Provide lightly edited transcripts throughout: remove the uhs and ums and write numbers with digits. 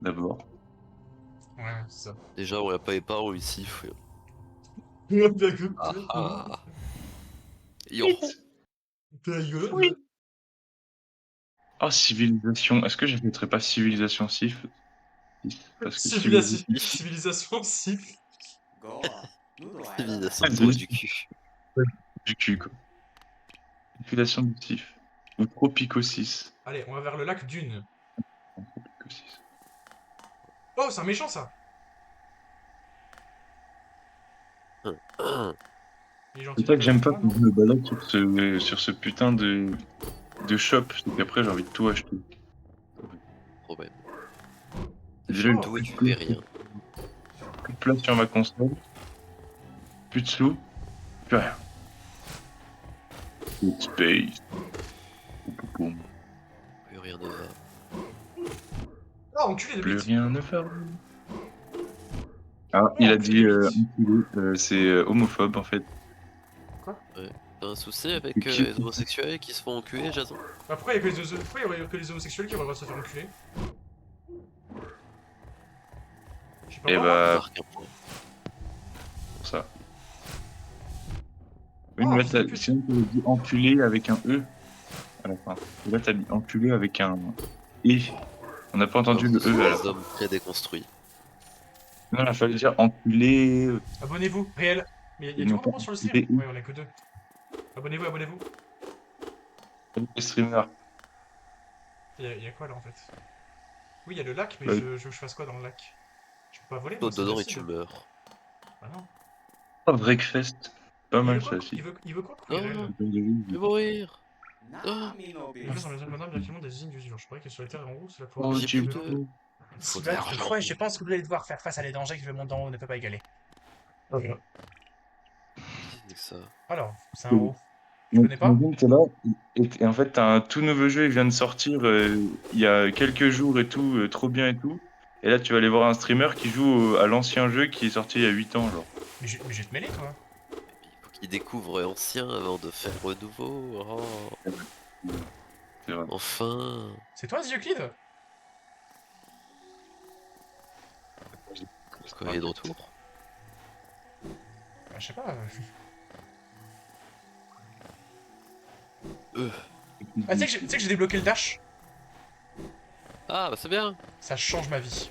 d'abord. Ouais, c'est ça. Déjà, on n'a pas les parents ici. Ah ah. Yo. T'es rigolo, Oui. Oh, civilisation. Est-ce que j'écouterais pas civilisation Sif? Parce que civilisation. Civilisation, si. Civilisation Ah, tour du cul. du cul, quoi. Civilisation du Sif. Ou Tropico 6. Allez, on va vers le lac Dune. Tropico 6. Oh, c'est un méchant, ça. Il est C'est gentil, ça que j'aime pas toi, quand non? je me balade sur ce putain de shop. C'est qu'après, j'ai envie de tout acheter. Problème. Déjà, T'achètes Oh, tout et tu fais rien. plus de place sur ma console. Plus de sous. Plus rien. Dead Space. Poum, Plus rien ne va. Ah, enculé de plus bite. rien ne va. Ah, Oh, il a enculé dit de bite. enculé, c'est homophobe en fait. T'as un souci avec les homosexuels qui se font enculer, Jason? Bah, pourquoi il y a que les homosexuels qui ont le droit de se faire enculer? Je sais pas Et moi. bah, Marque un point. pour ça. Oui, Oh, mais là, fils de pute. sinon, tu dit enculé avec un E à la fin. Et là, t'as dit enculé avec un E. On n'a pas entendu Alors, le ce sont E à la des fin. hommes très déconstruits. Non, il a fallu dire enculé. Abonnez-vous, réel. Mais y a Ils du n'ont monde pas en moins sur le stream? enculé Ouais, on est que deux. Abonnez-vous, abonnez-vous. les streamers. Y a quoi là en fait? Oui, il y a le lac, mais Bah, je veux que je fasse quoi dans le lac? Je peux pas voler, moi, Saute c'est dedans et facile. tu meurs. Bah non. oh, Breakfast. Pas Il veut mal quoi, ça aussi. il veut quoi, Non, Quirrell? je vais mourir. Non, Les gens sont les humains bien qu'ils montent des usines d'usure. Je croyais que sur les terres en haut, cela pourrait Oh, être j'ai tu plus plus lent. de... Faut de l'argent. Ouais, je pense que vous allez devoir faire face à des dangers que le monde d'en haut ne peut pas égaler. Ok. C'est ça. Alors, c'est un haut. Tu Donc, connais pas? t'imagines, t'es là, et en fait, t'as un tout nouveau jeu, il vient de sortir il y a quelques jours et tout, trop bien et tout. Et là, tu vas aller voir un streamer qui joue à l'ancien jeu qui est sorti il y a 8 ans, genre. Mais je vais te mêler, toi. Il faut qu'ils découvrent l'ancien avant de faire le nouveau. Oh, C'est vrai. enfin. C'est toi, Euclide? Quoi, il est de retour? Bah, je sais pas. Euh. Ah, tu sais que j'ai débloqué le dash? Ah, bah c'est bien. Ça change ma vie.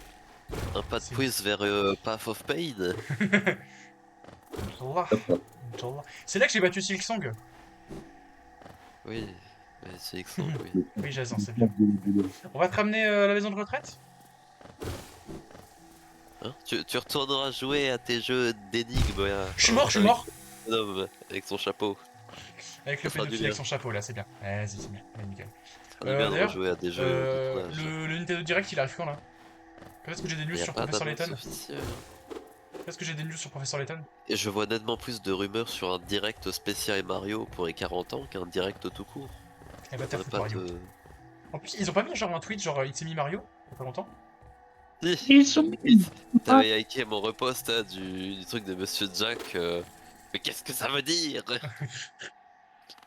Un pas de C'est- pouce vers Path of Pain. Inch'Allah. Inch'Allah. C'est là que j'ai battu Silksong. Oui, mais c'est excellent, oui. Oui, Jason, c'est bien. On va te ramener à la maison de retraite? Hein, tu retourneras jouer à tes jeux d'énigmes là. Je suis mort, je suis Avec mort. le homme, avec son chapeau. Avec Ça le fera du pédophile bien. avec son chapeau là, c'est bien. Vas-y, c'est bien. Ouais, nickel. Ça fera du bien de D'ailleurs, rejouer à des jeux de ton âge. le Nintendo Direct il arrive quand là? Quand est-ce que j'ai des news Il n'y a sur pas Professeur d'annonce Layton? officielle. Quand est-ce que j'ai des news sur Professeur Layton? Et je vois nettement plus de rumeurs sur un direct spécial Mario pour les 40 ans qu'un direct tout court. Eh bah t'as Faudrait foutu pas Mario. te... En plus, ils ont pas mis genre un tweet genre It's me Mario? Il y a pas longtemps? Ils sont T'avais liké mon repost hein, du truc de Monsieur Jack. Mais qu'est-ce que ça veut dire?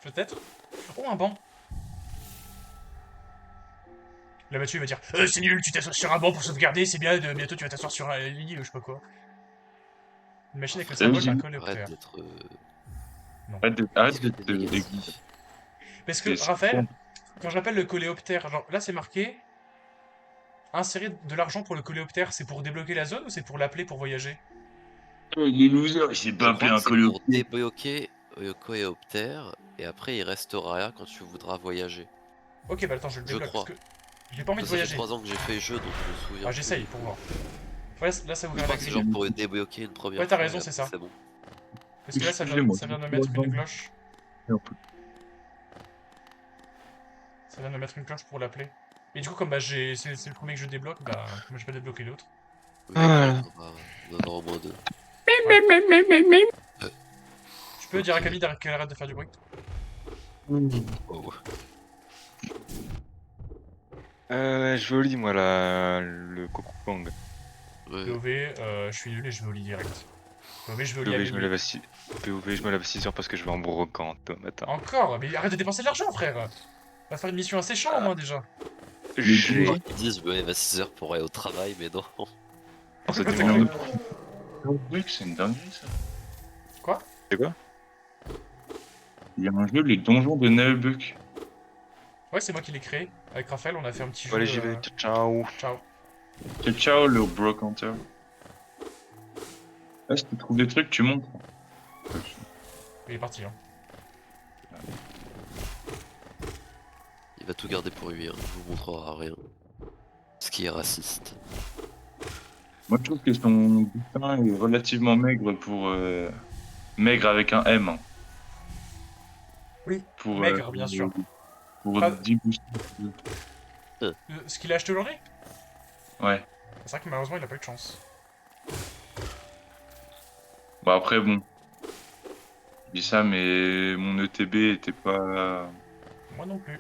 Peut-être? Oh, un banc! Là, Mathieu il va dire c'est nul, tu t'assois sur un banc pour sauvegarder, c'est bien, bientôt tu vas t'asseoir sur un lit, je sais pas quoi. Une machine avec le symbole d'un Arrête coléoptère. d'être... Non. arrête Qu'est-ce que d'être t'es négatif? Parce que, Raphaël, quand j'appelle le coléoptère, genre là c'est marqué insérer de l'argent pour le coléoptère, c'est pour débloquer la zone ou c'est pour l'appeler pour voyager? Les losers, il s'est Je pas appelé crois que un c'est pour coléoptère. débloquer le coléoptère et après il restera là quand tu voudras voyager. Ok, bah attends, je le Je débloque parce crois. que j'ai pas envie de Ça fait voyager. 3 ans que j'ai fait le jeu donc je me souviens Ah, plus. j'essaye pour voir. Ouais, là ça Je ouvre crois la que c'est grille. genre pour le débloquer une première Ouais, t'as fois et raison, c'est après ça. c'est bon. Parce que là Excusez-moi. ça vient de me mettre une cloche. Je Ça vient de me mettre une cloche pour l'appeler. Et du coup, comme bah c'est le premier que je débloque, bah comment je peux débloquer l'autre? Oui, après on en aura au moins deux. Tu peux dire à Camille qu'elle arrête de faire du bruit? Oh. Je vais au lit, moi, là, le Kokukang. Ouais. POV, je suis nul et je vais au lit direct. POV, je vais au lit à POV, je me minuit. lève à 6... POV, je me lève à 6 heures parce que je vais en brocante au matin. Encore? Mais arrête de dépenser de l'argent, frère! Va faire une mission assez chiant au moins déjà. J'ai. Alors qu'ils disent, je me lève à 6 heures pour aller au travail, mais non. Ça Mais démarre. oui, c'est une dinguerie ça. Quoi? C'est quoi? Il y a un jeu, les donjons de Nullbuck. Ouais, c'est moi qui l'ai créé. Avec Raphaël, on a fait un petit Bon, jeu. allez, j'y vais. Ciao. Ciao. C'est ciao le Broke Hunter. Là, si tu trouves des trucs, tu montres. Il est parti, hein. Il va tout garder pour lui, hein. Il vous montrera rien. Ce qui est raciste. Moi, je trouve que son bouquin est relativement maigre pour. Maigre avec un M. Hein. Oui, Pour, maigre, bien sûr. Pour Pas- 10 boosters. Ce qu'il a acheté aujourd'hui? Ouais. C'est vrai que malheureusement, il a pas eu de chance. Bah après, bon. Je dis ça, mais mon ETB était pas. Moi non plus.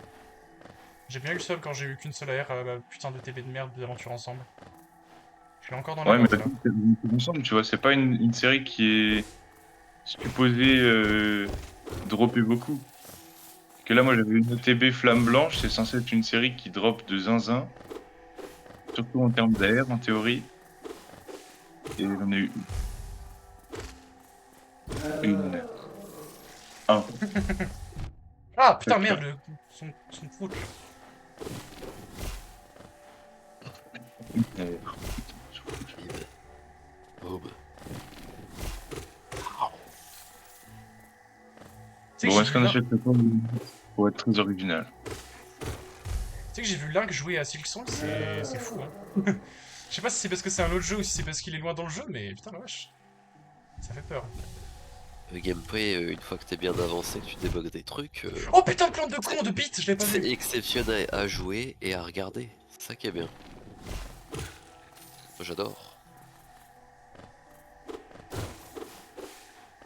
J'ai bien eu le seul quand j'ai eu qu'une seule AR à la putain de TB de merde d'aventure ensemble. Je suis encore dans la Ouais, mais merde, là. c'est ensemble, tu vois. C'est pas une série qui est supposée dropper beaucoup. Parce que là, moi, j'avais une ETB Flamme Blanche. C'est censé être une série qui drop de zinzin. Surtout en termes d'AR, en théorie. Et j'en ai eu une. Un. Ah, putain, Ok. merde, son foot. Euh, Oh, bah. Tu sais que Bon, j'ai est-ce vu qu'on Link- achète le temps pour être très original? tu sais que j'ai vu Link jouer à Silksong, c'est fou, hein. Je sais pas si c'est parce que c'est un autre jeu ou si c'est parce qu'il est loin dans le jeu, mais putain la vache. Ça fait peur. Le gameplay, une fois que t'es bien avancé, que tu débloques des trucs, Oh putain, plante de con de bite, je l'ai pas c'est vu. exceptionnel à jouer et à regarder. C'est ça qui est bien. J'adore.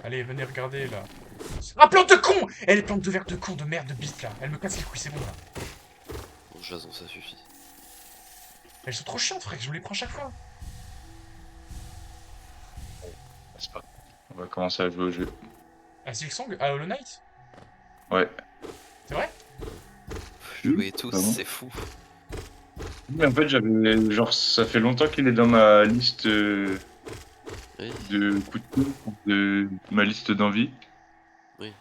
Allez, venez regarder là. Ah, plante de con. Elle est plante de verre de con de merde de bite là. Elle me casse les couilles, c'est bon là. Bon, Jason, ça suffit. Elles sont trop chiantes, frère, je me les prends chaque fois. C'est pas. On va commencer à jouer au jeu. À Silksong, à Hollow Knight. Ouais. C'est vrai? Jouer et tout, Pardon. c'est fou. Mais en fait, j'avais. Genre, ça fait longtemps qu'il est dans ma liste Oui. de coups de cœur, de ma liste d'envie. Oui.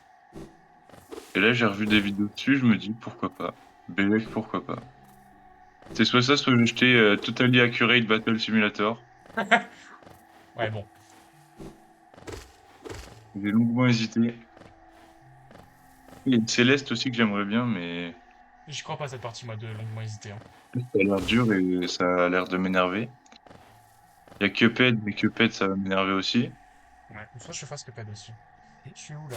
Et là, j'ai revu des vidéos dessus, je me dis pourquoi pas. Belek, pourquoi pas. C'est soit ça, soit j'ai jeté Totally Accurate Battle Simulator. Ouais, bon. J'ai longuement hésité. Il y a une Céleste aussi que j'aimerais bien, mais J'y crois pas à cette partie, moi, de longuement hésiter. Hein. ça a l'air dur et ça a l'air de m'énerver. Il y a Cuphead, mais Cuphead, ça va m'énerver aussi. Ouais, une fois je fasse le pad aussi. Je suis où là?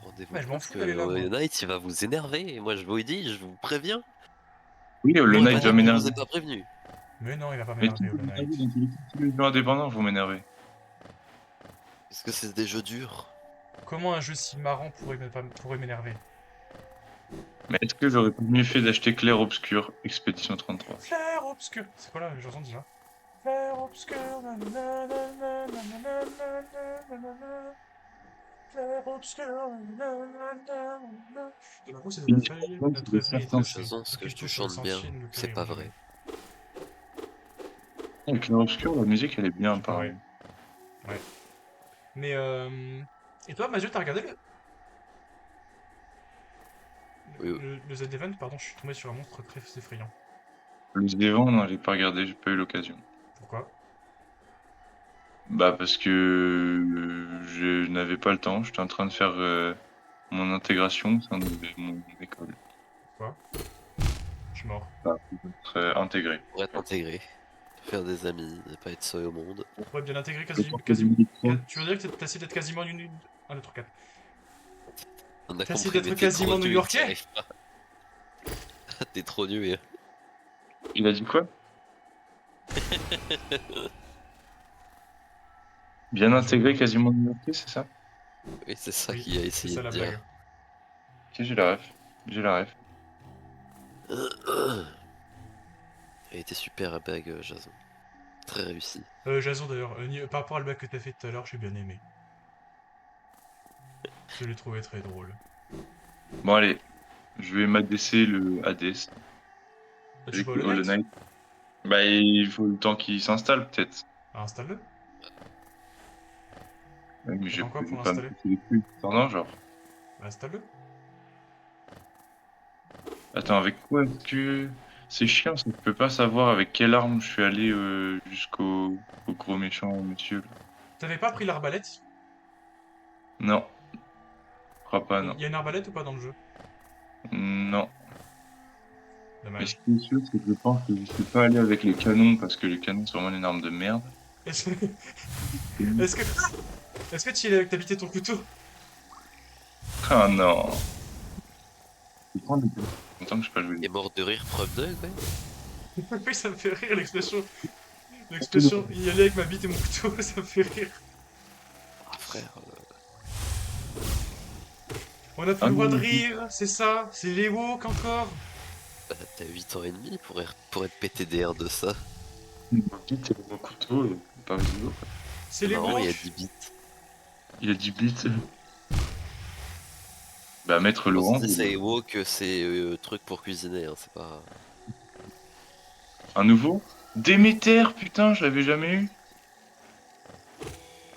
Rendez-vous Ouais, je m'en compte fous que d'aller là, moi. Hollow Knight, il va vous énerver. Et moi, je vous le dis, je vous préviens. Oui, Hollow On va Knight pas va dire qu'on m'énerver. vous a pas prévenu. Mais non, il va pas Mais tout m'énerver, vous Hollow m'énerver, Knight. dans tous les jeux indépendants vont m'énerver. Parce que c'est des jeux durs. Comment un jeu si marrant pourrait m'énerver? Mais est-ce que j'aurais pas mieux fait d'acheter Clair Obscur Expédition 33? Clair obscur. C'est quoi là, la chanson déjà? Clair obscur. Nanana, nanana, nanana, nanana. Clair obscur. Nanana. De la rousse et de la feuille, notre vie est tracée. Jason, ce que Qu'il tu faut sur le chantes bien, sentier, le cœur c'est est pas rouge. vrai. Clair Obscur, la musique elle est bien C'est pas vrai. apparemment. Ouais. Mais Et toi, Mathieu, t'as regardé Oui, oui. le Z-Event? Pardon, je suis tombé sur un monstre très effrayant. Le Zévan, non, j'ai pas regardé, j'ai pas eu l'occasion. Pourquoi? Bah parce que je n'avais pas le temps, j'étais en train de faire mon intégration au sein de mon école. Pourquoi? Je suis mort. Bah, pour être intégré. Pour être intégré, faire des amis, ne pas être seul au monde. Ouais, bien intégré, Je portais des micros. Tu veux dire que t'as essayé d'être quasiment... 1, 2, 3, 4. On a T'as essayé compris, d'être mais t'es quasiment trop nul, new-yorkais? t'y arrives pas. T'es trop nul. Hein. Il a dit quoi? Bien intégré, quasiment new-yorkais, c'est ça? Oui, c'est ça Oui, qu'il a c'est essayé ça de la dire. blague. Ok, j'ai la ref. J'ai la ref. Elle était super la blague, Jason. Très réussi. Jason d'ailleurs, par rapport à la blague que t'as fait tout à l'heure, j'ai bien aimé. Je l'ai trouvé très drôle. Bon allez, je vais m'adresser le Hades. Bah, tu Avec peux Hollow Hollow Knight. Knight. Bah, il faut le temps qu'il s'installe, peut-être. Ah, installe-le. Ouais, mais T'attends quoi je vais pour pas me l'installer? casser les couilles pendant, genre. Bah, installe-le. Attends, avec quoi est-ce que... C'est chiant, ça. Je peux pas savoir avec quelle arme je suis allé jusqu'au au gros méchant monsieur, là. T'avais pas pris l'arbalète? Non, je crois pas, non. Il y a une arbalète ou pas dans le jeu? Non. Mais ce Dommage. qui est sûr, c'est que je pense que je suis pas allé avec les canons, parce que les canons, c'est vraiment une arme de merde. Est-ce que... Est-ce que... Est-ce que tu y allais avec ta bite et ton couteau? Ah non. Je prends des longtemps que je pas joué. Il est mort de rire, preuve d'œil, ouais. Oui, ça me fait rire l'expression. L'expression, y aller avec ma bite et mon couteau, ça me fait rire. Ah, frère. On a plus Ah le droit de non, rire, c'est ça? C'est les woke encore? T'as 8 ans et demi pour être PTDR de ça. mon bit et mon couteau, pas rigolo, quoi. C'est C'est les marrant, il y a woke? 10 bits. Il a 10 bits. Bah, Maître Bon, Laurent, c'est woke, c'est truc pour cuisiner, hein, c'est pas... un nouveau Déméter, putain, je l'avais jamais eu.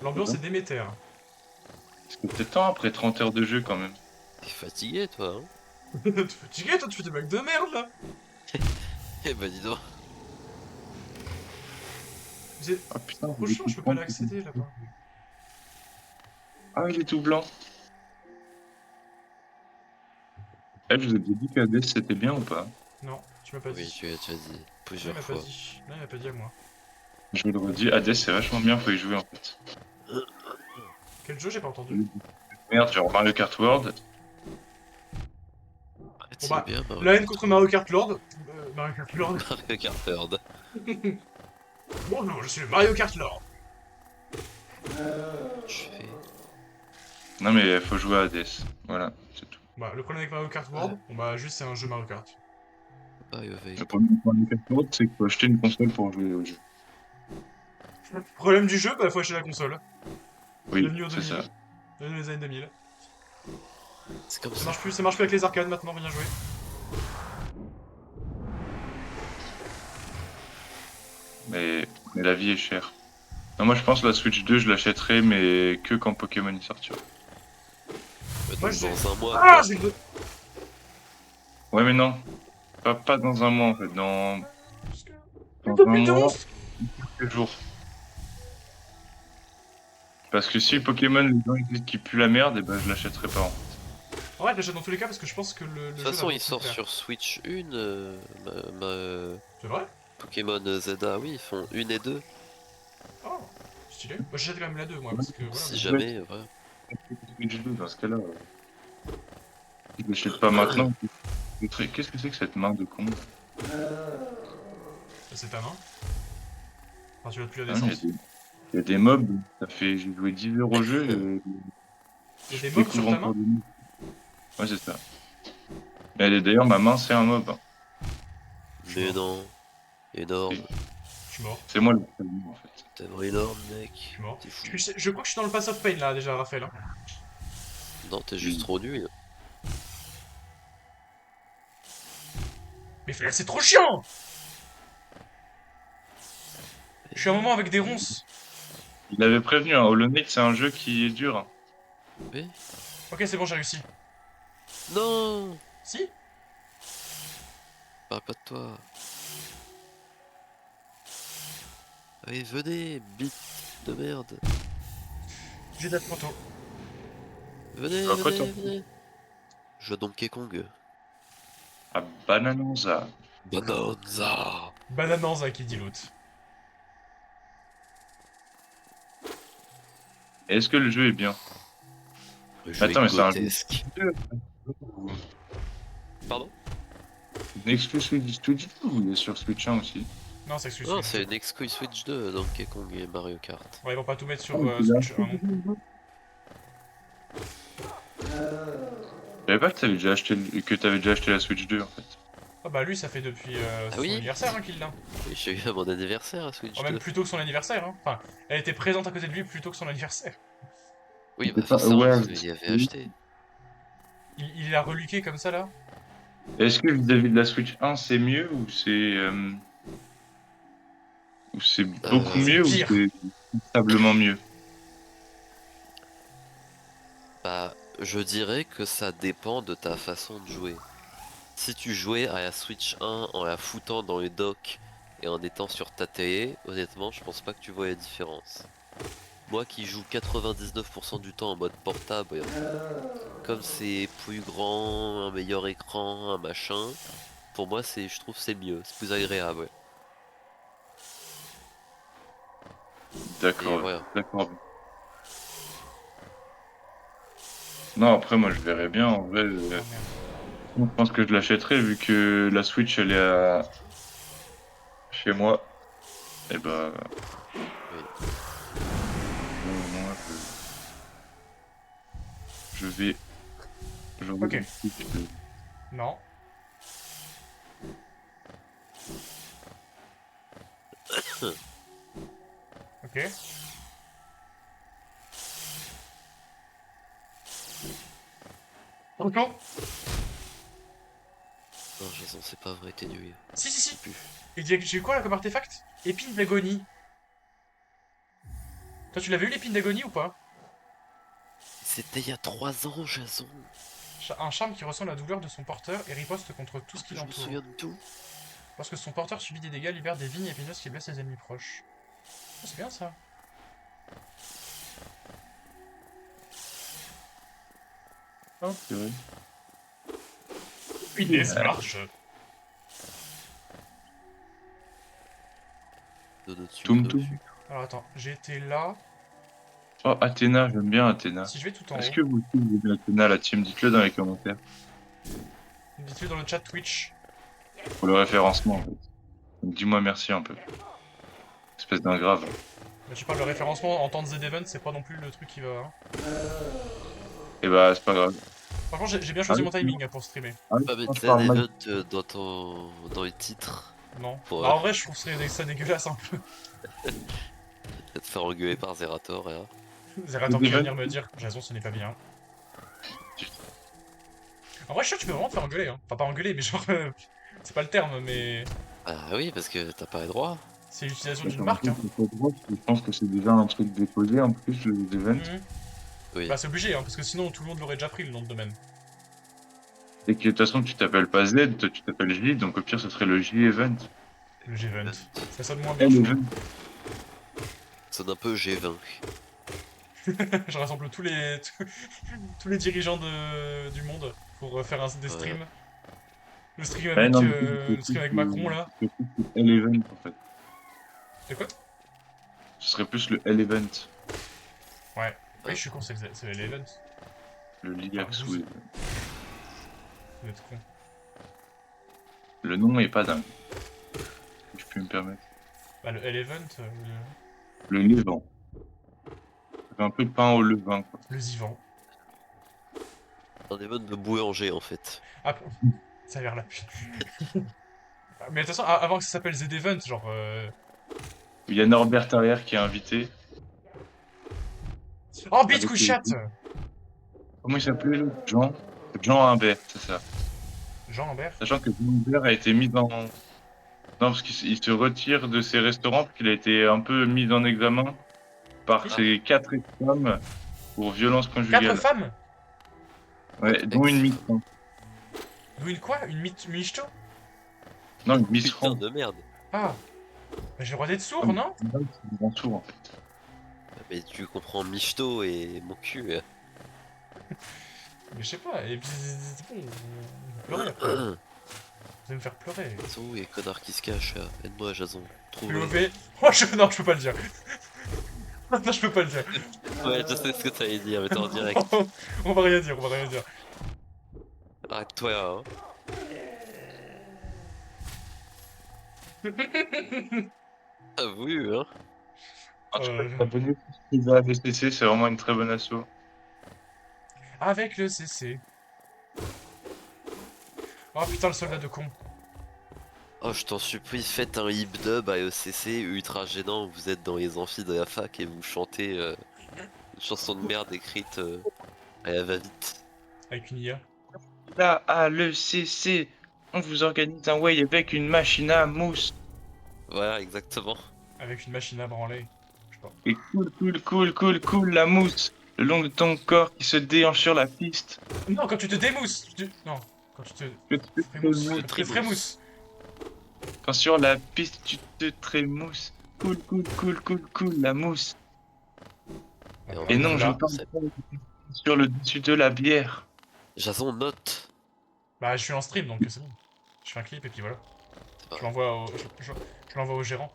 L'ambiance est Déméter. C'est peut-être temps après 30 heures de jeu quand même. T'es fatigué, toi, hein? T'es fatigué, toi, tu fais des blagues de merde, là? Eh bah dis donc. C'est Ah putain, trop chiant, je peux pas l'accéder, là-bas. Ah, il est tout blanc. Eh, je vous ai dit qu'Hades c'était bien ou pas? Non, tu m'as pas Oui, dit. tu as déjà dit Non, il plusieurs m'a pas fois. dit. Non, il m'a pas dit à moi. Je vous le redis, Hades c'est vachement bien, faut y jouer en fait. Quel jeu, j'ai pas entendu? Merde, genre Mario Kart World. Arrête, Bon c'est bah, bien, Mario la haine contre Mario Kart Lord. Mario Kart Lord. Mario Kart World. Bonjour, je suis le Mario Kart Lord. Je fais... Non mais faut jouer à Hades, voilà, c'est tout. Bah, le problème avec Mario Kart World, bon bah, juste c'est un jeu Mario Kart. Mario Le Vape. problème de Mario Kart World, c'est qu'il faut acheter une console pour jouer au jeu. Problème du jeu, bah, faut acheter la console. Oui, Bienvenue en c'est 2000. ça. Bienvenue dans les années 2000. C'est comme Ça ça. marche plus avec les arcades maintenant, bien joué. Mais la vie est chère. Non, moi je pense que la Switch 2 je l'achèterai mais que quand Pokémon y sortira. Moi, Donc j'ai... dans un mois, Ah, quoi. j'ai le... Ouais mais non, pas dans un mois en fait, dans Putain, un putain, mois, monstre. quelques jours. Parce que si Pokémon les gens ils disent qu'il pue la merde, et ben je l'achèterai pas. En fait. En vrai, je l'achète dans tous les cas parce que je pense que le De jeu toute façon, va il beaucoup sort plaire. sur Switch 1, C'est vrai? Pokémon ZA, oui, ils font 1 et 2. Oh, stylé. Bah, j'achète quand même la 2, moi, parce que voilà. Si mais- jamais, voilà. Switch 2 dans ce cas-là, je l'achète pas maintenant. Qu'est-ce que c'est que cette main de con? C'est ta main. Enfin, tu l'as depuis la Hein, il y a naissance. il y a des mobs, ça fait j'ai joué 10 heures au jeu, Il y a des je mobs sur découvre ta main? encore des mobs. Ouais c'est ça. Et d'ailleurs ma main c'est un mob. Hein. Mais non. Énorme. Je suis mort. C'est moi le problème en fait. Tellement énorme, Je mec. suis mort. T'es fou. Je crois que je suis dans le Pass of Pain, là, déjà, Raphaël. Hein. Non, t'es juste Oui. trop nul. Mais frère, c'est trop chiant! Je suis à un moment avec des ronces. Il avait prévenu, hein, Hollow Knight c'est un jeu qui est dur. Hein. Oui. Ok, c'est bon, j'ai réussi. Non. Si? Parle pas de toi. Allez, venez, bite de merde. J'ai d'être photo. Venez, Bah, quoi, venez, toi venez. Je joue à Donkey Kong. À Bananza. Bonanza. Banananza qui dit l'autre. Et est-ce que le jeu est bien? Le jeu Attends, est mais c'est un grotesque. jeu. Pardon? Une exclusive du Switch ou il est sur Switch 1 aussi? Non, c'est exclusif. Non, c'est une exclu Switch 2, Donkey Kong et Mario Kart. Ouais, ils vont pas tout mettre sur Ah, mais tu l'as Switch 1, non. Je savais pas que t'avais déjà acheté la Switch 2 en fait. Ah bah lui, ça fait depuis Ah son oui anniversaire hein, qu'il l'a. Et j'ai eu à mon anniversaire à Switch Oh, 2. même plus tôt que son anniversaire. Hein. Enfin, elle était présente à côté de lui plus tôt que son anniversaire. Oui, C'était bah pas forcément, aware. parce qu'il y avait acheté. Il l'a reluqué comme ça, là. Est-ce que vis-à-vis de la Switch 1, c'est mieux ou c'est beaucoup Euh, C'est mieux ou pire. c'est stablement mieux? Bah, je dirais que ça dépend de ta façon de jouer. Si tu jouais à la Switch 1 en la foutant dans les docks et en étant sur ta télé, honnêtement, je pense pas que tu vois la différence. Moi qui joue 99% du temps en mode portable, comme c'est plus grand, un meilleur écran, un machin, pour moi je trouve c'est mieux, c'est plus agréable. Et D'accord, voilà. d'accord. Non, après, moi, je verrais bien. En vrai, Oh merde. je pense que je l'achèterais vu que la Switch, elle est chez moi. Et bah, Oui. moi, je vais. J'aurai Ok. une Switch. Non. Ok. Retour. Non, Jason, c'est pas vrai, t'es nul. Si, si, Je sais si. plus. Et j'ai eu quoi là comme artefact? Épine d'agonie. Toi, tu l'avais eu l'épine d'agonie ou pas? C'était il y a 3 ans, Jason. Un charme qui ressent la douleur de son porteur et riposte contre tout ce qui Je me l'entoure. souviens de tout. Lorsque son porteur subit des dégâts, libère des vignes épineuses qui blessent ses ennemis proches. Oh, c'est bien ça. Ah, c'est vrai. Punaise, marche. De sucre, Toum de Toum. sucre. Alors attends, j'ai été là. Oh, Athéna, j'aime bien Athéna. Si je vais tout en Est-ce haut, que vous aussi vous aimez Athéna, la team? Dites-le dans les commentaires. dites-le dans le chat Twitch. Pour le référencement, en fait. Donc, dis-moi merci un peu. Espèce d'ingrave. Là, tu parles de référencement en temps de Z-Event, c'est pas non plus le truc qui va, hein. Et bah, c'est pas grave. Par contre, j'ai bien Ah choisi oui, mon timing hein, pour streamer. ah oui, Pas sinon, mettre je Zen parle mal. Event dans les titres Non. pour Bah en vrai, je trouve ça dégueulasse un peu. te faire engueuler par Zerator. Et, là. Zerator qui va venir me dire, Jason, ce n'est pas bien. En vrai, je suis sûr que tu peux vraiment te faire engueuler, hein. Enfin, pas engueuler, mais genre, c'est pas le terme, mais Ah oui, parce que t'as pas les droits. c'est l'utilisation d'une D'accord, en marque, plus, hein. c'est pas drôle, parce que je pense que c'est déjà un truc déposé en plus, les events. Mhm. Oui. Bah c'est obligé, hein, parce que sinon tout le monde l'aurait déjà pris le nom de domaine. Et que de toute façon, tu t'appelles pas Z, toi tu t'appelles J, donc au pire, ce serait le J-Event. Le G20. Ça sonne moins bien, je trouve. L-Event. Sonne un peu G20. Je rassemble tous les dirigeants du monde pour faire des Voilà. streams. Ouais, non, mais Le stream avec Macron là. ce serait plus le L-Event, en fait. De quoi? Ce serait plus le L-Event. Ouais. Oui, Ah. je suis con, c'est l'event. Le Enfin, Liaxu 12. Event. Vous êtes con. Le nom est pas dingue, si je peux me permettre. Bah le L-Event, Le Lévent. Ça fait un peu pain au levain, quoi. le Zivan. Un event de boulanger en fait. Ah, ça a l'air là. Mais de toute façon, avant que ça s'appelle Z-Event, genre... Il y a Norbert Arrière qui est invité. Oh, bite Avec couchette. comment il s'appelait l'autre? Jean Humbert, c'est ça. Jean Lambert. Sachant que Jean Humbert a été mis en... Non, parce qu'il se retire de ses restaurants, parce qu'il a été un peu mis en examen par Qui? ses 4 femmes pour violence 4 conjugale. femmes? Ouais, dont une Ex. Miss France. D'où une quoi? Une michto? Non, une Miss Putain France. de merde. Ah, bah j'ai le droit d'être Ah, sourd, non? mais c'est un grand tour, en fait. Mais tu comprends Michto et mon cul. Mais je sais pas, et puis c'est bon, on va pleurer après. Vous allez me faire pleurer. Où les connards qui se cachent là? Aide-moi, Jason. Trouve. POV. Oh, non, je peux pas le dire. Non, je peux pas le dire. Ouais, je sais ce que t'allais dire, mais t'es en direct. On va rien dire, on va rien dire. Arrête-toi là, hein. T'as voulu, hein? En tout cas, Euh, abonnez-vous à AVCC, c'est vraiment une très bonne asso. Avec le CC. Oh putain, le soldat de con. Oh, je t'en supplie, faites un hip dub à ECC ultra gênant où vous êtes dans les amphis de la fac et vous chantez une chanson de merde écrite à la va-vite. Avec une IA. là, à l'ECC, on vous organise un way avec une machine à mousse. Voilà, exactement. Avec une machine à branler. Je sais pas. Et cool, la mousse. Le long de ton corps qui se déhanche sur la piste. Non, quand tu te démousses Non, quand tu te Que tu te frémousses. trémousses. Quand tu te frémousses. Quand sur la piste tu te trémousses. Cool, la mousse. Et en Et non, je Là. ne parle pas sur le dessus de la bière. Jason note. Bah, je suis en stream, donc c'est bon. Je fais un clip et puis voilà. C'est pas Je grave. l'envoie au... je l'envoie au gérant.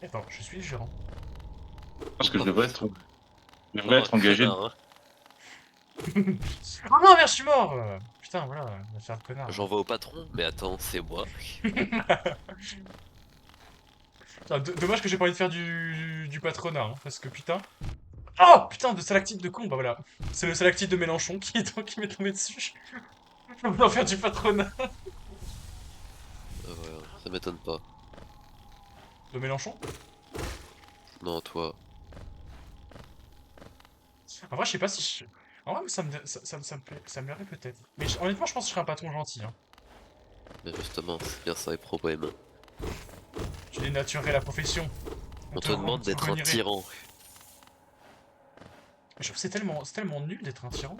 Attends, je suis le gérant. Je pense que je devrais être Oh, engagé. connard, hein. Oh non, merde, je suis mort Putain, voilà, on va faire le connard. J'envoie au patron, mais attends, c'est moi. Putain, dommage que j'ai pas envie de faire du patronat, hein, parce que putain... Oh putain, de stalactite de con, bah voilà. C'est le stalactite de Mélenchon qui m'est tombé dessus. Je vais en faire du patronat. Voilà, ça m'étonne pas. De Mélenchon? Non, toi. En vrai, je sais pas si je... En vrai, ça me plaît, ça me plairait peut-être. Mais honnêtement, je pense que je serais un patron gentil. Hein. Mais justement, c'est bien ça les problèmes. Tu dénaturerais la profession. On te demande d'être un renierait. tyran. Je trouve que c'est tellement nul d'être un tyran.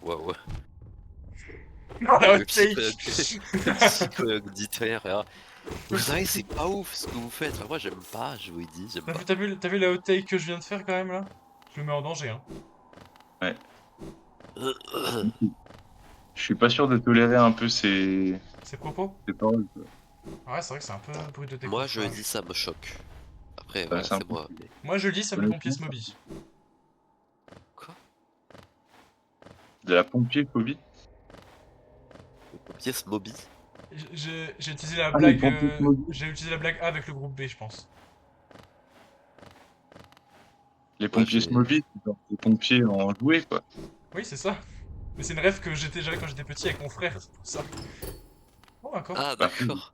Waouh. Non, la hot Le take. psychologue d'Hitler, là. Vous savez, c'est pas ouf ce que vous faites. Enfin, moi, j'aime pas, je vous le dis, j'aime pas. T'as vu la hot take que je viens de faire quand même là? Je me mets en danger, hein. Je suis pas sûr de tolérer un peu ces Propos? paroles. Quoi. Ouais, c'est vrai que c'est un peu brut de Moi, je décoffrage. dis ça me choque. Après, Bah, voilà, c'est un c'est peu- moi. Mais... Moi, je le dis, ça me pompier Smoby. Quoi? De la pompier phobie. Pièce Moby? J'ai utilisé la Ah, les blague. pompiers Smoby. J'ai utilisé la blague A avec le groupe B, je pense. Les pompiers j'ai- Smoby, c'est genre des pompiers en jouet, quoi. Oui, c'est ça. Mais c'est une rêve que j'avais quand j'étais petit avec mon frère, c'est pour ça. Bon, d'accord. Ah, d'accord.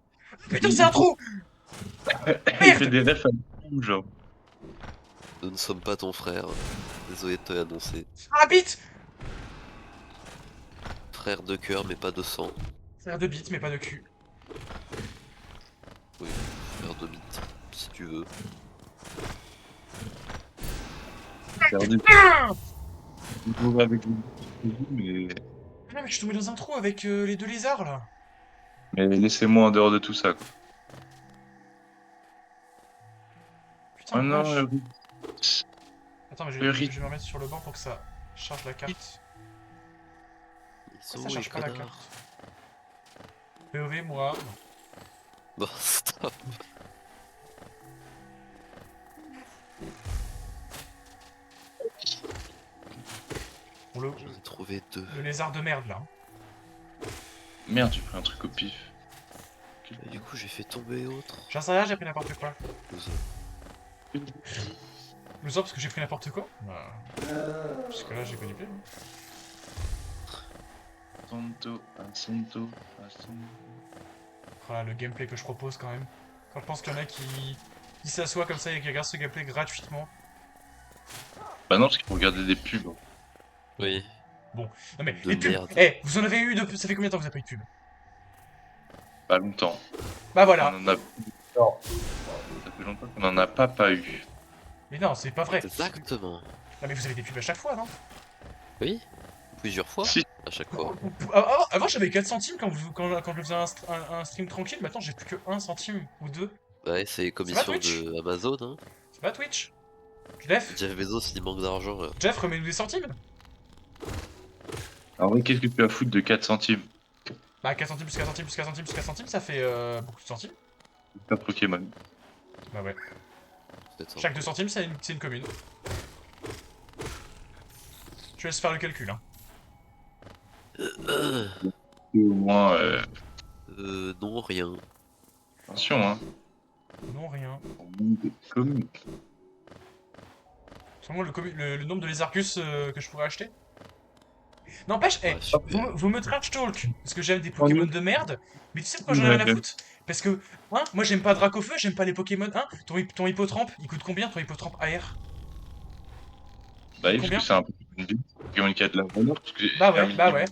Putain, c'est un trou! Il fait des refs à tout, genre. Nous ne sommes pas ton frère. Désolé de te l'annoncer. Ah, bite! Frère de cœur, mais pas de sang. Frère de bite, mais pas de cul. Oui, frère de bite, si tu veux. Perdu. Toujours avec les mais... Non, mais je suis tombé dans un trou avec les deux lézards là. mais laissez-moi en dehors de tout ça, quoi. Putain, Oh non, vache. Attends, mais je le vais me remettre sur le banc pour que ça charge la carte. Ils Ça sont où les charge pas la connards? carte. POV, moi. Bon, stop. Bon, J'en ai trouvé deux. le lézard de merde là. Merde, j'ai pris un truc au pif. Et du coup, j'ai fait tomber l'autre. J'en sais rien, j'ai pris n'importe quoi. Loser. Le sort parce que j'ai pris n'importe quoi Bah. Jusque là, j'ai connu plus. Assunto. Voilà, le gameplay que je propose quand même. Quand je pense qu'il y en a qui s'assoient comme ça et qui regardent ce gameplay gratuitement. Bah non, parce qu'il faut regarder des pubs. Oui. Non mais, De les pubs. merde. Eh, vous en avez eu de... Ça fait combien de temps que vous avez pas eu de pub? Pas longtemps. Bah voilà. On en a... Ça fait longtemps qu'on en a pas eu. Mais non, c'est pas vrai. Exactement. Non mais vous avez des pubs à chaque fois, non? Oui. Plusieurs fois. Si. À chaque fois. Avant j'avais 4 centimes quand je faisais un stream tranquille, maintenant j'ai plus que 1 centime ou 2. Ouais, c'est les commissions Twitch de Amazon, hein. C'est pas Twitch. Jeff, Jeff Bezos, il manque d'argent. Jeff, remets-nous des centimes. En vrai, qu'est-ce que tu as foutre de 4 centimes? Bah 4 centimes plus 4 centimes plus 4 centimes plus 4 centimes, ça fait beaucoup de centimes. Pas Pokémon. Bah ouais. Peut-être un Chaque 2 peu. centimes, c'est une commune. Je laisse faire le calcul, hein. Au moins, Non, rien. attention, hein. Non, rien. On manque des comiques. Seulement le nombre de lézarcus que je pourrais acheter. N'empêche, Ouais, super. vous me trash talk parce que j'aime des Pokémon de merde, mais tu sais pourquoi j'en ai rien à foutre? Parce que, hein, moi j'aime pas Dracofeu, j'aime pas les Pokémon, hein, ton hippotrampe, il coûte combien ton hippotrampe AR? Bah, parce Combien que c'est un bien, un Pokémon qui a de la valeur, parce que Bah j'ai ouais, envie bah de- ouais.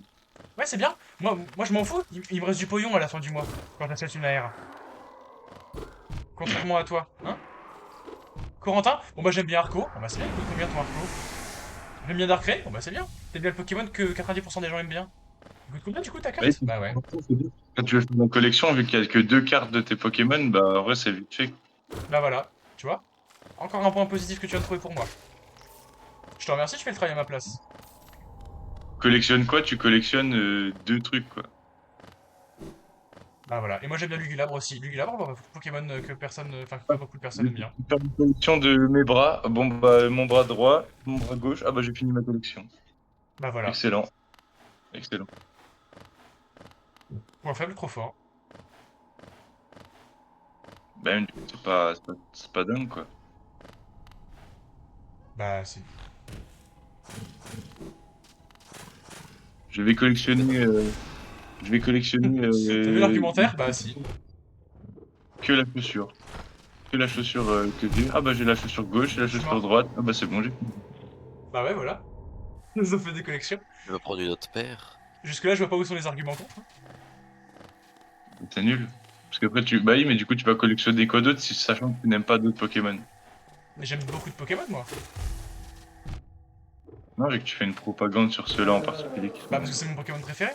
Ouais, c'est bien. Moi je m'en fous. Il me reste du pognon à la fin du mois. Quand j'achète une AR. Contrairement à toi. Hein? Corentin? Bon bah j'aime bien Arco. Bon bah c'est bien, il coûte combien ton Arco? J'aime bien Darkrai? Bon bah c'est bien. T'aimes bien le Pokémon que 90% des gens aiment bien. Il coûte combien du coup ta Ouais, carte? Bah ouais. c'est bien. Quand tu veux faire une collection, vu qu'il y a que 2 cartes de tes Pokémon, bah en vrai c'est vite fait. Bah voilà. Tu vois? Encore un point positif que tu viens de trouver pour moi. Je te remercie, je fais le travail à ma place. Collectionne quoi? Tu collectionnes 2 trucs quoi. Bah voilà. Et moi j'aime bien Lugulabre aussi. Lugulabre, bah, Pokémon que personne, enfin que pas beaucoup de personnes aiment bien. Je vais faire une collection de mes bras. Bon bah mon bras droit, mon bras gauche. Ah bah j'ai fini ma collection. Bah voilà. Excellent, excellent. Point faible, trop fort. Ben c'est pas dingue quoi. Bah si. Je vais collectionner, je vais collectionner T'as vu l'argumentaire? Bah si. que la chaussure. Que la chaussure que j'ai. Ah bah j'ai la chaussure gauche et la Je suis chaussure mort. droite. Ah bah c'est bon, j'ai fini. Bah ouais, voilà. Nous avons fait des collections. Je vais prendre une autre paire. Jusque-là, je vois pas où sont les arguments contre. C'est nul. Parce qu'après tu. Bah oui, mais du coup tu vas collectionner quoi d'autre si sachant que tu n'aimes pas d'autres Pokémon. Mais j'aime beaucoup de Pokémon, moi. Non, vu que tu fais une propagande sur ceux-là en particulier. Bah parce que c'est mon Pokémon préféré.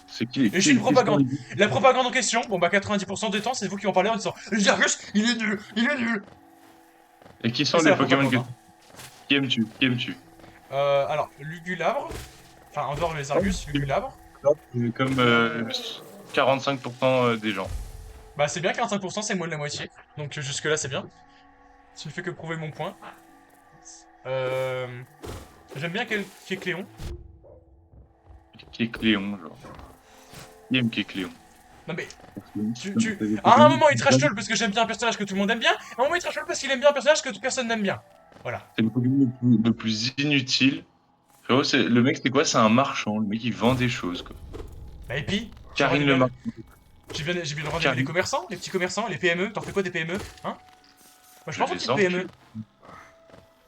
C'est qui? Et je suis une propagande. La propagande en question, bon bah 90% des temps, c'est vous qui en parlez en disant le Jargus, il est nul, il est nul. Et qui Et sont c'est les la Pokémon propagande. que Hein. qui aimes-tu? Qui aimes-tu? Alors, Lugulabre. Enfin, en dehors les Argus, Lugulabre. Comme 45% des gens. Bah c'est bien, 45%, c'est moins de la moitié. Donc jusque-là, c'est bien. Tu ne fais que prouver mon point. Euh... J'aime bien Kecléon. Qui est Cléon, genre. Qui aime qui est Cléon? Non mais, T'as des à un Pokémon moment il qui trash donnent- talk parce que j'aime bien un personnage que tout le monde aime bien. À un moment il trash talk parce qu'il aime bien un personnage que personne n'aime bien. Voilà. C'est le Pokémon le plus inutile. Frérot, le mec, c'est quoi? C'est un marchand. Le mec, il vend des choses, quoi. Bah et puis, Karine le marchand. j'ai bien le rendez-vous des Karine, commerçants, les petits commerçants, les PME. T'en fais quoi des PME? Hein? Moi je je pense aux les petites PME. encule.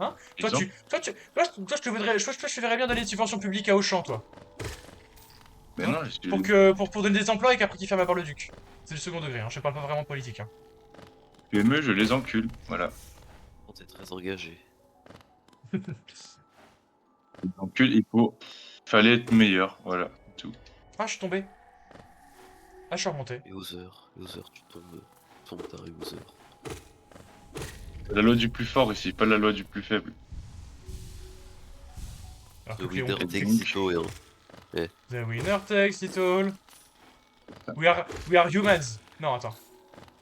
Hein? Les encule. Toi, je te voudrais, je te verrais bien donner des subventions publiques à Auchan, toi. Mais Hein? non, je suis... Pour donner des emplois et qu'après qu'ils ferment à Bar-le-Duc. C'est du second degré, hein. Je parle pas vraiment de politique, hein. PME, je les encule. Voilà. T'es très engagé. Je les encule, fallait être meilleur. Voilà. C'est tout. Ah, je suis tombé. Ah, je suis remonté. User, tu tombes d'un user. C'est la loi du plus fort ici, pas la loi du plus faible. Alors The que Cléon... winner takes it all, hein. The winner takes it all. We are humans. Non, attends.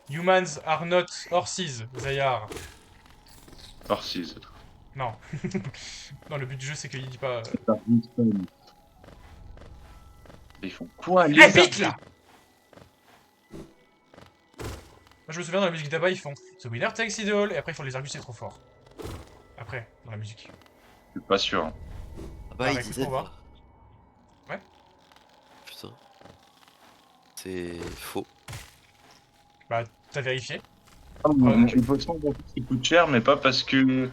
Humans are not horses, they are. Orsiz. Non. Non, le but du jeu, c'est qu'il dit pas... Ils font quoi, Eh, les vite, là! Moi, je me souviens, dans la musique d'Abba, ils font The winner takes it all, et après, ils font les Argus, c'est trop fort. Après, dans la musique. Je suis pas sûr. Hein. Ah bah, Ah, il bah, écoute, disait on va. pas. Ouais. Putain. C'est faux. Bah, t'as vérifié. Ah, il faut se rendre compte qu'il coûte cher, mais pas parce que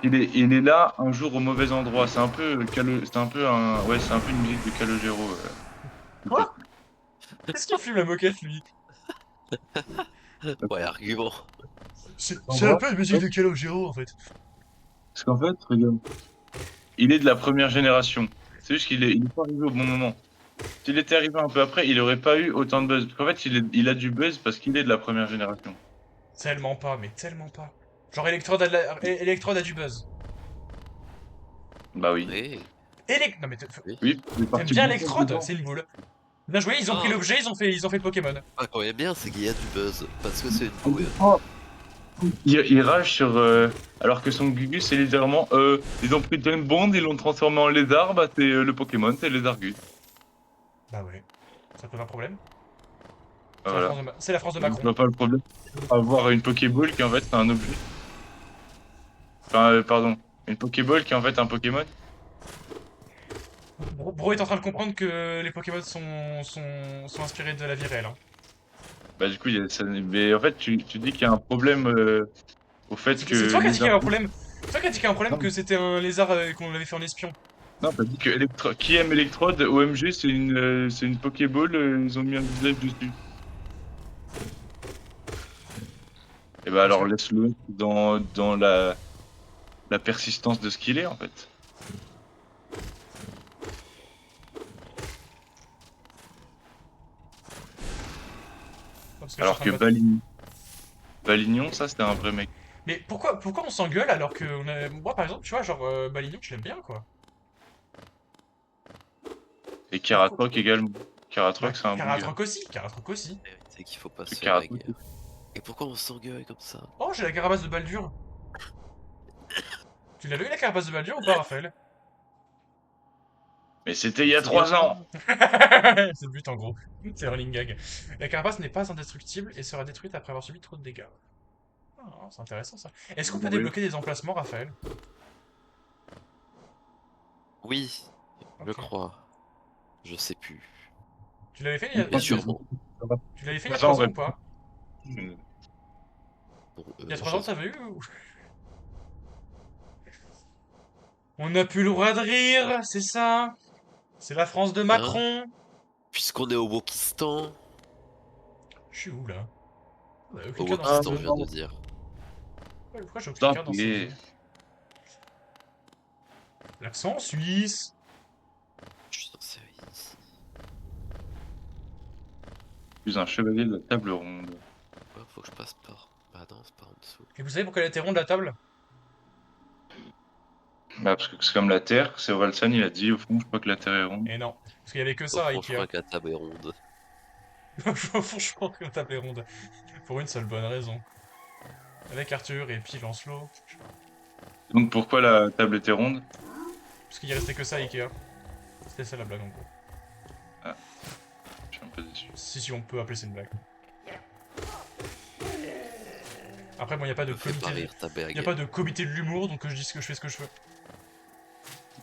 il est là un jour au mauvais endroit. C'est un peu c'est un peu c'est un peu une musique de Calogero. Quoi? Qu'est-ce qu'il fume la moquette, lui? Ouais, argument. C'est C'est un peu une musique de Calogero, en fait. Parce qu'en fait, regarde, il est de la première génération. C'est juste il est pas arrivé au bon moment. S'il était arrivé un peu après, il aurait pas eu autant de buzz. Parce qu'en fait, il a du buzz parce qu'il est de la première génération. Tellement pas, mais tellement pas. Genre, Electrode a du buzz. Bah oui. Oui. Non, mais Oui, t'aimes bien Electrode? C'est une boule. Bien joué, ils ont pris Ah. l'objet, ils ont fait le Pokémon. Ah, quand il est bien, c'est qu'il y a du buzz. Parce que c'est une bouille. Il rage sur. Alors que son Gugus, c'est légèrement. Ils ont pris James Bond, ils l'ont transformé en lézard, bah c'est le Pokémon, c'est Lézargus. Bah ouais. Ça pose un problème. Voilà. C'est la France de Je Macron. vois pas le problème. Avoir une Pokéball qui en fait c'est un objet. Enfin, pardon. Une Pokéball qui est en fait un Pokémon. Bro est en train de comprendre que les Pokémon sont inspirés de la vie réelle. Hein. Bah du coup, mais en fait tu dis qu'il y a un problème au fait C'est que toi qui as dit les qu'il y avait un problème. C'est toi qui a dit qu'il y a un problème Non. que c'était un lézard qu'on avait fait en espion. Non, t'as dit que qui aime Electrode, OMG, c'est une Pokéball, ils ont mis un visage dessus. Et bah Parce alors que... laisse-le dans la persistance de ce qu'il est en fait. parce que je suis en Alors train que de battre- Balignon, ça c'était un vrai mec. Mais pourquoi on s'engueule alors que on a... Moi, par exemple, tu vois, genre, Balignon, je l'aime bien, quoi. Et Pourquoi? Karatok également. Bah, Karatok c'est un bon gars. Karatroc aussi. La vérité, c'est qu'il faut pas se Parce que faire la Karatok, guerre. Et pourquoi on s'engueule comme ça? Oh, j'ai la carapace de Baldur. Tu l'as vu, la carapace de Baldur, ou pas, Raphaël? mais c'était il y a C'est 3 ans. C'est le but, en gros. C'est running gag. La carapace n'est pas indestructible et sera détruite après avoir subi trop de dégâts. Ah, c'est intéressant, ça. Est-ce qu'on peut Oui. débloquer des emplacements, Raphaël? Oui, je Ok. crois. Je sais plus. Tu l'avais fait Mais sûrement. Tu l'avais fait il y a Attends, 3 ans ouais. ou pas? Bon, Il y a 3 je ans, sais. t'avais eu ou... On n'a plus le droit de rire, c'est ça? C'est la France de Hein? Macron. Puisqu'on est au Wokistan. Je suis où, là? Bah, aucun Au cœur dans cette Ah, Wokistan, je viens zone. de dire. Pourquoi j'ai aucun putain, cœur dans cette zone? L'accent suisse. Je suis dans série. je suis un chevalier de la table ronde. Ouais, faut que je passe par. Bah non, c'est pas en dessous. Et vous savez pourquoi elle était ronde, la table? Bah, parce que c'est comme la Terre, c'est Orelsan, il a dit au fond, je crois que la Terre est ronde. Et non. Parce qu'il y avait que Au ça à fond, je Ikea. crois que la table est ronde. Franchement, la table est ronde. Pour une seule bonne raison. Avec Arthur et puis Lancelot. Donc pourquoi la table était ronde? Parce qu'il y restait que ça à Ikea. C'était ça la blague, en gros. Je suis un peu déçu. Si on peut appeler ça une blague. Après, bon, il n'y a pas de Me fais pas comité. rire ta Il n'y a blague. pas de comité de l'humour, donc je dis ce que je fais ce que je veux.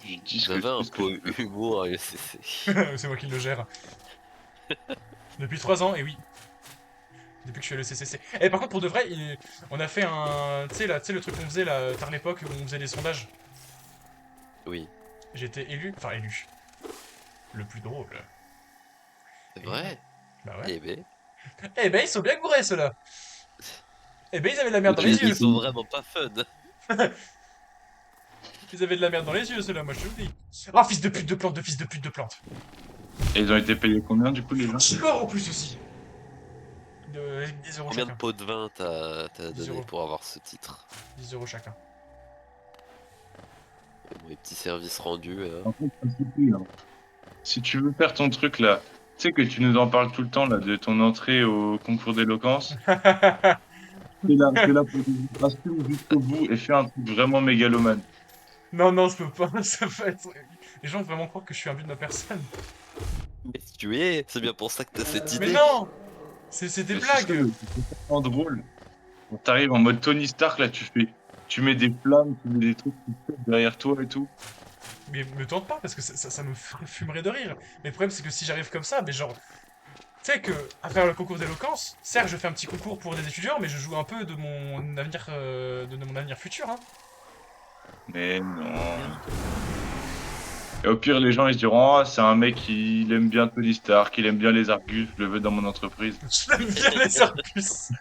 Je dis ce que J'avais je un fais, ce que je peu veux. humour à LCC. C'est moi qui le gère. Depuis 3 ans, et oui. Depuis que je suis à l'ECCC. Et par contre, pour de vrai, on a fait un... Tu sais, là, tu sais, le truc qu'on faisait, là, tard l'époque, où on faisait des sondages. Oui, J'ai été élu. Enfin, élu. Le plus drôle. c'est Et- vrai. Bah ouais. Eh ben, Eh ben, ils sont bien gourés, ceux-là. Eh ben, ils avaient de la merde dans tu- les ils yeux. sont vraiment pas fun. Ils avaient de la merde dans les yeux, ceux-là, moi, je te le dis. Ah, fils de pute de plante, de fils de pute de plante. Et ils ont été payés combien du coup les gens? Sport en plus aussi. De 10 euros Combien de chacun. pots de vin t'as 10 donné euros. pour avoir ce titre? 10 euros chacun. Et bon, les petits services rendus. En fait, ça suffit, hein. Si tu veux faire ton truc là, tu sais que tu nous en parles tout le temps là de ton entrée au concours d'éloquence, fais-la pour assume jusqu'au bout et fais un truc vraiment mégalomane. Non, non, je peux pas, ça va être... Les gens vont vraiment croire que je suis un but de ma personne. Mais si tu es, c'est bien pour ça que t'as cette Mais idée. non! C'est des Mais c'est ça, blagues! c'est tellement drôle. Quand t'arrives en mode Tony Stark là, tu mets des flammes, tu mets des trucs qui pètent derrière toi et tout. Mais me tente pas, parce que ça me fumerait de rire. Mais le problème, c'est que si j'arrive comme ça, mais genre... Tu sais que, à travers le concours d'éloquence, certes, je fais un petit concours pour des étudiants, mais je joue un peu de mon avenir, de mon avenir futur, hein. Mais non. Et au pire, les gens ils se diront, ah, c'est un mec, il aime bien Tony Stark, il aime bien les Argus, je le veux dans mon entreprise. J'aime bien les Arcus.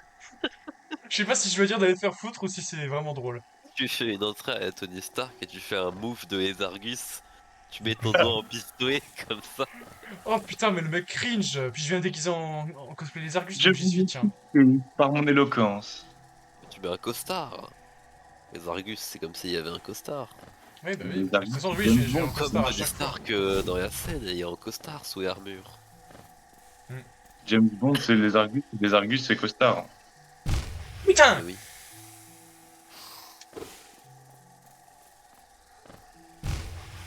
Je sais pas si je veux dire d'aller te faire foutre ou si c'est vraiment drôle. Tu fais une entrée à Tony Stark et tu fais un move de Ezargus. Tu mets ton doigt en pistolet comme ça. Oh putain, mais le mec cringe. Puis je viens déguisé en cosplay des Argus, Je donc j'y suis, tiens. par mon éloquence. Tu mets un costard. Ezargus, c'est comme s'il y avait un costard. Oui, bah oui. Les De toute Argus, façon, oui, j'aime j'ai un bon, Comme costard à Tony chaque fois. Stark dans la scène, il est en costard sous armure. James Bond, c'est les Argus, c'est costard. Putain! Mais oui.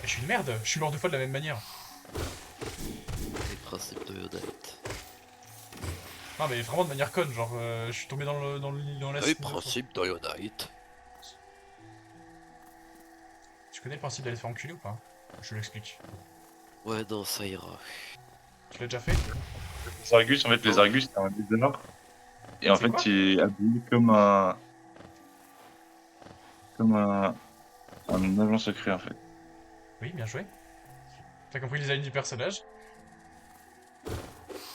Je suis une merde, je suis mort 2 fois de la même manière. Les principes de Yodite. Non, mais vraiment de manière conne, genre, je suis tombé dans la... Les principes de Yodite. Tu connais le principe d'aller te faire enculer ou pas? Je l'explique. Ouais, non, ça ira. Tu l'as déjà fait? Les Argus, en fait, les Argus, c'est un lézard. Et en C'est fait, quoi? il est habillé comme un. Un agent secret en fait. Oui, bien joué. T'as compris les aliens du personnage?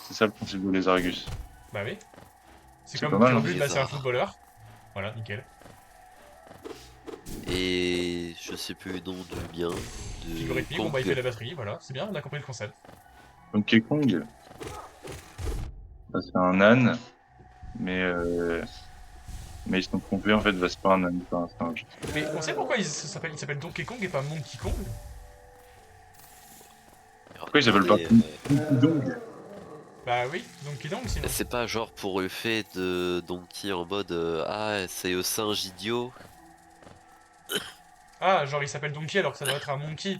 C'est ça le principe de les Argus. Bah oui. C'est C'est comme pas Bouki mal, en hein. but, bah c'est un Lézard. footballeur. Voilà, nickel. Et je sais plus le nom du mien. Figure De rythmique, bon bah il fait Kong. la batterie, voilà. C'est bien, on a compris le concept. Donkey Kong, bah, c'est un âne, mais ils sont trompés en fait, bah, c'est pas un âne, c'est un singe. Mais on sait pourquoi il s'appelle Donkey Kong et pas Monkey Kong? Pourquoi ils s'appellent pas Attendez, Donkey Dong? Bah oui, Donkey Kong sinon. c'est pas genre pour le fait de Donkey en mode ah c'est le singe idiot. Ah, genre il s'appelle Donkey alors que ça doit être un Monkey.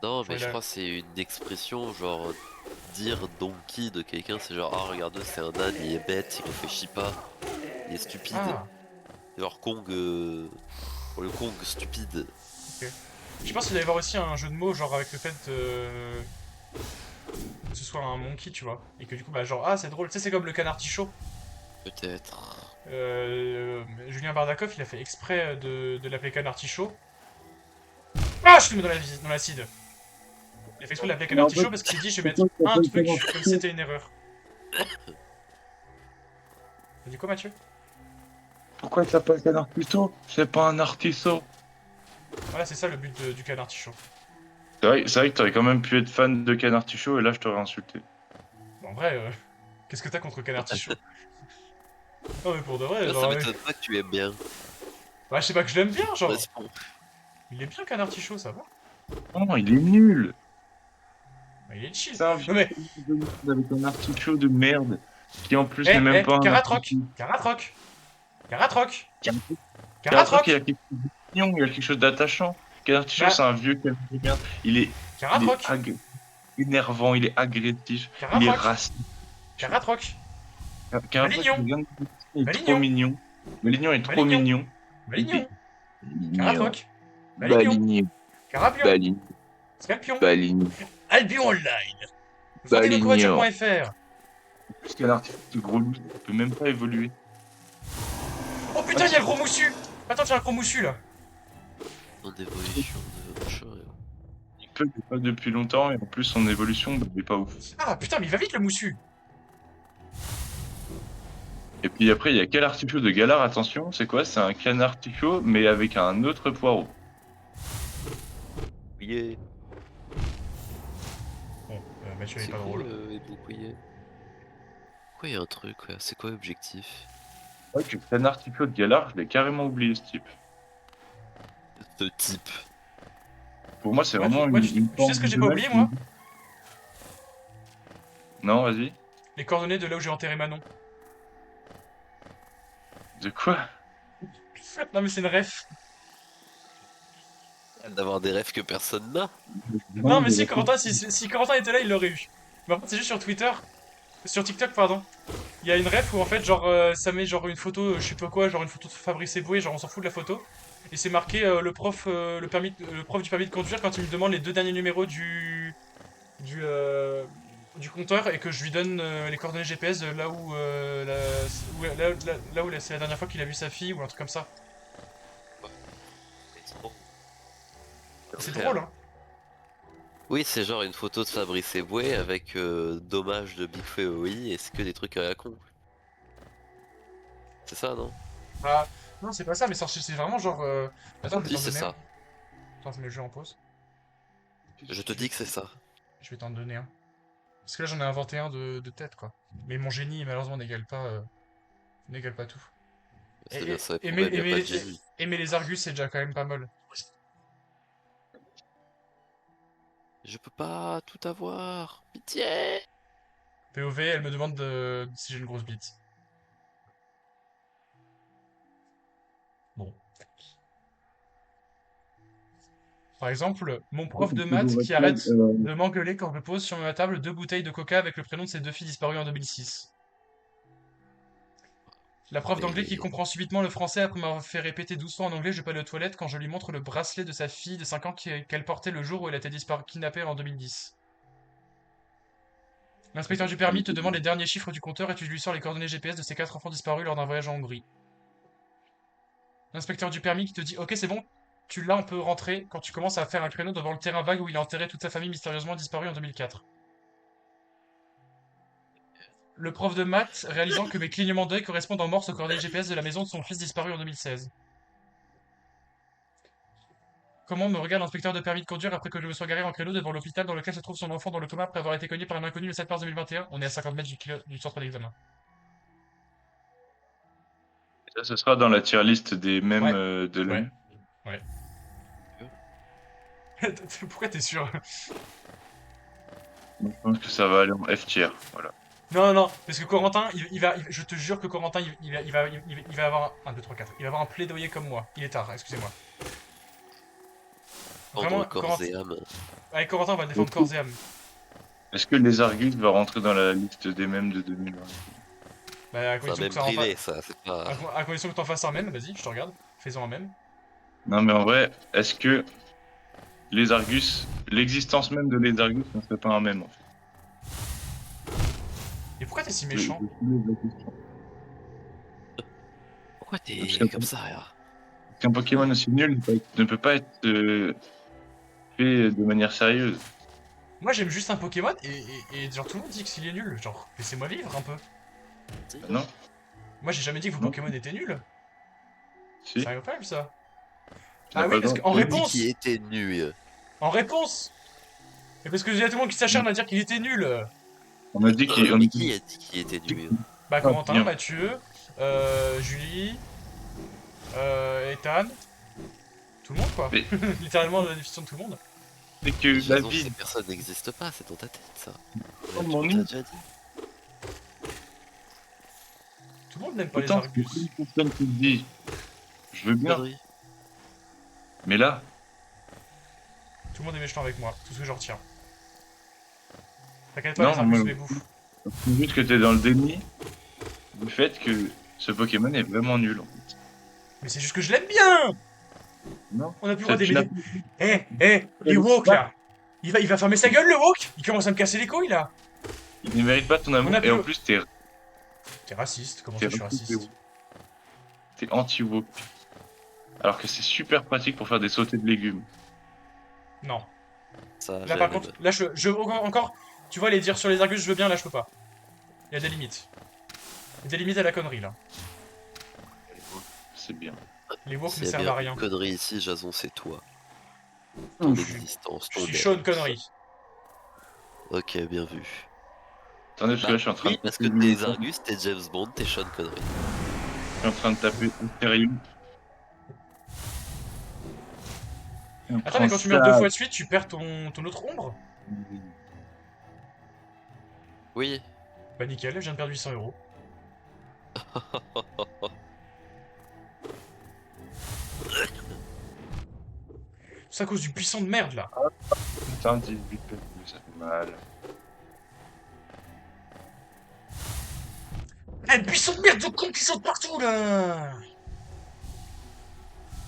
Non Genre mais il je a... crois que c'est une expression genre dire Donkey de quelqu'un c'est genre ah regarde c'est un âne il est bête il réfléchit pas il est stupide. Ah, Genre Kong pour le Kong stupide. ok. Je pense qu'il doit y avoir aussi un jeu de mots genre avec le fait que ce soit un monkey, tu vois. Et que du coup, bah genre, ah c'est drôle, tu sais c'est comme le canard tichot. Peut-être. Julien Bardakov, il a fait exprès de l'appeler canard tichot. Ah, je suis tombé dans l'acide. Il a fait exprès de l'appeler Mais canard en fait, tichot parce qu'il s'est dit je vais mettre pourquoi ils un s'appellent truc Canard comme si Picchu? c'était une erreur. T'as dit quoi Mathieu? Pourquoi ils s'appellent Canard Plutôt? C'est pas un artiso. Voilà, c'est ça le but du canard tichot. C'est vrai que t'aurais quand même pu être fan de Canard Tichot et là je t'aurais insulté. Bon, en vrai, qu'est-ce que t'as contre canard tichot? Non mais pour de vrai, Là, ça genre... m'étonne pas que tu aimes bien. Bah je sais pas que je l'aime bien, genre. Correspond. Il est bien canard tichot, ça va. Non, il est nul. Bah, il est chill. C'est un Non vieux mais, avec un artichaut de merde qui en plus n'est même pas un Caratroc, artichaut. Caratroc, Caratroc, Caratroc, il a Caratroc, quelque chose de mignon, il a quelque chose d'attachant. Canard Tichot, bah, c'est un vieux qui aime de merde. Il est Caratroc, énervant, il est agressif, il est Caratroc, raciste. Caratroc, Caratroc, Malignon, il est trop Malignon, mignon. Malignon est trop Malignon, mignon. Il est Malignon, mignon. Caratroc, Malignon, Baligné, Carapion, Baligné, Scampion, Baligné, Albion Online, Baligné. Fantelocovoiture.fr. Plus qu'un artichaut de gros loup, il peut même pas évoluer. Oh Ah, putain, il y a le gros moussu. Attends, j'ai un gros moussu là. En évolution de machin. il peut, mais pas depuis longtemps, et en plus son évolution, bah, il est pas ouf. Ah putain, mais il va vite le moussu. Et puis après, il y a quel artichaut de Galar, attention, c'est quoi? C'est un canard artichaut, mais avec un autre poireau. Bouclier. Bon, Mathieu est C'est pas quoi drôle. les boucliers? Pourquoi il y a un truc là? C'est quoi l'objectif? Ouais, que le canard artichaut de Galar, je l'ai carrément oublié ce type. Ce type. Pour moi, c'est Mathieu, vraiment moi, une tu sais forme ce que j'ai de pas mec oublié qui- moi? Non, vas-y. Les coordonnées de là où j'ai enterré Manon. De quoi? Non mais c'est une ref. D'avoir des rêves que personne n'a. Non mais si Corentin, si Corentin était là, il l'aurait eu. Mais en fait, c'est juste sur Twitter, sur TikTok pardon. Il y a une ref où en fait genre ça met genre une photo, je sais pas quoi, genre une photo de Fabrice Eboué, genre on s'en fout de la photo. Et c'est marqué le prof du permis de conduire quand il me demande les deux derniers numéros du du compteur et que je lui donne les coordonnées GPS de là où c'est la dernière fois qu'il a vu sa fille ou un truc comme ça. C'est drôle hein. Oui, c'est genre une photo de Fabrice Eboué avec dommage de Big Flo et c'est que des trucs à la con. C'est ça, non? Ah non c'est pas ça mais c'est vraiment genre attends je vais Si, t'en c'est donner un. ça. Attends je mets le jeu en pause. Je te dis que c'est ça. Je vais t'en donner un. Parce que là j'en ai inventé un de tête quoi. Mais mon génie malheureusement n'égale pas tout. C'est bien ça le Aimer, problème, y a pas de génie. aimer les Argus c'est déjà quand même pas mal. Je peux pas tout avoir. Pitié! POV elle me demande si j'ai une grosse bite. Bon. Par exemple, mon prof de maths qui arrête de m'engueuler quand je pose sur ma table deux bouteilles de coca avec le prénom de ses deux filles disparues en 2006. La prof d'anglais qui Mais comprend subitement le français après m'avoir fait répéter 12 fois en anglais je peux aller aux toilettes quand je lui montre le bracelet de sa fille de 5 ans qu'elle portait le jour où elle a été kidnappée en 2010. L'inspecteur du permis te demande les derniers chiffres du compteur et tu lui sors les coordonnées GPS de ses 4 enfants disparus lors d'un voyage en Hongrie. l'inspecteur du permis qui te dit ok c'est bon, tu l'as, on peut rentrer quand tu commences à faire un créneau devant le terrain vague où il a enterré toute sa famille mystérieusement disparue en 2004. Le prof de maths réalisant que mes clignements d'œil correspondent en morse au coordonnées GPS de la maison de son fils disparu en 2016. Comment me regarde l'inspecteur de permis de conduire après que je me sois garé en créneau devant l'hôpital dans lequel se trouve son enfant dans le coma après avoir été cogné par un inconnu le 7 mars 2021. On est à 50 mètres du centre d'examen. Ça, ce sera dans la tier list des mèmes Ouais. de l'année. Ouais. Pourquoi t'es sûr? Moi, je pense que ça va aller en F tier. Voilà. Non, non, parce que Corentin, je te jure que Corentin, il va avoir un 2, 3, 4. Il va avoir un plaidoyer comme moi. Il est tard, excusez-moi. Prendre Vraiment, corps Corentin, et âme. avec Corentin, on va défendre corps et âme. Est-ce que les Argus va rentrer dans la liste des mèmes de 2020? Bah, à C'est un condition même que ça rentre. privé, ça, c'est pas... À condition que t'en fasses un même, vas-y, je te regarde. Fais-en un même. Non, mais en vrai, est-ce que les Argus, l'existence même de les Argus ne serait pas un mème en fait? Et pourquoi t'es si méchant? Je soulève la question. Pourquoi t'es Parce qu'un comme ça, là? qu'un Pokémon aussi nul ne peut pas être fait de manière sérieuse. Moi, j'aime juste un Pokémon et genre tout le monde dit qu'il est nul. Genre, laissez-moi vivre un peu. Ah non? Moi, j'ai jamais dit que vos Non. Pokémon étaient nuls. Si. C'est incroyable ça. Tu n'as Ah pas oui, le parce droit. qu'en On dit réponse, qu'il était nul. en réponse, et parce que il y a tout le monde qui s'acharne à dire qu'il était nul. On a dit qu'il Mais qui a dit qu'il était nul? Bah, Corentin, bien. Mathieu, Julie, Ethan, tout le monde quoi. Mais- Littéralement la définition de tout le monde. C'est que Jason, David, ces personnes n'existent pas, c'est dans ta tête, ça. Oh, Tu mon m'as Dieu. déjà dit. Tout le monde n'aime pas les autant que Argus. une personne qui te dit, je veux bien, Connerie. mais là, Tout le monde est méchant avec moi, tout ce que j'en retiens. T'inquiète pas, non, les Argus moi, les bouffent. c'est juste que t'es dans le déni du fait que ce Pokémon est vraiment nul. En fait. Mais c'est juste que je l'aime bien. Non. On a plus le droit Tu d'aimer les... les woke là. Il va fermer sa gueule le woke. Il commence à me casser les couilles là. Il ne mérite pas ton amour On a et plus- en plus t'es T'es raciste, comment ça je suis raciste? anti-woke. Alors que c'est super pratique pour faire des sautés de légumes. Non. Ça, Là j'ai par la contre, là encore, tu vois les dire sur les Argus je veux bien, là je peux pas. Il y a des limites. Il y a des limites à la connerie là. C'est bien. Les woke S'il ne y a servent bien à rien. une connerie ici, Jason, c'est toi. Ton Je existence, ton suis être. chaud une connerie. Ok, bien vu. Attendez, parce que là je suis en train Oui, de parce que t'es Argus, t'es James Bond, t'es Sean Connery. Je suis en train de taper Imperium. Attends, mais quand tu meurs 2 fois de suite, tu perds ton autre ombre? Oui. Bah nickel, je viens de perdre 800 euros. C'est à cause du buisson de merde là. Putain, 18 ça fait mal. Eh, buisson de merde de con qui saute partout là.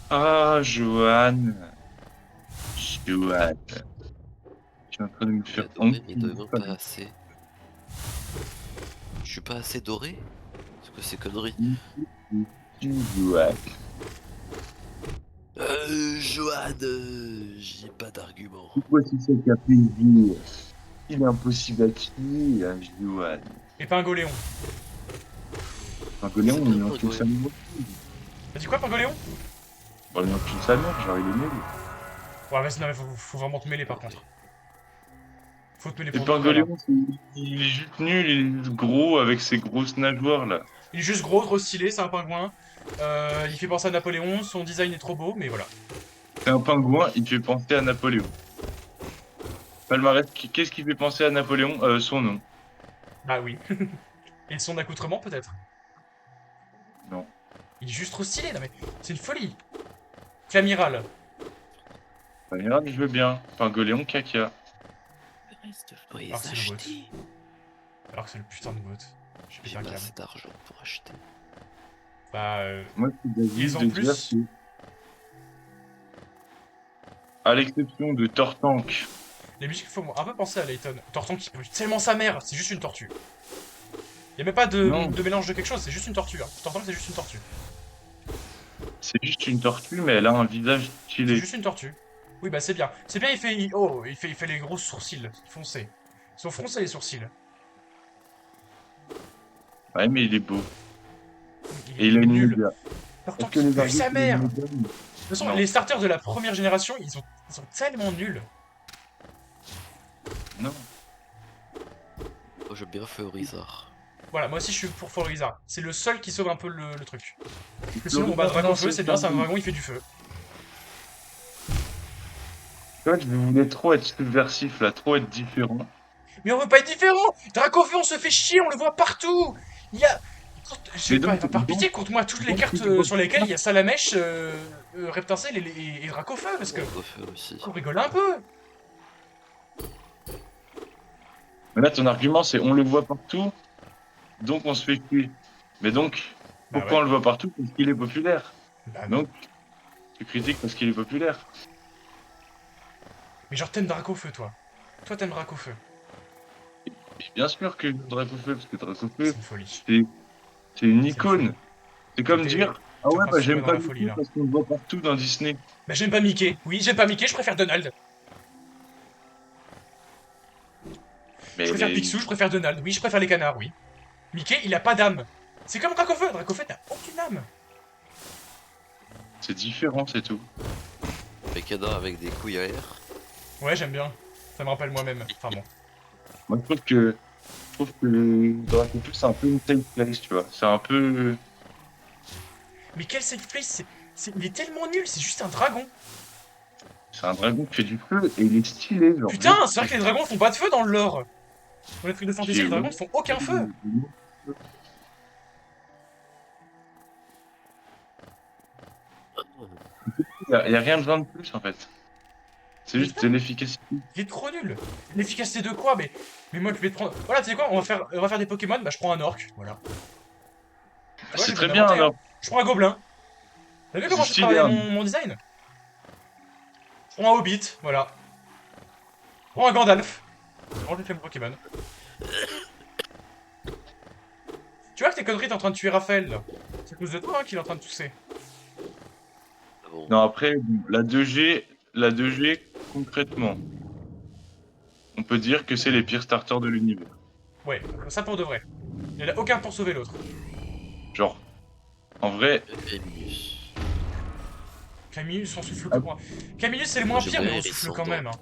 Ah, Johan. Johan. Je suis en train de me Il faire a doré, honte. mais demain pas assez. Je suis pas assez doré? Parce que c'est connerie. Johan. Johan, j'ai pas d'argument. Pourquoi c'est ça qui a plaisir? Il est impossible à tuer, hein, Johan. Et Pingoléon. Un Goléon, C'est il est pas en vrai, tout ouais. sa mort. T'as dit quoi, Pingoléon? Bon, il est en tout sa mort, genre il est nul. Ouais, vas-y, non, mais faut vraiment te mêler par contre. Faut te mêler Et pour de vrai, là. Pingoléon, il est juste nul, il est juste gros avec ses grosses nageoires là. Il est juste gros, trop stylé, c'est un pingouin. Il fait penser à Napoléon, son design est trop beau, mais voilà. C'est un pingouin, il te fait penser à Napoléon. Palmarès, qu'est-ce qui fait penser à Napoléon? Son nom. Bah oui. Et son accoutrement peut-être. Non. Il est juste trop stylé, non mais c'est une folie. Clamiral. Palmarès, je veux bien. Pingoléon, caca. Reste pas les Alors, c'est le acheter. Alors que c'est le putain de goat. J'ai pété J'ai un pas câble. assez d'argent pour acheter. Bah Moi, je suis d'avis Ils ont de plus. dire que, à l'exception de Tortank, les musiques font un peu penser à Layton. Tortank qui pue tellement sa mère, c'est juste une tortue. Y'a même pas Non. de mélange de quelque chose, c'est juste une tortue. Hein. Tortank c'est juste une tortue. C'est juste une tortue, mais elle a un visage C'est stylé. juste une tortue. Oui, bah c'est bien. C'est bien, il fait les gros sourcils foncés. Ils sont froncés les sourcils. Ouais, mais il est beau. Et Il il est a une nul. média. Pourtant Est-ce que qu'il les pue argus, sa il a une mère. média? De toute façon, Non, les starters de la première génération, ils sont tellement nuls. non. Moi j'aime bien Feurizar. Voilà, moi aussi je suis pour Folrizar. C'est le seul qui sauve un peu le truc. Parce que sinon, bon bah Florizarre, non, Dracofeu, c'est c'est pas bien, c'est un bon. dragon, il fait du feu. Tu vois, je voulais trop être subversif, là, trop être différent. Mais on veut pas être différent. Dracofeu, on se fait chier, on le voit partout. Il y a... Je sais Mais pas, donc, par pitié, compte-moi toutes les donc, cartes tu vois sur lesquelles pas. il y a Salamèche, Reptincelle et Dracofeu, parce que... Au feu aussi. On rigole un peu. Mais là, ton argument, c'est on le voit partout, donc on se fait chier. Mais donc, Bah pourquoi ouais, on le voit partout? Parce qu'il est populaire. bah non. Donc, tu critiques parce qu'il est populaire. Mais genre t'aimes Dracofeu, toi. Toi t'aimes Dracofeu. Et bien sûr que Dracofeu, parce que C'est Dracofeu, une folie. c'est c'est une C'est une folie. icône. C'est comme dire, ah T'es en ouais, train de bah sombrer j'aime dans pas la folie, Mickey là. parce qu'on le voit partout dans Disney. Bah j'aime pas Mickey. Oui, j'aime pas Mickey, je préfère Donald. Je préfère Mais Picsou, je préfère Donald. Oui, je préfère les canards, oui. Mickey, il a pas d'âme. C'est comme Dracofeu. Dracofeu, t'as aucune âme. c'est différent, c'est tout. Les canards avec des couilles à air. Ouais, j'aime bien. Ça me rappelle moi-même. Enfin bon. Moi, je trouve que Dracofeu, c'est un peu une safe place, tu vois. C'est un peu, Mais quel safe place, il est tellement nul, c'est juste un dragon. c'est un dragon qui fait du feu et il est stylé, genre. Putain, c'est vrai que les dragons font pas de feu dans le lore. Dans les trucs de fantasy, J'ai- les dragons ne font aucun feu. Y a rien besoin de plus en fait. C'est Mais juste de putain, l'efficacité. il est trop nul. L'efficacité de quoi mais moi je vais te prendre. Voilà, tu sais quoi, on va faire des Pokémon, bah je prends un orc, voilà. Tu vois, C'est j'ai très bien bien, inventé, hein. alors. Je prends un gobelin. T'as vu C'est comment j'ai stylé, travaillé hein. mon design? Je prends un Hobbit, voilà. Je prends un Gandalf. J'ai fait mon Pokémon. Tu vois que tes conneries, t'es en train de tuer Raphaël, là. C'est à cause de toi hein, qu'il est en train de tousser. Ah bon. Non, après, bon, la 2G, concrètement, on peut dire que c'est les pires starters de l'univers. Ouais, ça pour de vrai. Il n'y en a aucun pour sauver l'autre. Genre, en vrai, Gréminus. Camillus, on souffle que ah, moi. Camillus, c'est le Moi moins pire, mais j'aimerais on souffle quand Hérissandre. même. Hein.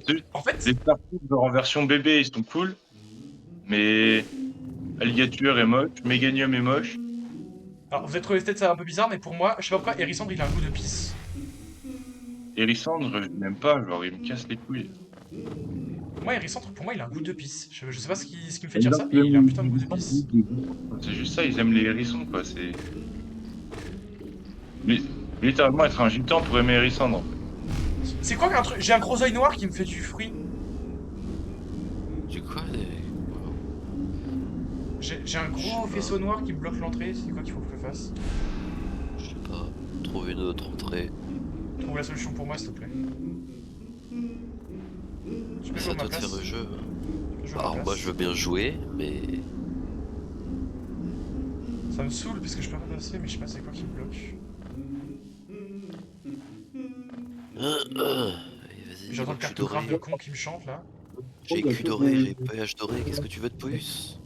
c'est- En fait, les starters genre en version bébé, ils sont cool, mais Alligator est moche, Meganium est moche. alors vous allez trouver peut-être ça un peu bizarre, mais pour moi, je sais pas pourquoi, Hérissandre, il a un goût de pisse. Hérissandre, je n'aime pas, genre, il me casse les couilles. Moi, Hérissandre, pour moi, il a un goût de pisse. Je sais pas ce qui me fait Les dire gens ça, qui mais il a un aiment putain de les goût de hérissons, pisse. c'est juste ça, ils aiment les hérissons, quoi. C'est littéralement être un gitan pour aimer Hérissandre. C'est quoi qu'un truc? J'ai un gros œil noir qui me fait du fruit. Du quoi J'ai un gros faisceau noir qui me bloque l'entrée. C'est quoi qu'il faut que je fasse? Je sais pas. Trouve une autre entrée. Trouve la solution pour moi, s'il te plaît. Tu peux C'est jouer à à ma toi de place? faire le jeu. Tu peux jouer à ma Alors moi place je veux bien jouer, mais... Ça me saoule parce que je peux pas passer, mais je sais pas c'est quoi qui me bloque. Allez, vas-y, J'entends dis-moi le que je suis cartographe de doré. con qui me chante là. J'ai cul doré, j'ai PH doré, qu'est-ce que tu veux de plus?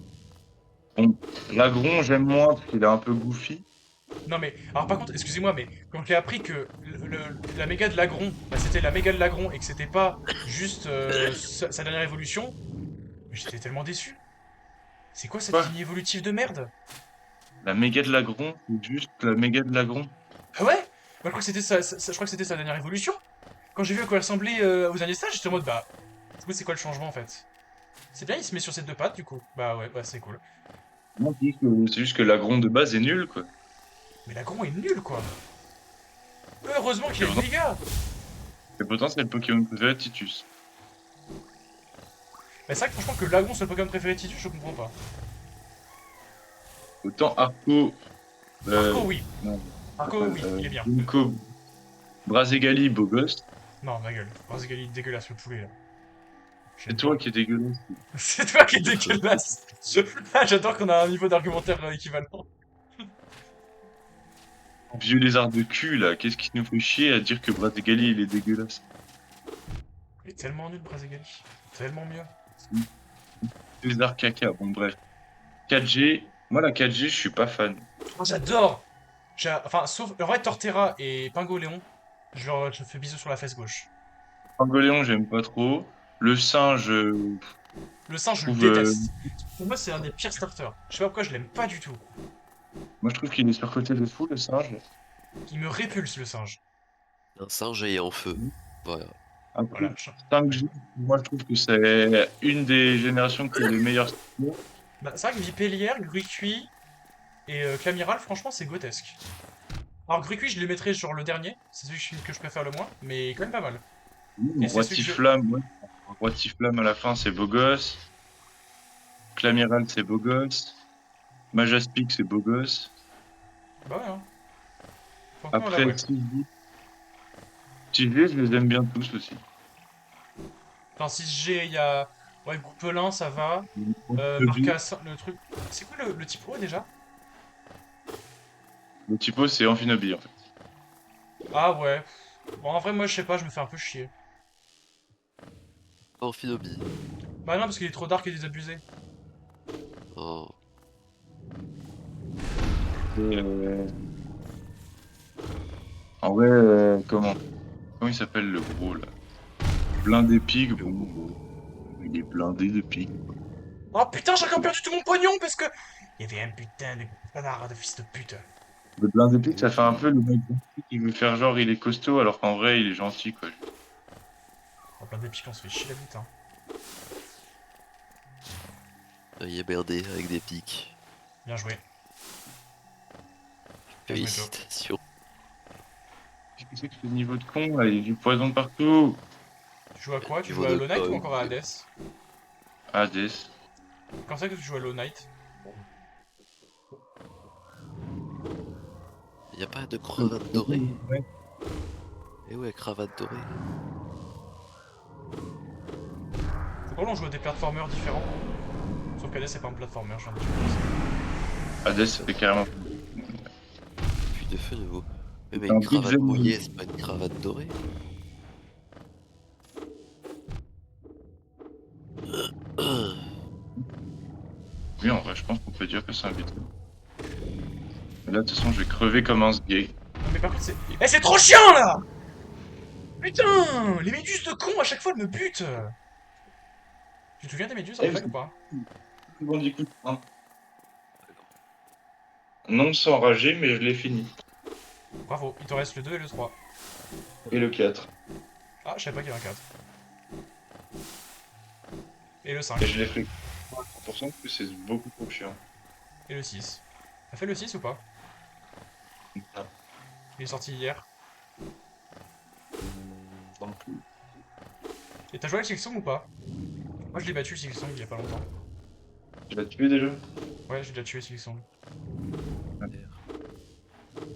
Bon, Lagron, j'aime moins parce qu'il est un peu goofy. Non mais, alors par contre, excusez-moi, mais quand j'ai appris que la méga de Lagron, bah, c'était la méga de Lagron et que c'était pas juste sa dernière évolution, j'étais tellement déçu. C'est quoi cette Quoi? ligne évolutive de merde? La méga de Lagron, c'est juste la méga de Lagron. Ah ouais? Bah, je crois que c'était je crois que c'était sa dernière évolution. Quand j'ai vu à quoi elle ressemblait aux derniers stages, j'étais en mode bah, du coup c'est quoi le changement en fait? C'est bien, il se met sur ses deux pattes du coup. Bah ouais, bah c'est cool. Non, c'est juste que Lagron de base est nul, quoi. Mais Lagron est nul quoi. Heureusement qu'il Et a une méga. pourtant, c'est le Pokémon préféré de Titus. Mais c'est vrai que franchement que Lagron soit le Pokémon préféré de Titus, je comprends pas. Autant Arco. Arco oui. Non, Arco oui, il est bien. Ginkgo, Brazegali, beau gosse. Non, ma gueule. Brazigali, dégueulasse le poulet là. C'est toi qui es dégueulasse. C'est toi qui es dégueulasse. Ah, j'adore qu'on a un niveau d'argumentaire équivalent. Vieux lézard de cul, là, qu'est-ce qui nous fait chier à dire que Brasigali, il est dégueulasse? Il est tellement nul, Brazegali. Tellement mieux. Lézard caca, bon bref. 4G, moi la 4G, je suis pas fan. Oh, j'adore! Enfin, sauf. En vrai, Torterra et Pingoléon, je fais bisous sur la fesse gauche. Pangolion, j'aime pas trop. Le singe, Le je singe, je le trouve, déteste. Pour moi, c'est un des pires starters. Je sais pas pourquoi je l'aime pas du tout. moi je trouve qu'il est surcoté de fou, le singe. Il me répulse, le singe. Un singe et en feu. Voilà. Après, Voilà. 5G, moi je trouve que c'est une des générations qui a les meilleurs styles. Bah, c'est vrai que Vipellière, Gruicui et Camiral, franchement, c'est grotesque. Alors, Gruicui, je les mettrais sur le dernier. C'est celui que je préfère le moins, mais quand même pas mal. Et c'est Roi celui que je. Tiflam, ouais. Roi Tiflam à la fin, c'est beau gosse. Clamiral, c'est beau gosse. Majaspic, c'est beau gosse. Bah ouais, hein. Franchement, là, Après, ouais. 6G, je les aime bien tous aussi. Dans 6G, il y a. Ouais, Goupelin, ça va. Marcas, le truc. C'est quoi le type O déjà? Le typo, c'est Amphinobi, en fait. Ah ouais. Bon, en vrai, moi, je sais pas, je me fais un peu chier. Amphinobi. Bah non, parce qu'il est trop dark et désabusé. Oh. Et, en vrai, comment il s'appelle le gros, là? Blindé pig, bon, il est blindé de pig. Oh putain, j'ai encore perdu tout mon pognon parce que. Il y avait un putain de connard de fils de pute. Le blindé pig, ça fait un peu le mec qui veut faire genre il est costaud, alors qu'en vrai, il est gentil, quoi. En plein d'épiques, on se fait chier la bite, hein. Il est merdé avec des pics. Bien joué. Bien joué, Joe. Félicitations. Qu'est-ce que c'est que ce niveau de con, là? Il y a du poison partout. Tu joues à quoi? Tu Niveau joues à de Hollow Knight ou cog. encore à Hades? Hades. Quand c'est que tu joues à Hollow Knight? Y a pas de cravate dorée? Eh ouais, cravate dorée. Faut qu'on joue à des platformers différents. Sauf qu'Hades, c'est pas un platformer, je viens de dire. Hades, ça fait carrément. Puis de feu nouveau. Mais un une beat'em cravate up. mouillée, c'est pas une cravate dorée? Oui, en vrai, je pense qu'on peut dire que c'est un beat'em. Mais là, de toute façon, je vais crever comme un gay. Non mais par contre, c'est. Eh, c'est trop chiant là! Putain! Les méduses de con, à chaque fois, elles me butent! Tu te souviens des méduses en Eh, fait ou pas? bon, écoute, hein. Non sans rager, mais je l'ai fini. Bravo, il te reste le 2 et le 3. Et le 4. Ah, je savais pas qu'il y avait un 4. Et le 5. Et je l'ai fait 100% parce que c'est beaucoup trop chiant. Et le 6. T'as fait le 6 ou pas? Ah, Il est sorti hier. donc, Et t'as joué avec Silksong ou pas? Moi je l'ai battu Silksong il y a pas longtemps. tu l'as tué déjà? Ouais, j'ai déjà tué Silksong.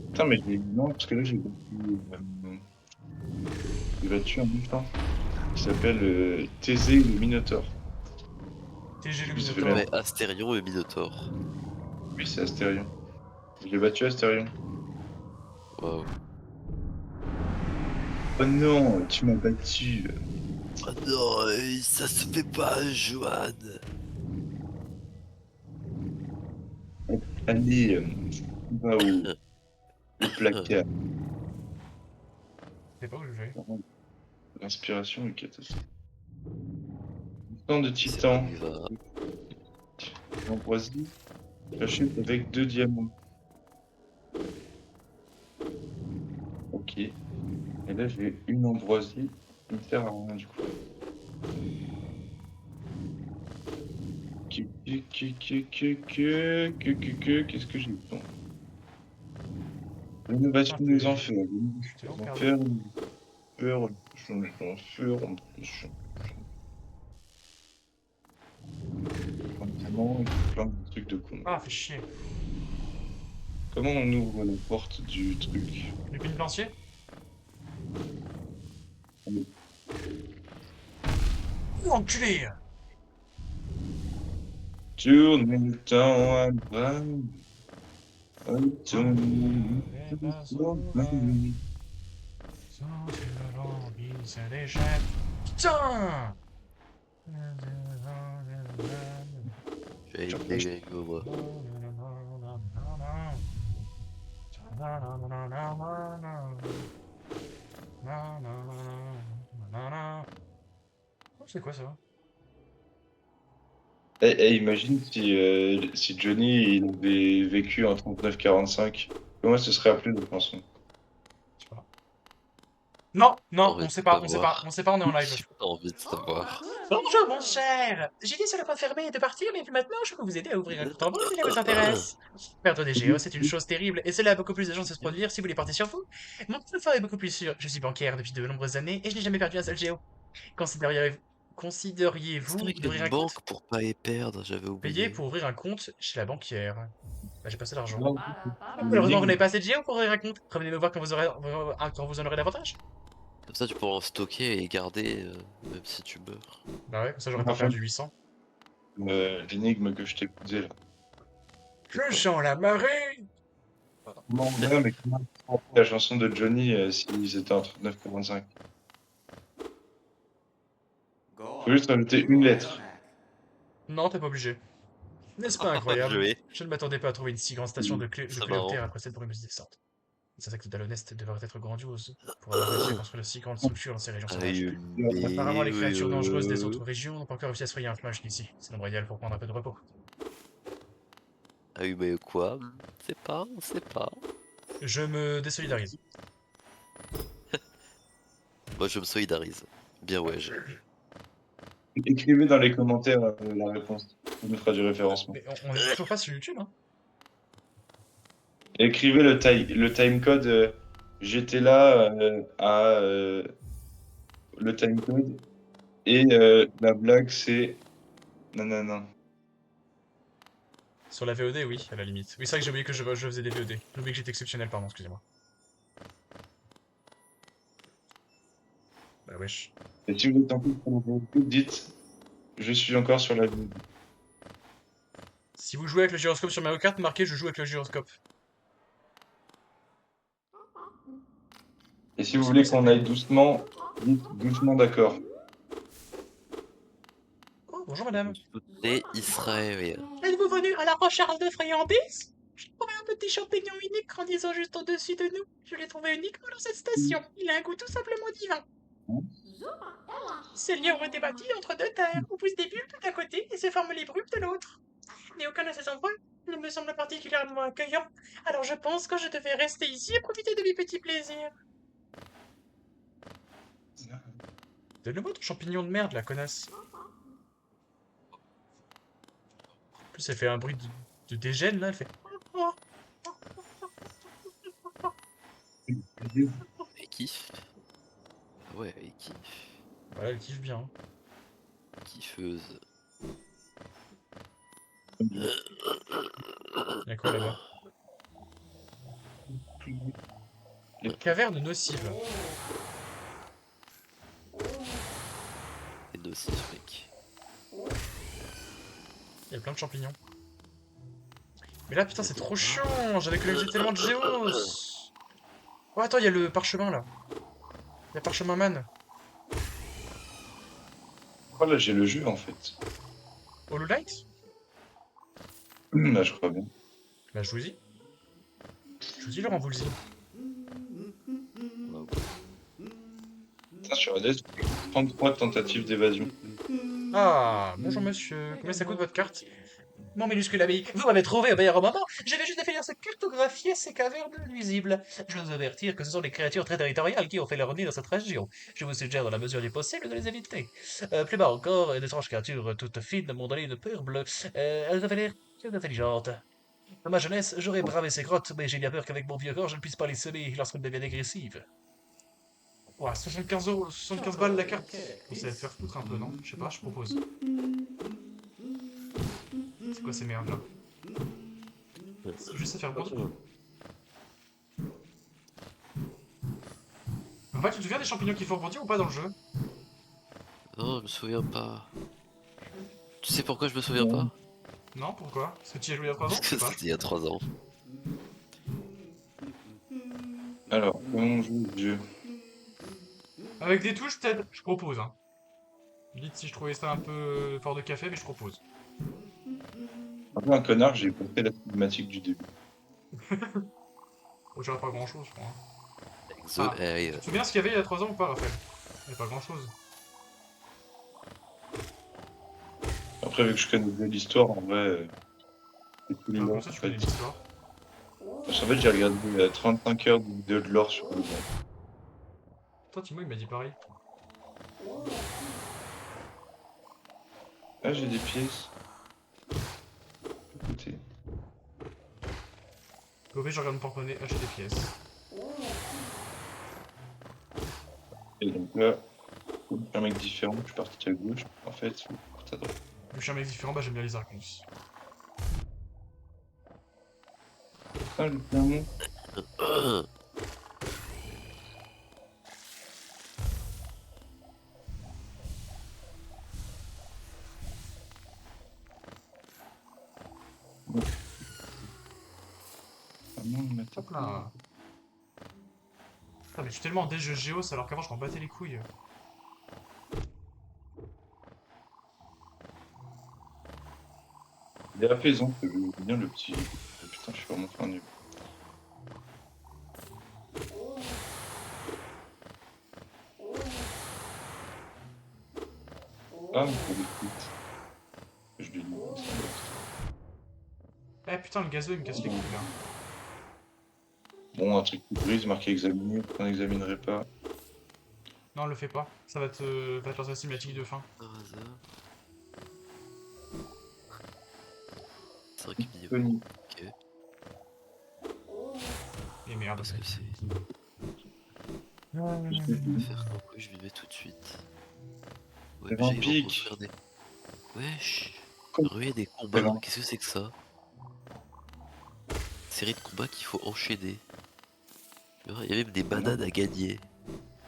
Putain, mais non, parce que là, j'ai battu. J'ai battu un mutant. Il s'appelle Thésée le Minotaure. TG le Oui, ça fait Minotaur. Mais Astérion et Minotaure. Oui, c'est Astérion. Je l'ai battu Astérion. Waouh. Oh non, tu m'as battu. Ah non, ça se fait pas, Johan. Allez, va au placard. Je sais pas où je vais. L'inspiration est catastrophique. Temps de C'est titan. bon, il va. L'ambroisie. La chute avec 2 diamants. Ok. Et là, j'ai une ambroisie qui me sert à rien du coup. Qu'est-ce que j'ai bon. Rénovation des enfers. T'es long Les perdu. enfers, change d'enfer, en plus. Vraiment, plein de trucs de con. Ah, fait chier. Comment on ouvre la porte du truc? Lupine Plancier? Oui. Oh, enculé! Tourne le temps à bras. Putain! J'ai une méga moi. Oh, c'est quoi ça? Imagine si Johnny il avait vécu en 39-45. Comment ce serait appelé notre chanson? Je sais pas. Non, non, Envie on de sait pas, on sait pas, savoir. on sait pas, on est en live. J'ai pas envie de savoir. Bonjour mon cher. J'ai dit sur le point de fermer et de partir, mais maintenant je peux vous aider à ouvrir un compte en banque si ça vous intéresse. Perdre des géos, c'est une chose terrible, et cela a beaucoup plus de chances de se produire si vous les portez sur vous. Mon portefeuille est beaucoup plus sûr. Je suis banquière depuis de nombreuses années et je n'ai jamais perdu un seul géo. Considériez- C'est Considériez-vous vrai qu'il y a d'ouvrir une un compte? banque pour pas y perdre, j'avais Payer oublié. pour ouvrir un compte chez la banquière. Bah, j'ai passé l'argent. Non, Malheureusement, vous l'énigme. n'avez pas assez de géo pour ouvrir un compte. Revenez me voir quand vous en aurez davantage. Comme ça, tu pourras en stocker et garder, même si tu meurs. Bah ouais, comme ça j'aurais pas Enfin, perdu 800. l'énigme que je t'ai posée là. Je sens la marée. Non, ouais, mais comment chanter la chanson de Johnny s'ils étaient en 39-45? Faut juste rajouter une lettre. Non, t'es pas obligé. N'est-ce pas incroyable? Joué, Je ne m'attendais pas à trouver une si grande station de c'est coléoptères marrant. après cette brumeuse descente. Les attaques de Dalonest devraient être grandioses pour avoir réussi à construire de si grandes structures dans ces régions sauvages. Apparemment, les créatures dangereuses des autres régions n'ont pas encore réussi à se frayer un chemin jusqu'ici. C'est l'endroit idéal pour prendre un peu de repos. Ah oui, mais quoi? On sait pas, on sait pas. Je me désolidarise. Moi, je me solidarise. Bien ouais, Écrivez dans les commentaires la réponse. Ça nous fera du référencement. Mais on est toujours pas sur YouTube, hein? Écrivez le timecode. J'étais là à le timecode. Et la blague, c'est. Non, non, non. Sur la VOD, oui, à la limite. Oui, c'est vrai que j'ai oublié que je faisais des VOD. J'ai oublié que j'étais exceptionnel, pardon, excusez-moi. Bah wesh. Et si vous êtes encore sur le YouTube, dites je suis encore sur la vidéo. Si vous jouez avec le gyroscope sur Mario Kart, marquez je joue avec le gyroscope. Et si vous voulez qu'on aille doucement, dites doucement d'accord. Oh, bonjour madame. Et Israël. Êtes-vous venu à la recherche de friandises? J'ai trouvé un petit champignon unique grandissant juste au-dessus de nous. Je l'ai trouvé uniquement dans cette station. Il a un goût tout simplement divin. Ces lieux ont été bâtis entre deux terres, où poussent des bulbes d'un côté et se forment les brubes de l'autre. Mais aucun de ces endroits ne me semble particulièrement accueillant. Alors je pense que je devais rester ici et profiter de mes petits plaisirs. Donne-moi ton champignon de merde, la connasse. En plus, elle fait un bruit de dégène, là, elle fait... Elle kiffe. Ah ouais, elle kiffe. Voilà, elle kiffe bien. Kiffeuse. Y'a quoi là-bas? Caverne nocive. Et nocif, mec. Y'a plein de champignons. Mais là, putain, c'est trop chiant. J'avais collecté tellement de géos. Oh, attends, y'a le parchemin, là. Y'a parchemin man. Oh là, j'ai le jeu en fait. Hollow Knight? Là, je crois bien. Bah, je vous dis. Je vous dis, Laurent Voulzy. Putain, sur Hades, 33 tentatives d'évasion. Ah, bonjour monsieur. Combien ça coûte votre carte? Mon minuscule ami, vous m'avez trouvé au meilleur moment. Je vais juste finir de cartographier ces cavernes nuisibles. Je dois vous avertir que ce sont des créatures très territoriales qui ont fait leur nid dans cette région. Je vous suggère dans la mesure du possible de les éviter. Plus bas encore, d'étranges créatures toutes fines m'ont donné une peur bleue. Elles avaient l'air très intelligentes. Dans ma jeunesse, j'aurais bravé ces grottes, mais j'ai bien peur qu'avec mon vieux corps, je ne puisse pas les semer lorsqu'elles deviennent agressives. Ouah, 75 euros, 75 balles la carte. Vous allez faire foutre un peu, non? Je sais pas, je propose. C'est quoi ces merdes là? Juste à faire bondir. En fait, tu te souviens des champignons qui font bondir ou pas dans le jeu? Non, je me souviens pas. Tu sais pourquoi je me souviens pas? Non, pourquoi? Parce que tu y as joué il y a 3 ans? Parce Je sais que pas. c'était il y a 3 ans. Alors, comment on joue le jeu? Avec des touches, peut-être. Je propose, hein. Dites si je trouvais ça un peu fort de café, mais je propose. Un peu un connard, j'ai pas fait la cinématique du début. Oh, j'aurais pas grand-chose, je crois. Hein. Exo, Ah, tu te eh, souviens ce qu'il y avait il y a 3 ans ou pas, Raphaël? Il y a pas grand-chose. Après, vu que je connais bien l'histoire, en vrai, c'est tous les Enfin, lore, comme ça, en tu fait. connais l'histoire. Parce qu'en fait, j'ai regardé 35 heures de vidéos de lore sur le jeu. Toi, Timo, il m'a dit pareil. Ah, j'ai des pièces. Écoutez. Gobé, je regarde mon porte-monnaie, acheter des pièces. Et donc là, je suis un mec différent, je suis parti à gauche. En fait, je suis parti à droite. Vu que je suis un mec différent, bah j'aime bien les Arcus. Ah, j'ai fait un nom. Un nom, il m'a Hop tapé. là. Putain, mais je suis tellement des jeux Géos alors qu'avant je m'en battais les couilles. Il est apaisant, que j'aime bien le petit. Oh, putain, je suis vraiment fin nul. Ah, mais pour les coups. Je lui dis, c'est un boss. Eh putain, le gazeux il me casse les couilles là. Bon, un truc qui brise, marqué examiner, qu'on n'examinerait pas. Non, le fais pas. Ça va te lancer la cinématique de fin. par hasard. 5 millions. Tony. Ok, Et merde. parce que c'est. Je Je vais faire comme quoi je m'y mets tout de suite. Ouais, C'est mais un j'ai ils vont pic. construire des. Wesh! Comme- Ruée des combats, Voilà. qu'est-ce que c'est que ça? Série de combats qu'il faut enchaîner. Il y a même des bananes à gagner.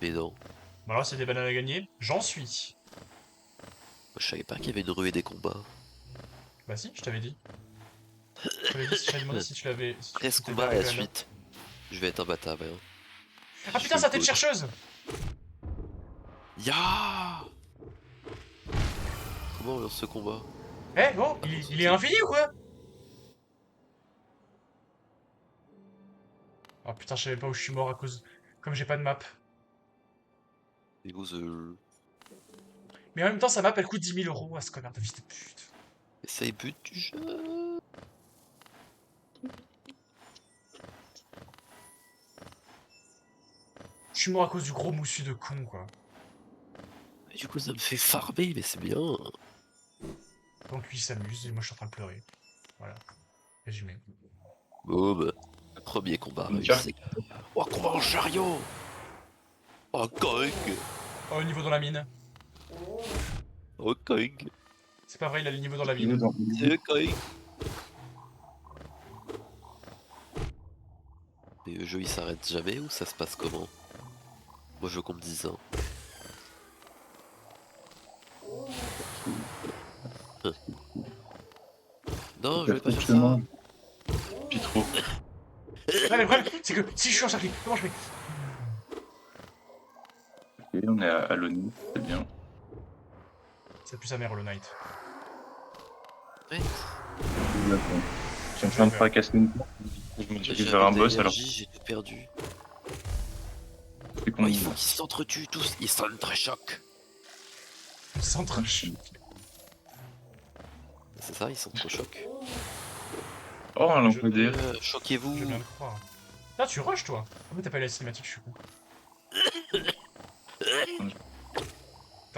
Mais non, Bon alors c'est des bananes à gagner. J'en suis. moi, je savais pas qu'il y avait une ruée des combats. Bah si, je t'avais dit. Je t'avais demandé si tu l'avais. Si tu 13 t'étais combats à la arrivé là. suite. Je vais être imbattable. Hein. Ah Je putain, fais sa le tête code. chercheuse! Ya! Comment on lance ce combat? Eh bon, il est infini ou quoi? Ah putain, je savais pas où je suis mort à cause. Comme j'ai pas de map. Et go the... Mais en même temps, sa map elle coûte 10 000 euros à ce connard de fils de pute. Essaye but du jeu. Je suis mort à cause du gros moussu de con quoi. Et du coup ça me fait farmer, mais c'est bien. Donc lui il s'amuse et moi je suis en train de pleurer. Voilà. Résumé. Bon bah, premier combat Une réussi. Oh combat en chariot. Oh coing. Oh, niveau dans la mine. Oh coing. C'est pas vrai, il a le niveau dans la Il est mine. dans- C'est coing. Et le jeu il s'arrête jamais ou ça se passe comment? Moi je veux qu'on me dise hein. Non, je vais pas faire ça. Puis trop. Ah, mais le problème, c'est que si je suis en circuit, comment je fais? Ok, on est à l'ONU, c'est bien. C'est plus sa mère, Hollow Knight. Ouais. Je suis en train de fracasser une porte. Je me dirige vers un boss alors J'ai tout perdu. c'est Oh, qu'on il faut qu'ils s'entretuent tous, ils s'entrechoquent. Centre. C'est ça, ils s'entrechoquent. Oh, un Je- lampadaire. Choquez-vous. Je viens de croire. Là, tu rush toi. Pourquoi t'as pas eu la cinématique, je suis con.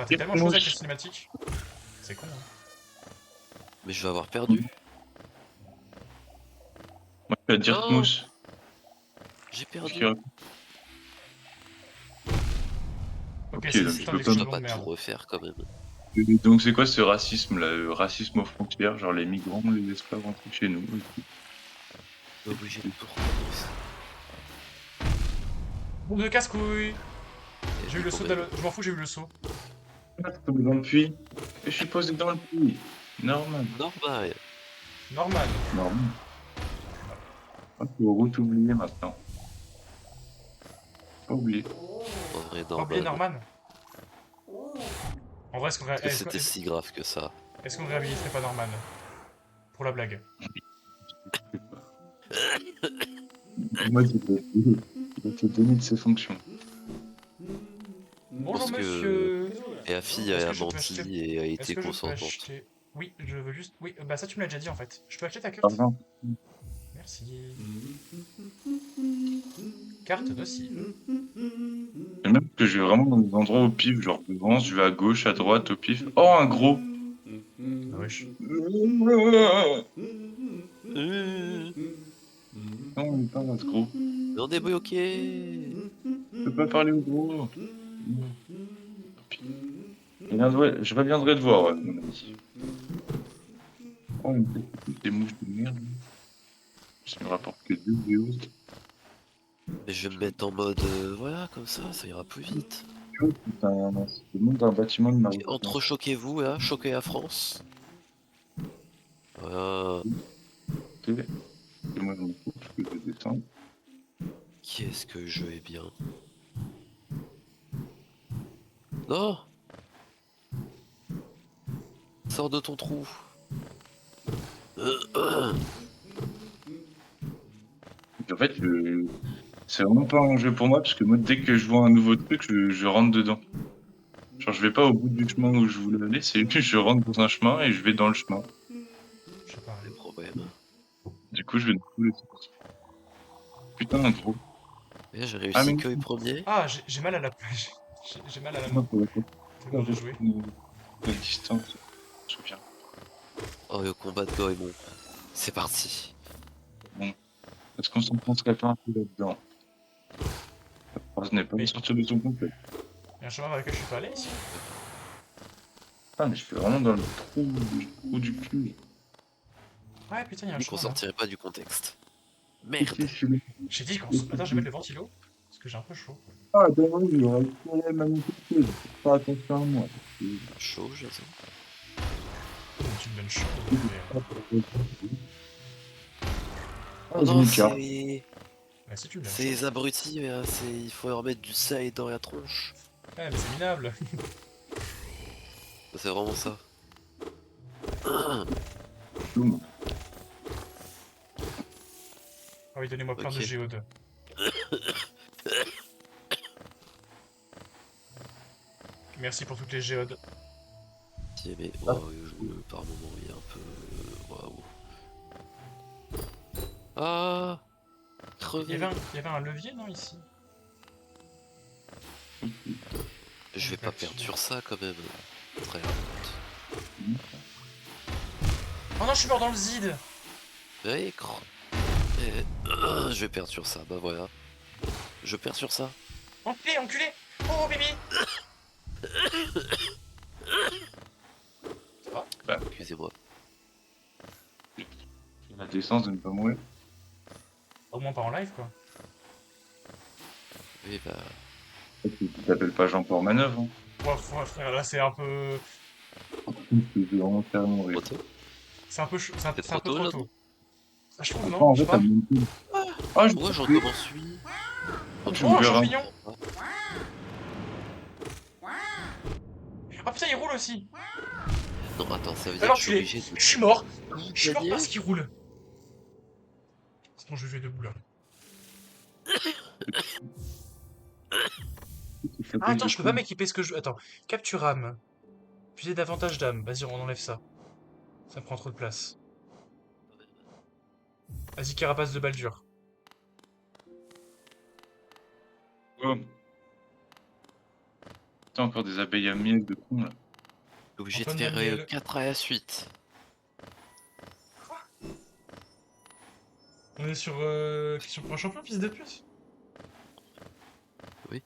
T'es tellement chose avec la cinématique. C'est con, hein. Mais je vais avoir perdu. Moi, je vais te dire Non. Tmous. J'ai perdu. Ok, Ok, Ok, c'est donc c'est je un peux Je explosion dois de pas tout merde. refaire quand même. donc c'est quoi ce racisme là? Le racisme aux frontières, genre les migrants, les esclaves rentrés chez nous. On est obligé de tout recommencer. Bombe de casse-couille. Et J'ai eu le bon, saut bah, Je m'en fous, j'ai eu le saut. Ah, t'es tombé dans le puits. Et je suis posé dans le puits. Normal. Normal. Normal. Normal. Ah, faut tout oublier maintenant. pas oublié. En vrai, Pas oublier Norman. Norman. En vrai, Est-ce que c'était si grave que ça? est-ce qu'on réhabiliterait pas Norman? Pour la blague. Moi, il doit te donner de ses fonctions. Je Bonjour pense que monsieur. la fille Est-ce a que je peux acheter menti et a Est-ce été que je peux consentante. acheter Oui, je veux juste. Oui, bah ça tu me l'as déjà dit en fait. Je peux acheter ta carte? Argent. Merci. Carte nocive. Et même que je vais vraiment dans des endroits au pif, genre devant, je vais à gauche, à droite, au pif. Oh, un gros! Ah wesh. Non, il est pas là, ce gros. Mais on est bloqué. Je peux pas parler au gros. Je reviendrai te voir, ouais, mon ami. Oh, il me fait des mouches de merde. Ça me rapporte que 2 BO. Mais je vais me mettre en mode voilà, comme ça ira plus vite. C'est le nom d'un bâtiment de ma résidence. Entrechoquez-vous là, choquez la France. Voilà. Et moi, je me fous, je peux descendre. Qu'est-ce que je vais bien. Non! Sors de ton trou. Et en fait, c'est vraiment pas un jeu pour moi, parce que moi, dès que je vois un nouveau truc, je rentre dedans. Genre, je vais pas au bout du chemin où je voulais aller, c'est juste je rentre dans un chemin et je vais dans le chemin. Je sais pas. Les problèmes. Du coup, je vais dans tous les sens. Putain, un gros. Et j'ai Ah, réussi mais que le premier. Ah, j'ai mal à la. J'ai mal à la non, main. pour la Tellement j'ai joué. la distance, je me souviens. Oh, le combat de Goemon. C'est parti. Bon. Est-ce qu'on s'en penserait pas un peu là-dedans? La phrase n'est pas Mais- de sortir de son contexte. Il y a un chemin par lequel je suis pas allé ici. Ah, mais je suis vraiment dans le trou du cul. Ouais, putain, il y a un Dit qu'on chemin là. sortirait pas du contexte. Si, Merde. je suis là. J'ai dit qu'on. Attends, je vais mettre le ventilo. Parce que j'ai un peu chaud. Ah, dommage, il aurait pu ma motivation. Pas attention à moi. Chaud, Jason. Tu me donnes chaud. Ah, Oh je non, m'écarte. c'est. Bah si tu me donnes C'est chaud. les abrutis, là. Il faut leur mettre du sel dans la tronche. Ouais, mais c'est minable. C'est vraiment ça. Boum. Ah oui, donnez-moi plein Ok. de géodes. Merci pour toutes les géodes. Si, mais oh, le jeu, par moment, il est un peu. Waouh. Ah! Il y Crevé! avait un levier, non, ici? Je vais pas perdre sur ça quand même. Très honte. Oh non, je suis mort dans le zid. Ouais, je vais perdre sur ça, bah voilà. Je perds sur ça. Enculé, enculé. Oh, bébé. Ça va? Excusez-moi. La décence de ne pas mourir. Au moins pas en live, quoi. Oui, bah. Tu t'appelles pas Jean-Paul Manœuvre. Hein. Ouais, frère, là, c'est un peu... Je vais vraiment faire mourir. Trop tôt? C'est un peu, c'est un C'est peu trop tôt, trop là, tôt. non? Ah, je trouve, Après, non? en Je sais fait, pas. Ah, je Pourquoi j'en me commence lui? tu Oh, me un verras. champignon. Ah putain, il roule aussi. Non, attends, ça veut dire Alors, que je suis tu es... obligé de. Je suis mort. Je suis mort Daniel parce qu'il roule. C'est bon, je vais jouer debout, là. Ah, attends, je peux pas m'équiper ce que je veux. Attends, capture âme. Puiser davantage d'âme. Vas-y, on enlève ça. Ça me prend trop de place. Vas-y, carapace de Baldur. Oh. T'as encore des abeilles à miel de con là. Obligé de Antoine faire Daniel. 4 à la suite. On est sur question pour un champion, fils de pute. Oui.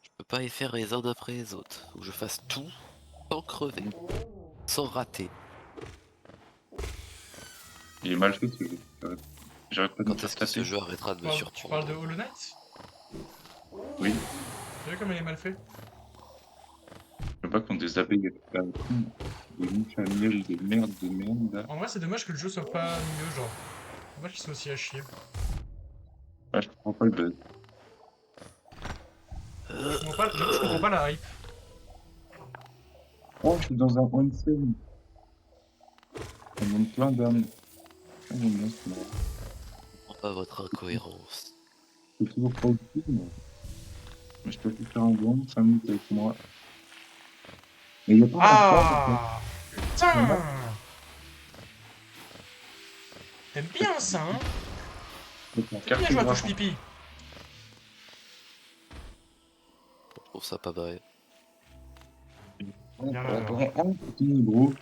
Je peux pas les faire les uns après les autres. Faut que je fasse tout sans crever. Sans rater. Il est mal fait ce jeu. J'arrête pas de me Quand faire est-ce que ce taper. jeu arrêtera de me Tu parles de surprendre? Hollow Knight? Oui. T'as vu comme il est mal fait? Je veux pas qu'on des abeilles à la con. Des mouches à miel de merde là. En vrai, c'est dommage que le jeu soit pas mieux, genre. Moi qui sont aussi à chier. Ah, je comprends pas le buzz. Je comprends pas, j'avoue, je comprends pas la hype. Oh, je suis dans un onsen. Ça monte plein d'âmes. Ah, j'aime bien ce moment. Je comprends pas votre incohérence. Je suis toujours pas au film. Mais je peux plus faire un bond, 5 minutes avec moi. Mais il y a pas d'enfant, en fait. Ah putain! T'aimes bien ça, hein? C'est un T'aimes bien jouer à touche cartographe. pipi. Je trouve ça pas vrai. Bien là, alors. Ah, putain, gros.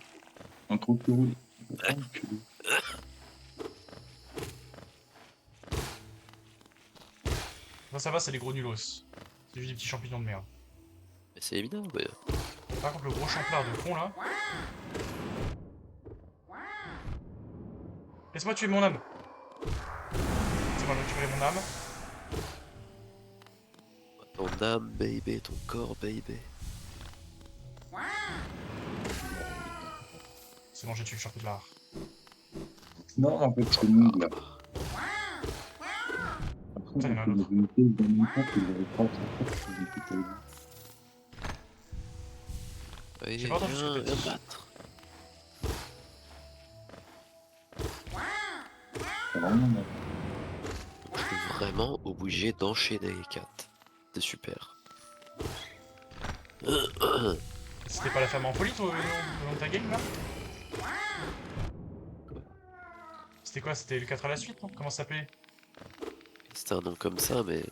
Un crocodile. Ah, enculé. Ça va, c'est les gros nulos. C'est juste des petits champignons de merde. Mais c'est évident, ouais. Par contre, le gros champlard de con là. Laisse-moi tuer mon âme. C'est moi, je vais récupérer mon âme. Ton âme, baby, ton corps, baby. C'est bon, j'ai tué le champlard. Non, en fait, c'est nul, là. Après, Putain, il y en a un on autre. fait une tête dans mon temps, que j'avais pas ça, que j'ai fait Oui, J'ai pas entendu ce que t'as viens dit. battre. C'est vraiment mal. Je suis vraiment obligé d'enchaîner les 4. C'est super. C'était pas la femme en folie, toi, dans ta game là? C'était quoi? C'était le 4 à la suite, non? Comment ça s'appelait? C'était un nom comme ça, mais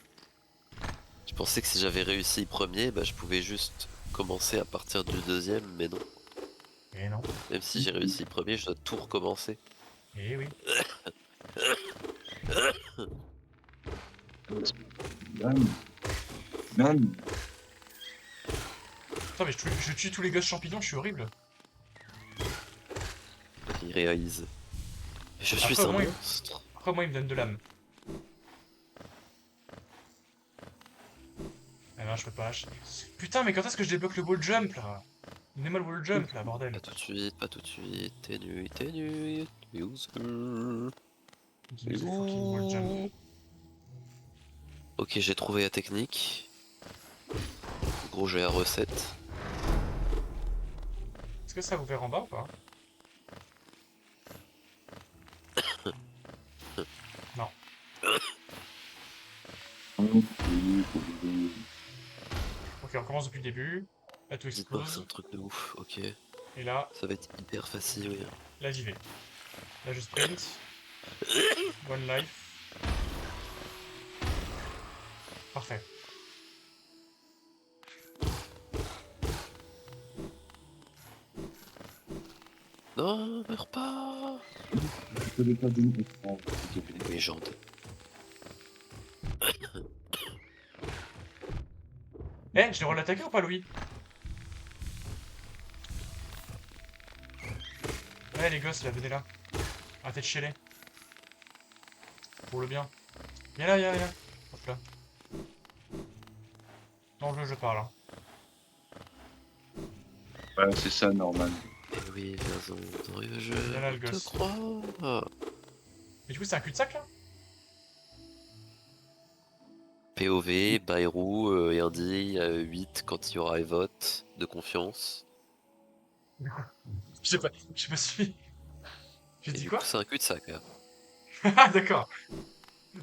je pensais que si j'avais réussi premier, bah je pouvais juste commencer à partir du deuxième, mais non. Eh non. Même si j'ai réussi premier, je dois tout recommencer. Eh oui. Dan. Dan. Putain, mais je tue tous les gosses champignons, je suis horrible. Il réalise. Je suis Après, au un moins, monstre. Après, moi, il me donne de l'âme. Ah non, je peux pas. Putain, mais quand est-ce que je débloque le wall jump là? Donnez-moi le wall jump là, bordel. Pas tout de suite, pas tout de suite. T'es nuit, user. Give me the fucking wall jump. Ok, j'ai trouvé la technique. Gros, j'ai la recette. Est-ce que ça vous fait en bas ou pas? Non. Ok, on commence depuis le début. Là, tout Dites-moi que c'est un explose. truc de ouf, ok. Et là, Ça va être hyper facile, oui. là, j'y vais. Là, je sprint. One life. Parfait. Non, meurs pas. Légende. Eh, je devrais l'attaquer ou pas, Louis? Ouais, les gosses, là, venez là. Arrêtez de chialer. Pour le bien. Viens là, viens là. Hop là. Dans le jeu, je parle. Hein. Ouais, c'est ça, Norman. Eh oui, viens dans le jeu. Viens là, le Je te gosse. crois. Mais du coup, c'est un cul-de-sac là? POV, Bayrou et Indy 8 quand il y aura les votes de confiance. Je sais pas si. J'ai Et dit du quoi? coup, c'est un cul-de-sac. Là. Ah, d'accord.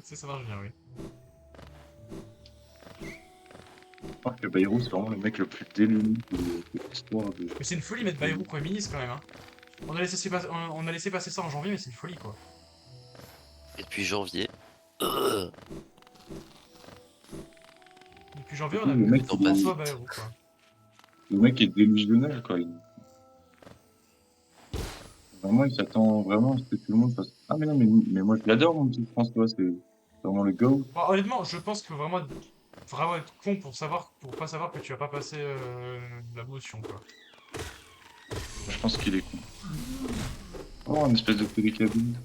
Ça marche bien, oui. Je crois que Bayrou, c'est vraiment le mec le plus démuni de l'histoire de. Mais c'est une folie mettre Bayrou premier ministre quand même. Hein. On a laissé passer ça en janvier, mais c'est une folie quoi. Et depuis janvier. Depuis janvier, on Le a mec, Dans il est- François Bayrou quoi. le mec est délusionnel, quoi. Vraiment, il s'attend vraiment à ce que tout le monde fasse. Ah, mais non, mais moi, je l'adore, mon petit François, c'est vraiment le go. Bon, honnêtement, je pense que vraiment être con pour pas savoir que tu as pas passé la motion quoi. Je pense qu'il est con. Oh, une espèce de télécabine.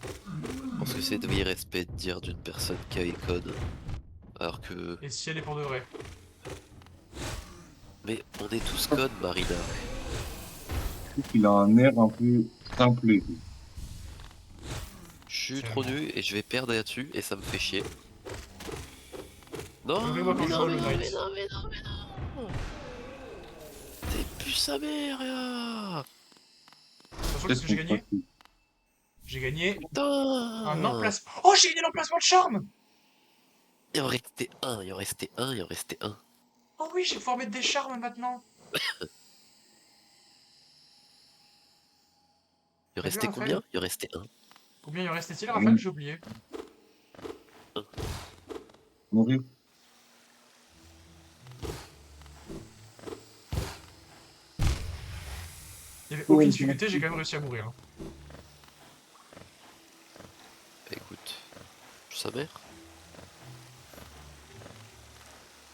Je pense que c'est de l'irrespect de dire d'une personne qui a les codes. Alors que. Et si elle est pour de vrai. Mais on est tous codes, Marina. Je trouve qu'il a un air un peu simplé. Chut. suis trop Tellement. nul et je vais perdre là-dessus et ça me fait chier. Non, Mais moi, quand mais je joue non, à mais Hollow non, mais Knight. non, mais non, mais non. T'es plus sa mère, là. Attention, qu'est-ce Peut-être que qu'on j'ai fera gagné? plus. J'ai gagné un Putain. emplacement. Oh, j'ai gagné l'emplacement de charme! Il en restait un, il en restait un, il en restait un. Oh oui, je vais pouvoir mettre des charmes maintenant. Il en T'as vu, restait Raphaël? combien? Il en restait un. Combien il en restait-il, Raphaël? Mmh. J'ai oublié. Mourir. Il y avait Oh, aucune c'est difficulté, j'ai quand même réussi à mourir. Hein. Bah, écoute, sa mère.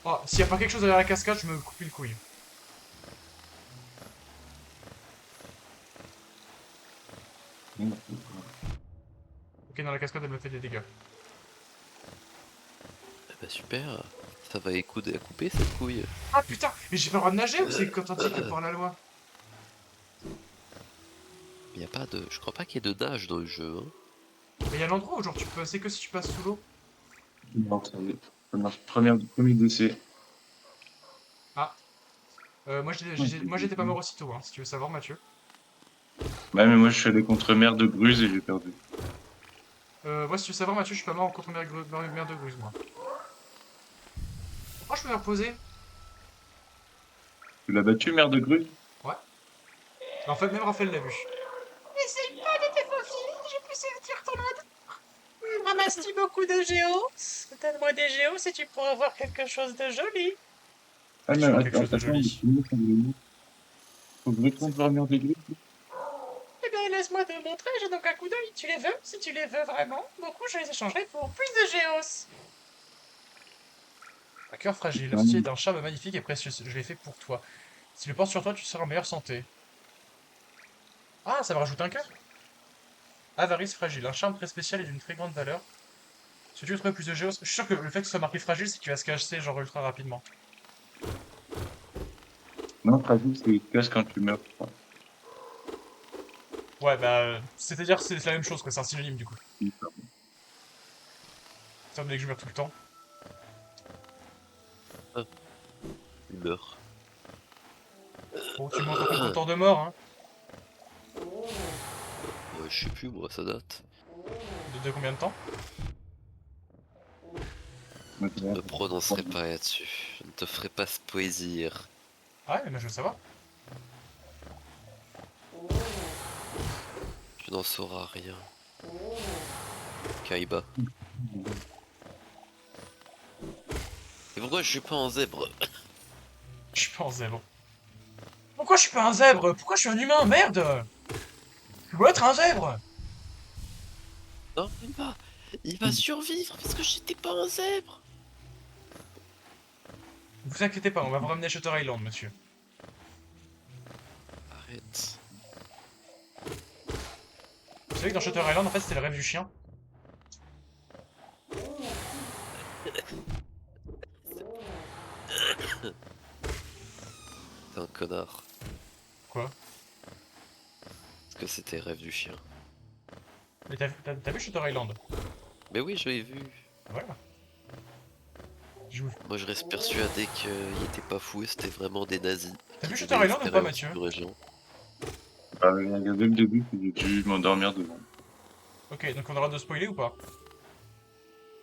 Oh, s'il y a pas quelque chose derrière la cascade, je me coupe une couille. Ok, dans la cascade, elle me fait des dégâts. Eh bah super, ça va écouter à couper cette couille. Ah putain, mais j'ai pas le droit de nager ou c'est quand on dit que par la loi? Il y a pas de, je crois pas qu'il y ait de nage dans le jeu. Hein. Mais il y a l'endroit où genre tu peux, c'est que si tu passes sous l'eau. Non, ça y est. Premier décès. Ah, moi j'étais pas mort aussitôt, hein, si tu veux savoir, Mathieu. Ouais, mais moi je suis allé contre Mère de Gruse et j'ai perdu. Moi, si tu veux savoir, Mathieu, je suis pas mort contre mère de Gruse, moi. Pourquoi je peux me reposer? Tu l'as battu, Mère de Gruse? Ouais. En fait, même Raphaël l'a vu. Essaye pas de te faufiler, je peux sortir ton ordre. Ramasse-t-il beaucoup de géos? Donne-moi des géos si tu pourras voir quelque chose de joli. Ah, mais Tu vois quelque chose de attends, mais joli. faut que je retourne voir Mère de Gruse. Eh bien, laisse-moi te montrer, j'ai donc un coup d'œil. Tu les veux? Si tu les veux vraiment, beaucoup, je les échangerai pour plus de géos. Un cœur fragile, stylé d'un charme magnifique et précieux. Je l'ai fait pour toi. Si le portes sur toi, tu seras en meilleure santé. Ah, ça me rajoute un cœur. Avarice fragile, un charme très spécial et d'une très grande valeur. Si tu veux trouver plus de géos, je suis sûr que le fait que ce soit marqué fragile, c'est qu'il va se cacher genre ultra rapidement. Non, fragile, c'est casse quand tu meurs. Je crois. Ouais, bah, c'est-à-dire que c'est la même chose, quoi, c'est un synonyme du coup. Étant donné que je meurs tout le temps. Il meurt. Bon, tu montes ton compteur de mort, hein. Je sais plus moi, ça date. De combien de temps? Je ne me prononcerai pas là-dessus. Je ne te ferai pas ce plaisir. Ah ouais, mais je veux savoir. Tu n'en sauras rien. Kaiba. Et pourquoi je suis pas en zèbre? Je suis pas un zèbre. Pourquoi je suis pas un zèbre? Pourquoi je suis un humain? Merde! Je dois être un zèbre! Non, il va survivre parce que j'étais pas un zèbre. Ne vous inquiétez pas, on va vous ramener à Shutter Island, monsieur. Arrête. Vous savez que dans Shutter Island, en fait, c'était le rêve du chien? T'es un connard. Quoi? Parce que c'était rêve du chien. Mais t'as vu Shutter Island? Mais oui, je l'ai vu. Voilà. Moi je reste persuadé qu'il était pas fou et c'était vraiment des nazis. T'as vu qui Shutter venaient Island ou espérer pas, un Mathieu? truc de région. Bah, j'ai regardé le début, puis j'ai dû m'endormir devant. Ok, donc on aura de spoiler ou pas?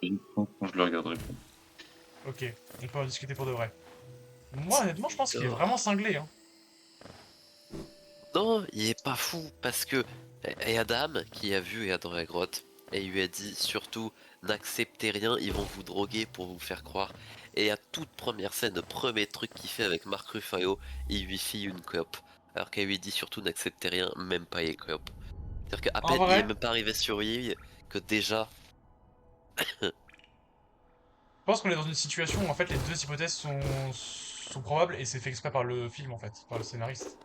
Et je pense que je le regarderai pas. Ok, on peut en discuter pour de vrai. Moi, honnêtement, je pense qu'il est vraiment cinglé, hein. Non, il est pas fou parce que et Adam qui a vu et a dans la grotte et il lui a dit surtout n'acceptez rien, ils vont vous droguer pour vous faire croire. Et à toute première scène, le premier truc qu'il fait avec Marc Ruffalo, il lui file une clope. Alors qu'elle lui dit surtout n'acceptez rien, même pas les clopes. C'est-à-dire qu'à En peine il vrai, est même pas arrivé sur l'île que déjà. je pense qu'on est dans une situation où en fait les deux hypothèses sont probables et c'est fait exprès par le film en fait, par le scénariste.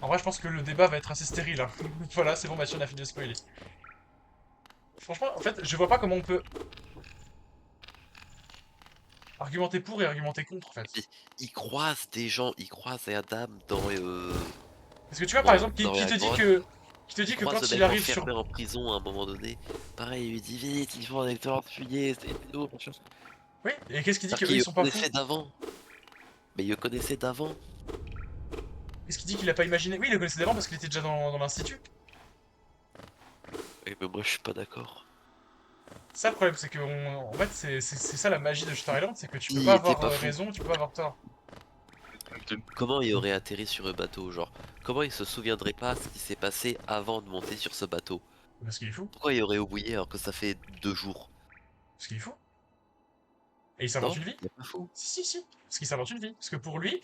En vrai, je pense que le débat va être assez stérile. Hein. Voilà, c'est bon, Mathieu, on a fini de spoiler. Franchement, en fait, je vois pas comment on peut argumenter pour et argumenter contre en fait. Il croise des gens, il croise Adam dans Parce que tu vois, par exemple, dans qui la te dit grotte. que Qui te dit que croise quand le il mec arrive sur... enfermé en prison à un moment donné. Pareil, il lui dit vite, il faut un lecteur de fuyez, c'est nous. Oui, et qu'est-ce qu'il dit Alors qu'eux qu'il ils le sont pas fous? connaissait d'avant. Mais il le connaissait d'avant. Qu'est-ce qu'il dit qu'il a pas imaginé? Oui, il le connaissait d'avant parce qu'il était déjà dans l'institut. Oui, mais moi je suis pas d'accord. Ça le problème, c'est que en fait c'est ça la magie de Shutter Island, c'est que tu peux Il pas était avoir pas fou. raison, tu peux pas avoir tort. Comment il aurait atterri sur le bateau, genre? Comment il se souviendrait pas ce qui s'est passé avant de monter sur ce bateau? Parce qu'il est fou. Pourquoi il aurait oublié alors que ça fait 2 jours? Parce qu'il est fou. Et il s'invente Non, une vie. il est pas fou. Si. Parce qu'il s'invente une vie. Parce que pour lui,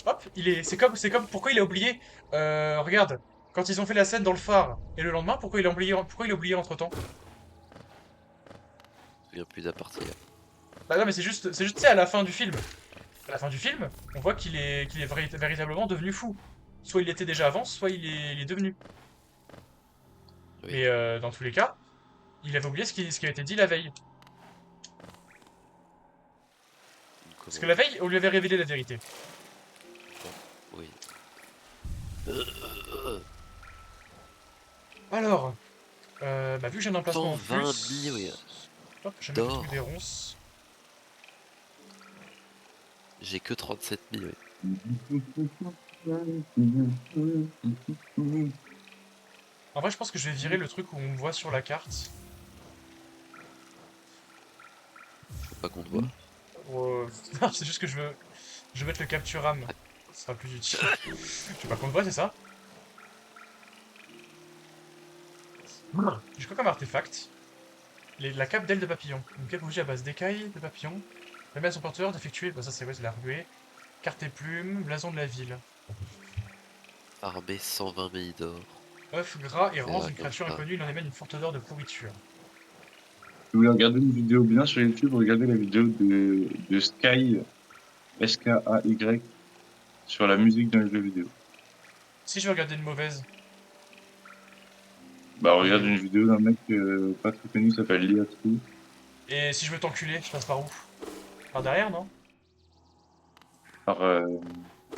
hop, c'est comme, pourquoi il a oublié, regarde, quand ils ont fait la scène dans le phare, et le lendemain, pourquoi il a oublié entre-temps? Je me souviens plus de la partie là. Bah non, mais c'est juste, tu sais, à la fin du film. À la fin du film, on voit qu'il est véritablement devenu fou. Soit il l'était déjà avant, soit il est devenu. Oui. Mais dans tous les cas, il avait oublié ce qui a été dit la veille. Parce que Comment? la veille, on lui avait révélé la vérité. Oui. Alors, bah, vu que j'ai un emplacement en 120 plus, 000 hop, je vais mettre le truc d'or. des ronces. J'ai que 37 000, oui. En vrai, je pense que je vais virer le truc où on me voit sur la carte. Faut pas qu'on te voit. Non, c'est juste que je veux mettre le capture RAM. Ce sera plus utile. Je sais pas qu'on me voit, c'est ça? J'ai quoi comme artefact? La cape d'aile de papillon. Une cape rouge à base d'écailles de papillon. Permet à son porteur d'effectuer. Bah, ça, c'est ouais, c'est la ruée. Carte et plume, blason de la ville. Armée 120 000 d'or. Œuf gras et C'est rance là d'une comme créature ça. inconnue, il en émane une forte odeur de pourriture. Si vous voulez regarder une vidéo bien sur YouTube, regardez la vidéo de Sky, Sky, sur la musique dans les jeux vidéo. Si je veux regarder une mauvaise, Bah, regarde une vidéo d'un mec pas très connu qui s'appelle Liatsu. et si je veux t'enculer, je passe par où? Par derrière, non? par,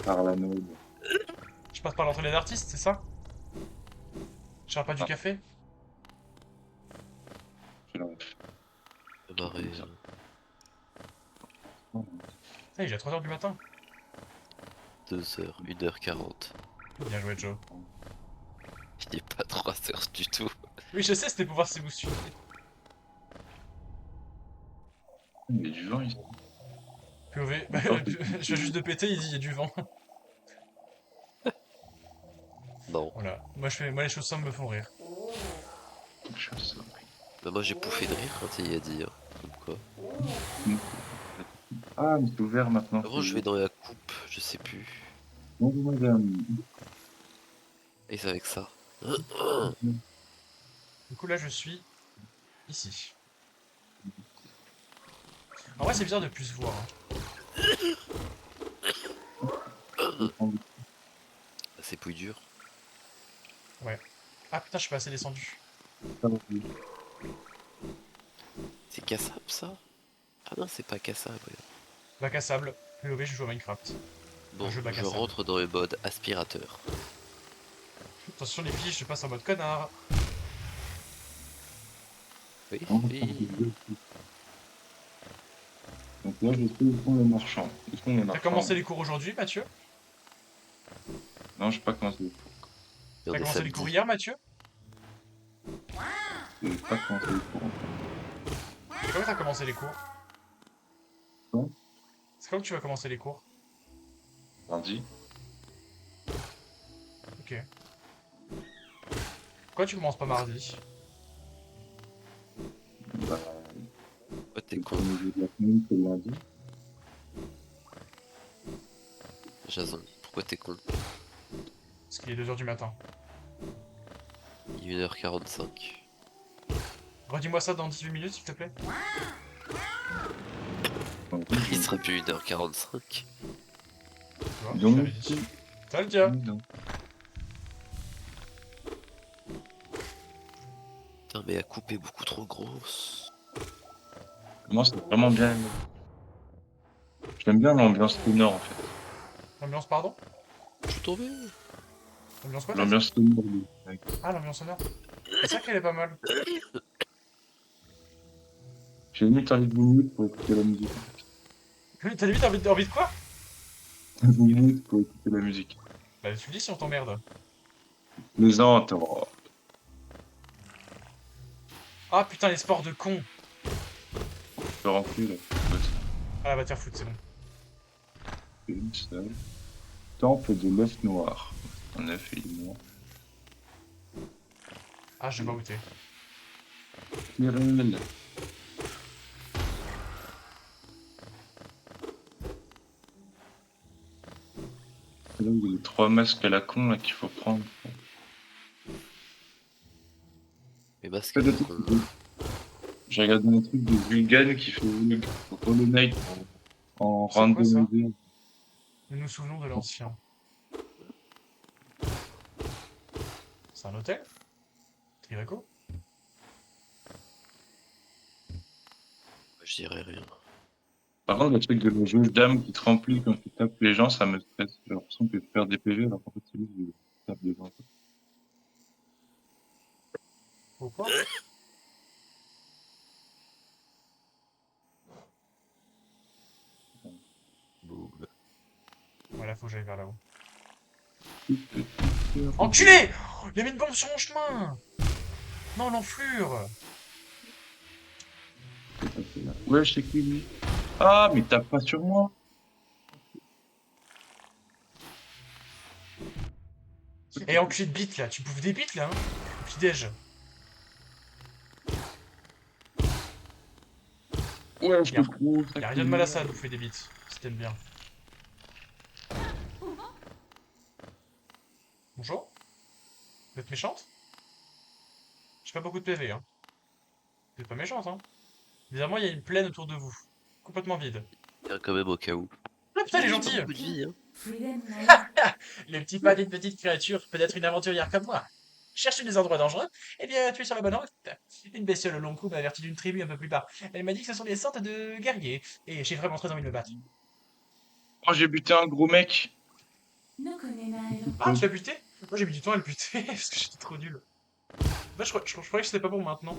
par la mode. Je passe par l'entrée des artistes, c'est ça? Je pas du Ah. café? Je l'en- Marée, Ah, il est déjà 3h du matin. 2h, 1h40. Bien joué, Joe. Il est pas 3h du tout. Oui, je sais, c'était pour voir si vous suivez. Il y a du vent ici. POV. Encore Je viens juste de péter, il dit il y a du vent. Non. Voilà. Moi les choses simples me font rire. quelque chose. Bah moi j'ai pouffé de rire quand il a dit. Hein. Comme quoi. Ah, mais c'est ouvert maintenant. Avant je vais dans la coupe, je sais plus. Bonjour madame. Et c'est avec ça. Du coup, là, je suis ici. En vrai, c'est bizarre de plus voir. Hein. C'est plus dur. Ouais. Ah putain, je suis pas assez descendu. C'est cassable ça? Ah non, c'est pas cassable. Regarde. Bac à sable. POV, je joue à Minecraft. Bon, jeu bac à je sable. rentre dans le mode aspirateur. Attention les filles, je passe en mode connard. Oui, Oh, oui. Donc là, je suis au fond les marchands. Où sont les T'as marchands commencé les cours aujourd'hui, Mathieu? Non, j'ai pas commencé. Et on T'as est commencé les cours samedi. hier, Mathieu? J'ai pas commencé les cours. C'est quand que t'as commencé les cours? Quand C'est quand que tu vas commencer les cours? Lundi. Ok. Pourquoi tu commences pas mardi? Bah, Oh, t'es le con, premier jour de la semaine, c'est lundi. Jason. Pourquoi t'es con? Parce qu'il est 2h du matin. Il est 1h45. Redis-moi ça dans 18 minutes, s'il te plaît. Il sera plus 1h45. Tu vois, je Donc, t'avais dit. Ça le dire. non. Putain, mais la coupe est beaucoup trop grosse. Moi, c'est vraiment bien. J'aime bien l'ambiance sonore en fait. Ambiance, pardon? Je suis tombé. L'ambiance quoi, t'as dit? L'ambiance sonore, mec. Ah, l'ambiance sonore. C'est ça qu'elle est pas mal. J'ai limite envie de minutes pour écouter la musique. T'as limite envie de quoi? 15 minutes pour écouter la musique. Bah, tu le dis si on t'emmerde. Plaisante, oh. Ah putain, les sports de con. Je peux rentrer là. Ouais, Ah, bah, tiens, foot, c'est bon. c'est une seule. Temple de l'œuf noir. Un œuf et il est noir. Ah, je sais pas où t'es. Tyrell. Là, il y a les 3 masques à la con là qu'il faut prendre. Les masques Pas à de la trucs. con. J'ai regardé un truc de Vulgan qui fait Hollow Knight en C'est quoi ça? randomisé. Nous nous souvenons de l'ancien. C'est un hôtel? Trivago? Je dirais rien. Par contre, le truc de la jauge d'âme qui te remplit quand tu tapes les gens, ça me stresse. J'ai l'impression que je perds des PV alors qu'en fait, c'est juste que je tape des gens. Pourquoi? Boum. Voilà, faut que j'aille vers là-haut. Enculé. Enculé! Oh, il y avait une bombe sur mon chemin! Non, l'enflure! Ouais, je sais qui lui. Ah, mais tape pas sur moi. Et enculé de bite là, tu bouffes des bites là, hein? Au petit-déj. Ouais, je te Y'a trouve. y a rien de mal à ça de bouffer des bites, si t'aimes bien. Bonjour? Vous êtes méchante? J'ai pas beaucoup de PV, hein. Vous êtes pas méchante, hein. Bizarrement, il y a une plaine autour de vous. Complètement vide. Tiens, quand même au cas où. Ah putain, elle est J'ai pas gentille! beaucoup de vie, hein. Les petits paquets de petites créatures, peut-être une aventurière comme moi. Cherche des endroits dangereux? Eh bien, tu es sur la bonne route. Une bestiole au long cou m'a averti d'une tribu un peu plus bas. Elle m'a dit que ce sont des sortes de guerriers, et j'ai vraiment très envie de me battre. Oh, j'ai buté un gros mec. Ah, tu l'as buté? Moi j'ai mis du temps à le buter, parce que j'étais trop nul. Bah, je croyais que c'était pas pour maintenant.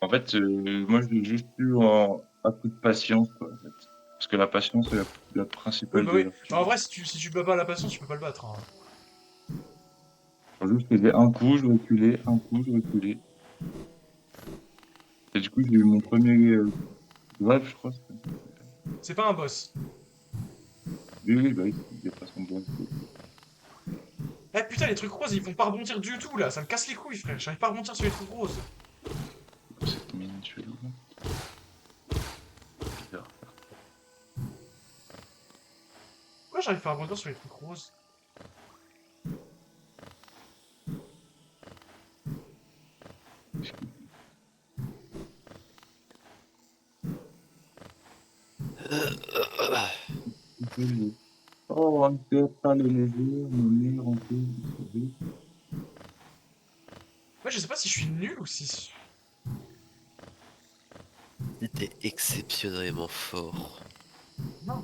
En fait, moi, je l'ai juste eu à coup de patience, quoi, en fait. Parce que la patience, c'est la Oui, principale bah des oui. vertus. Bah, en vrai, si tu bats pas la patience, tu peux pas le battre, hein. Juste, je faisais un coup, je reculais, un coup, je reculais. Et du coup, j'ai eu mon premier grave, je crois. C'est pas un boss. Oui, oui, bah oui, il n'y a pas son boss. Eh putain, les trucs roses, ils vont pas rebondir du tout là, ça me casse les couilles, frère. J'arrive pas à rebondir sur les trucs roses. Cette mine chelou. Bizarre. Pourquoi j'arrive pas à rebondir sur les trucs roses? Oh, un cœur pâle et léger, mon nez rempli de sourire. Moi, je sais pas si je suis nul ou si. T'es exceptionnellement fort. Non.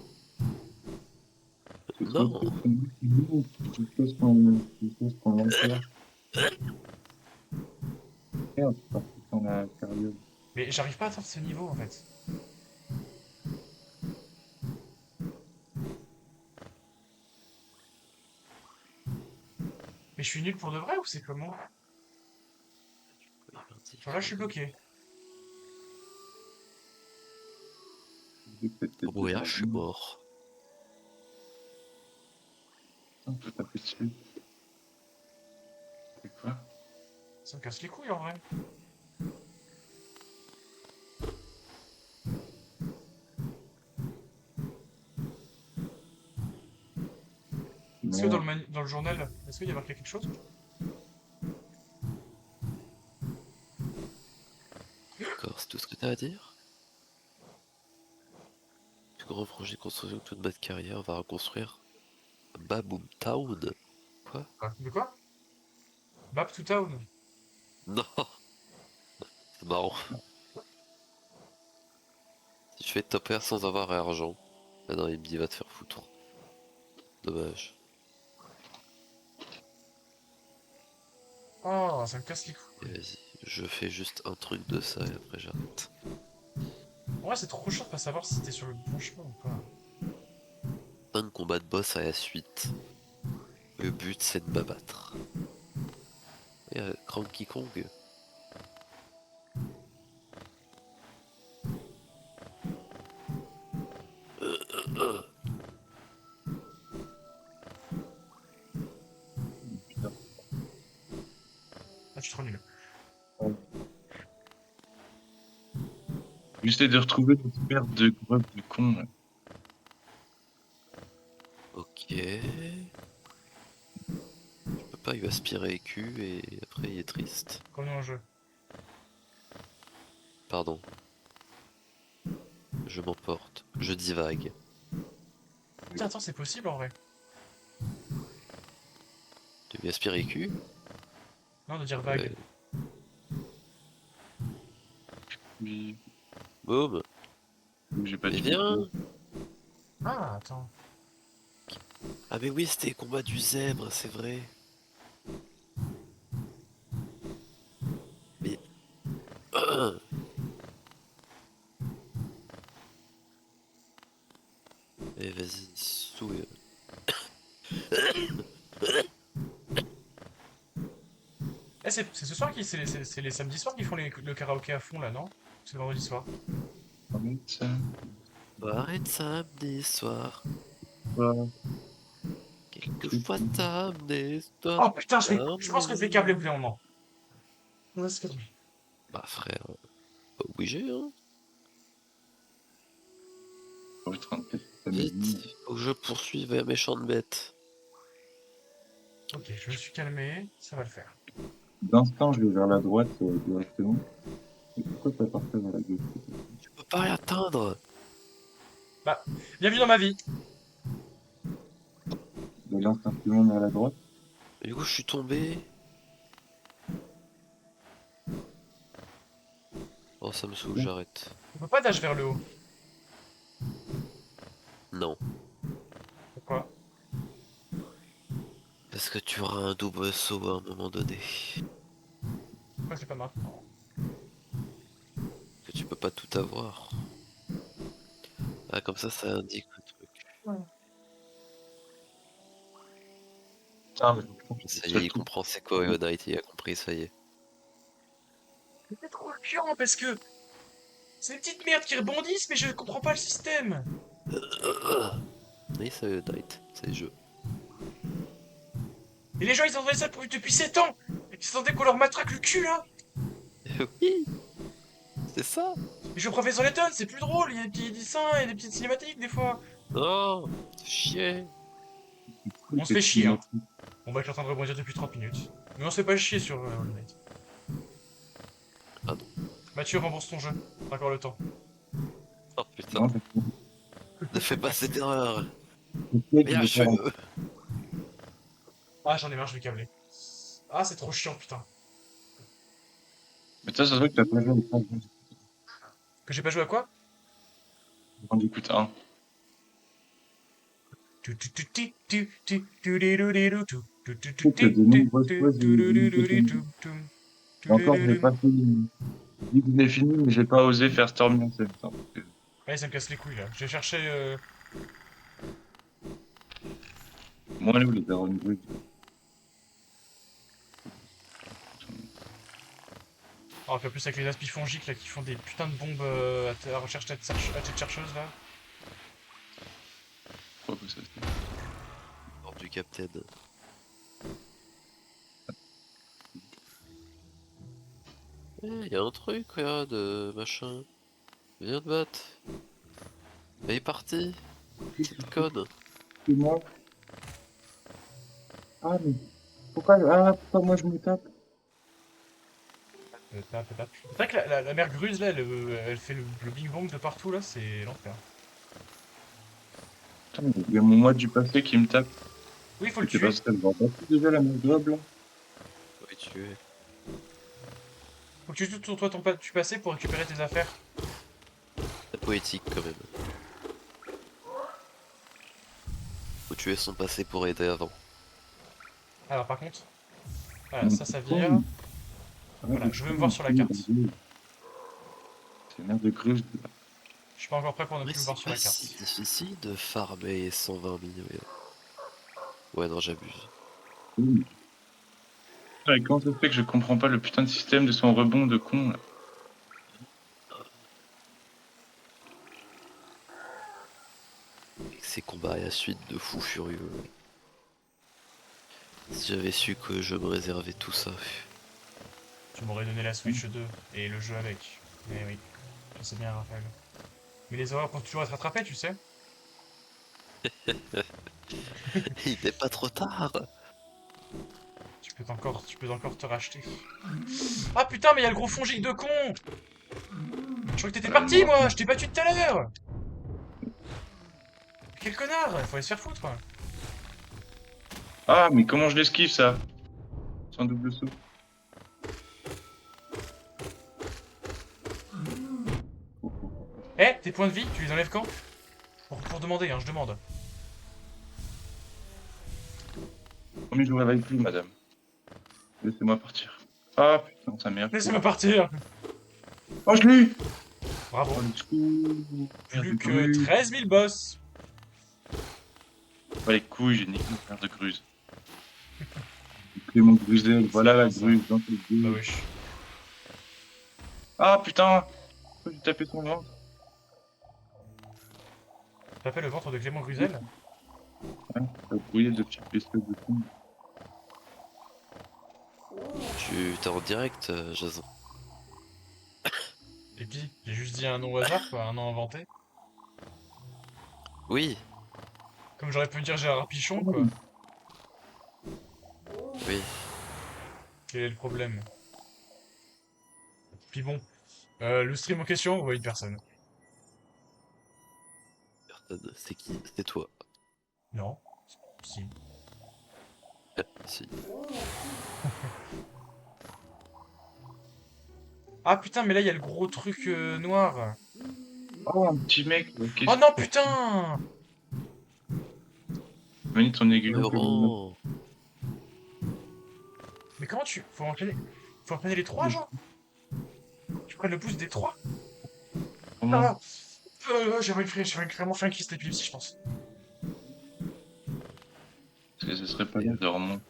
C'est trop Non. triste, on dit que nous, quelque chose qu'on enterre. Merde, c'est parti dans la carrière. Mais j'arrive pas à atteindre ce niveau en fait. Mais je suis nul pour de vrai ou c'est comment? Genre là, je suis bloqué. Oh yeah, je suis mort. On peut taper dessus. C'est quoi? Ça me casse les couilles en vrai. Est-ce que Non. dans le journal, est-ce qu'il y a marqué quelque chose? D'accord, c'est tout ce que t'as à dire? Plus grand projet de construction de toute ma carrière, on va reconstruire Baboom Town. Quoi? Quoi? De quoi? Map to town. Non, c'est marrant. Si je fais top air sans avoir argent. Ah non, il me dit va te faire foutre. Dommage. Oh, ça me casse les Et couilles. vas-y, je fais juste un truc de ça et après j'arrête. En vrai, c'est trop chiant de pas savoir si t'es sur le bon chemin ou pas. 5 combats de boss à la suite. Le but c'est de m'abattre. Et Cranky Kong. Putain. Ah, tu te rends nul. J'essaie de retrouver cette merde de grotte de con. Là. Ok. Je peux pas lui aspirer Q et après il est triste. Comme dans le jeu. Pardon. Je m'emporte. Je divague. Putain, attends, c'est possible en vrai. Tu lui aspires Q? Non, de dire Ouais. vague. Oui, Boum. j'ai pas Mais dit viens. Ah, attends. Ah mais oui, c'était les combats du zèbre, c'est vrai. Mais... Eh vas-y, souille. Eh, c'est ce soir qui. C'est les samedis soirs qui font le karaoké à fond là, non? C'est le vendredi soir. ça. Arrête samedi soir. Voilà. Quelquefois t'amener, toi Oh putain, je pense que je vais câbler au bout t'amener. d'un moment. On va se calmer. Bah frère, pas obligé hein. Pour être un test de Vite, famille. faut que je poursuive la méchante bête. Ok, je me suis calmé, ça va le faire. D'instant, je vais vers la droite directement. Et pourquoi pas partir vers la gauche? Je peux pas l'atteindre. Bah, bienvenue dans ma vie. Je lance simplement vers la droite. Et du coup, je suis tombé. Oh, ça me saoule, Là. j'arrête. On peut pas dash vers le haut. Non, Pourquoi? parce que tu auras un double saut à un moment donné. Pourquoi c'est pas maintenant? Que tu peux pas tout avoir. Ah, comme ça indique le truc. Ouais. Ah, mais je pense que Ça c'est y est, ça il tout. comprend c'est quoi Hollow Knight, il a compris, ça y est. C'est trop chiant parce que c'est des petites merdes qui rebondissent, mais je comprends pas le système. Oui, c'est Hollow Knight, c'est le jeu. Et les gens ils entendaient ça depuis 7 ans. Et ils s'attendaient qu'on leur matraque le cul là. Oui, c'est ça. Et je professeur Layton, c'est plus drôle, il y a des petits dessins et des petites cinématiques des fois. Non, c'est chier. On se C'est fait chier, hein. cinématique. Bon bah je suis en train de rebondir depuis 30 minutes. Mais on se fait pas chier sur Hollow Knight. Ah non. Mathieu, rembourse ton jeu. T'as encore le temps. Oh putain, Non, parce que ne fais pas cette erreur. je sais que je Bien vais faire un joué. Ah j'en ai marre, je vais câbler. Ah c'est trop chiant putain. mais ça se voit que t'as pas joué au Grand Que j'ai pas joué à quoi? Bandicoot 1. Je sais que de nombreuses fois, j'ai eu ce comme et encore, j'ai pas fait. Je dis que je l'ai fini, mais j'ai pas osé faire Storm Yourself. Hein, parce que Ouais, ça me casse les couilles là. J'ai cherché. moi, nous, les darons brutes. Oh, puis en plus avec les aspifongiques là qui font des putains de bombes à recherche à tête chercheuse là. Quoi que ça se dit. Hors du Captain. Eh, y a un truc là de machin. Viens te battre. Elle est partie. Petite conne. C'est moi. Ah, mais pourquoi moi je me tape? C'est vrai que la mère Gruse là, elle fait le Big Bang de partout là, c'est l'enfer. Putain, il y a mon moi du passé qui me tape. Oui, il faut le C'était pas tuer. ça, le voir passer déjà la même globe là. Oui, tu es. Faut que tu tues sur toi tu passé pour récupérer tes affaires. C'est poétique quand même. Faut tuer son passé pour aider avant. Alors par contre, Voilà, ça vire. Voilà, je veux me voir sur la carte. C'est merde de gruge. Je suis pas encore prêt pour ne Mais plus me voir c'est sur la pas carte. si difficile de farmer 120 millions. Ouais, non, j'abuse. Et comment ça se fait que je comprends pas le putain de système de son rebond de con là. Avec ces combats à la suite de fous furieux. Si j'avais su que je me réservais tout ça. Tu m'aurais donné la Switch 2 et le jeu avec. Mais oui, je sais bien, Raphaël. Mais les erreurs peuvent toujours être rattrapées, tu sais. Il n'est pas trop tard. Tu peux encore te racheter. Ah putain, mais il y a le gros fongique de con! Je crois que t'étais parti, moi! Je t'ai battu tout à l'heure! Quel connard! Il faut aller se faire foutre! Ah, mais comment je l'esquive ça? Sans double saut. Eh, tes points de vie, tu les enlèves quand? Pour demander, hein, je demande. Promis, je vous réveille plus, madame. Laissez-moi partir. Ah putain, ça merde. Laissez-moi partir! Oh, je l'ai eu! Bravo. Oh, le trou. Merde de Plus que grue. 13 000 boss! Pas les couilles, j'ai niqué une paire de gruse. J'ai pris mon gruzel, voilà la bon, ça. gruse dans cette gruse. Bah wesh. Ah putain! J'ai tapé son ventre. T'appelles le ventre de Clément Gruzel? T'as brouillé de petites bestioles de con. Tu t'es en direct, Jason. Et puis, j'ai juste dit un nom au hasard, quoi, un nom inventé. Oui, Comme j'aurais pu dire Gérard Pichon, quoi. oui. Quel est le problème? Puis bon, le stream en question, on voit une personne. Personne. C'est qui? C'est toi. Non. Si. Si. Ah putain, mais là, il y a le gros truc noir. Oh, un petit mec. Oh non, putain! Manie ton aiguillon que Laurent. Mais comment tu... Faut enchaîner les trois, genre? Tu prennes le pouce des trois? Comment? Ah j'aimerais vraiment fait un kiss d'épilepsie, je pense. Parce que ce serait pas bien de remonter.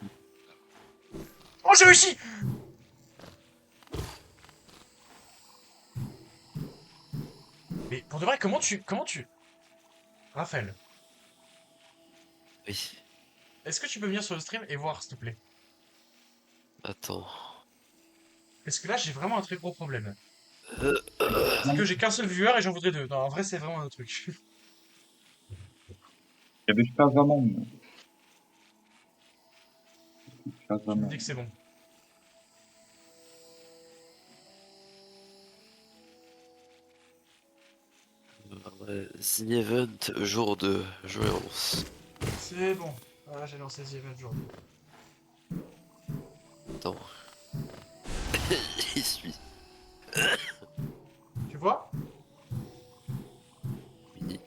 Oh, j'ai réussi! Mais pour de vrai, comment tu... Raphaël, Oui. est-ce que tu peux venir sur le stream et voir, s'il te plaît? Attends. Parce que là, j'ai vraiment un très gros problème. C'est que j'ai qu'un seul viewer et j'en voudrais deux. Non, en vrai, c'est vraiment un truc. Il y avait pas vraiment. Pas Tu me vraiment. dis que c'est bon. The Event, jour 2. Je lance. C'est bon. Ah, j'ai lancé The Event jour. Attends. Il suit. Tu vois? Oui.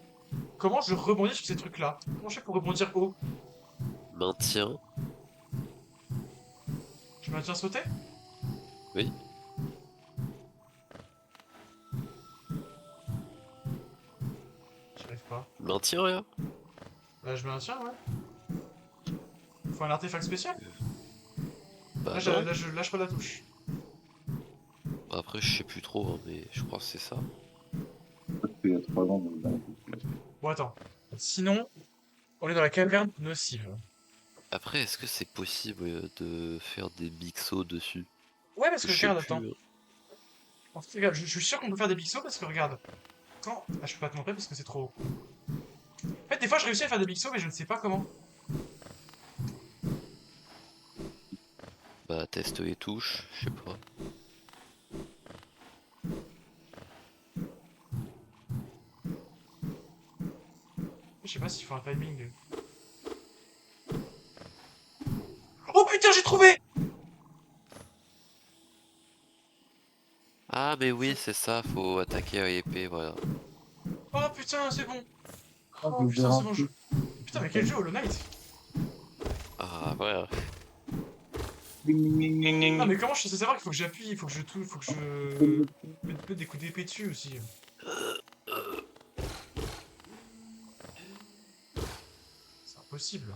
Comment je rebondis sur ces trucs-là? Comment je fais pour rebondir haut? Maintien. Je maintiens sauter? Oui. J'y arrive pas. Maintien, rien. Là, je maintiens, ouais. Faut un artefact spécial? Bah, Là, non. je lâche pas la touche. Après, je sais plus trop, hein, mais je crois que c'est ça. Il y a 3 ans. Bon, attends. Sinon, on est dans la caverne nocive. Après, est-ce que c'est possible de faire des bixos dessus? Ouais, parce que Je sais regarde, plus. attends. En fait, regarde, je suis sûr qu'on peut faire des pixels parce que regarde. Quand... Ah, je peux pas te montrer parce que c'est trop haut. En fait, des fois, je réussis à faire des pixels, mais je ne sais pas comment. Bah, teste les touches, je sais pas. Je sais pas s'il faut un timing. Oh putain, j'ai trouvé! Ah, mais oui, c'est ça, faut attaquer à l'épée, voilà. Oh putain, c'est bon! Oh, Oh putain, c'est bon jeu. Putain, mais quel jeu, Hollow Knight! Ah, voilà. Non mais comment je suis censé savoir qu'il faut que j'appuie, il faut que je tout, il faut que je mette des coups d'épée dessus aussi. C'est impossible.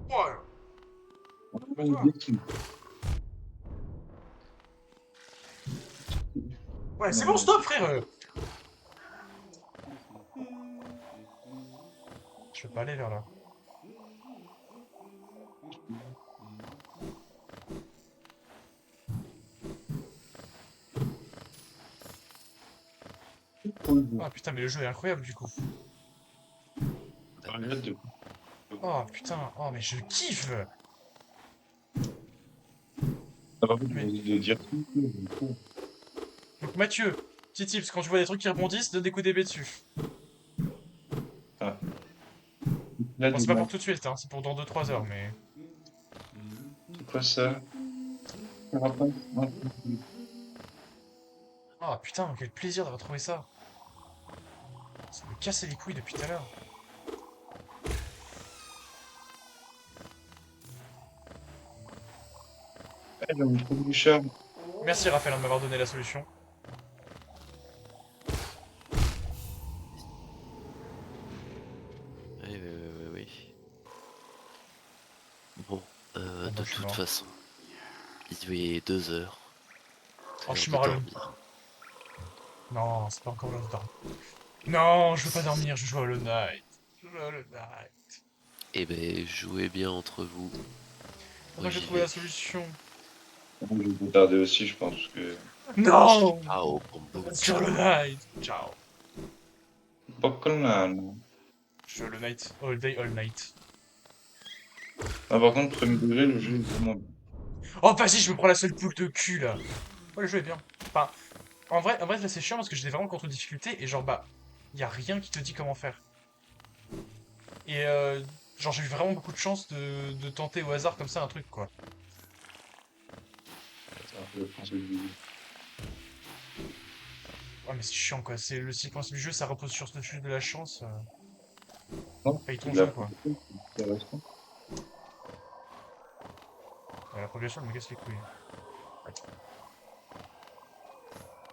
Ouais. Ouais, c'est bon, stop, frère. Je peux pas aller vers là. Ah putain, mais le jeu est incroyable du coup. Arrête de- Oh putain, oh mais je kiffe. Ça va pas Mais de dire tout. donc Mathieu, petit tips, quand tu vois des trucs qui rebondissent, donne des coups d'épée dessus. Ah. Là, Bon, c'est pas pour tout de suite, hein, c'est pour dans 2-3 heures, mais... c'est quoi ça? Ah putain, quel plaisir d'avoir trouvé ça. Ça me cassait les couilles depuis tout à l'heure. Ah, j'ai envie de trouver du charme. Merci Raphaël de m'avoir donné la solution. Oui, oui, oui, oui, oui. Bon, Bon bah de je suis toute mort. façon, il est 2 heures. C'est Oh je l'heure suis de mort à l'homme. dormir. Non, c'est pas encore l'heure de dormir. Non, je veux pas dormir, je joue à Hollow Knight. Je joue à Hollow Knight. Eh ben, jouez bien entre vous. Enfin, Moi, j'ai j'y trouvé la vais. solution. Je vais vous tarder aussi, je pense que. Non! Ciao, Pombo, C'est Hollow ciao. Knight. Ciao. Pas comme là, non. Je joue à Hollow Knight. All day, all night. Ah, par contre, premier degré, le jeu est vraiment bien. Oh vas-y, je me prends la seule poule de cul là. Ouais, le jeu est bien. Enfin, en vrai là c'est chiant parce que j'étais vraiment contre difficulté et genre bah, y a rien qui te dit comment faire. Et genre j'ai eu vraiment beaucoup de chance de tenter au hasard comme ça un truc quoi. C'est un peu le principe du jeu. Ouais mais c'est chiant quoi, c'est le principe du jeu, ça repose sur ce jeu de la chance. Non, Paye c'est ton de la jeu quoi. progression, c'est intéressant. Ouais, la progression elle me casse les couilles.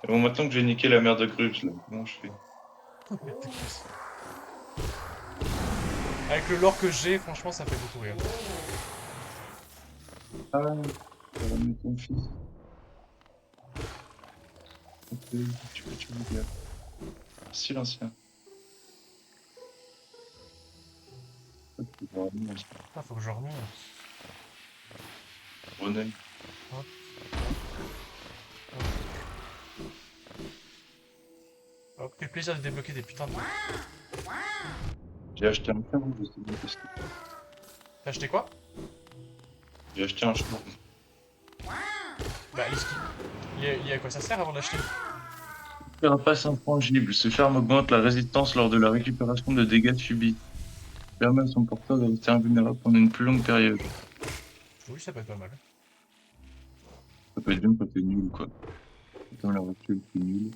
Et bon, maintenant que j'ai niqué la mère de Grux, là, comment je fais? Avec le lore que j'ai, franchement ça fait beaucoup rire. Ah, ça va mettre ton fils. Ok, tu me dis. Si l'ancien. Ok, vraiment, Ah, faut que je remonte. René. Hop, hop, hop. Quel plaisir de débloquer des putains de trucs. J'ai acheté un chien, je sais pas ce que T'as acheté quoi? j'ai acheté un chien. Bah les skis. Il y a à quoi ça sert avant d'acheter? Carapace intangible. Ce charme augmente la résistance lors de la récupération de dégâts subis. Permet à son porteur de rester invulnérable pendant une plus longue période. Oui, ça peut être pas mal. Ça peut être bien quand t'es nul, quoi. Quand la voiture est nulle.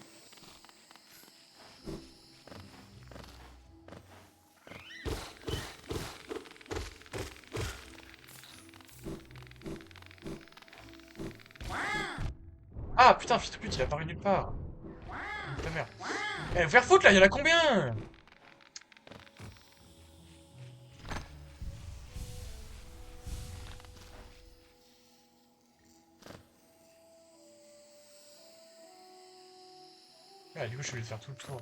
Ah putain, fils de pute, il a apparu nulle part. Putain, merde. Eh, vous faire foutre là, il y en a combien? Ah, du coup, je suis obligé de faire tout le tour.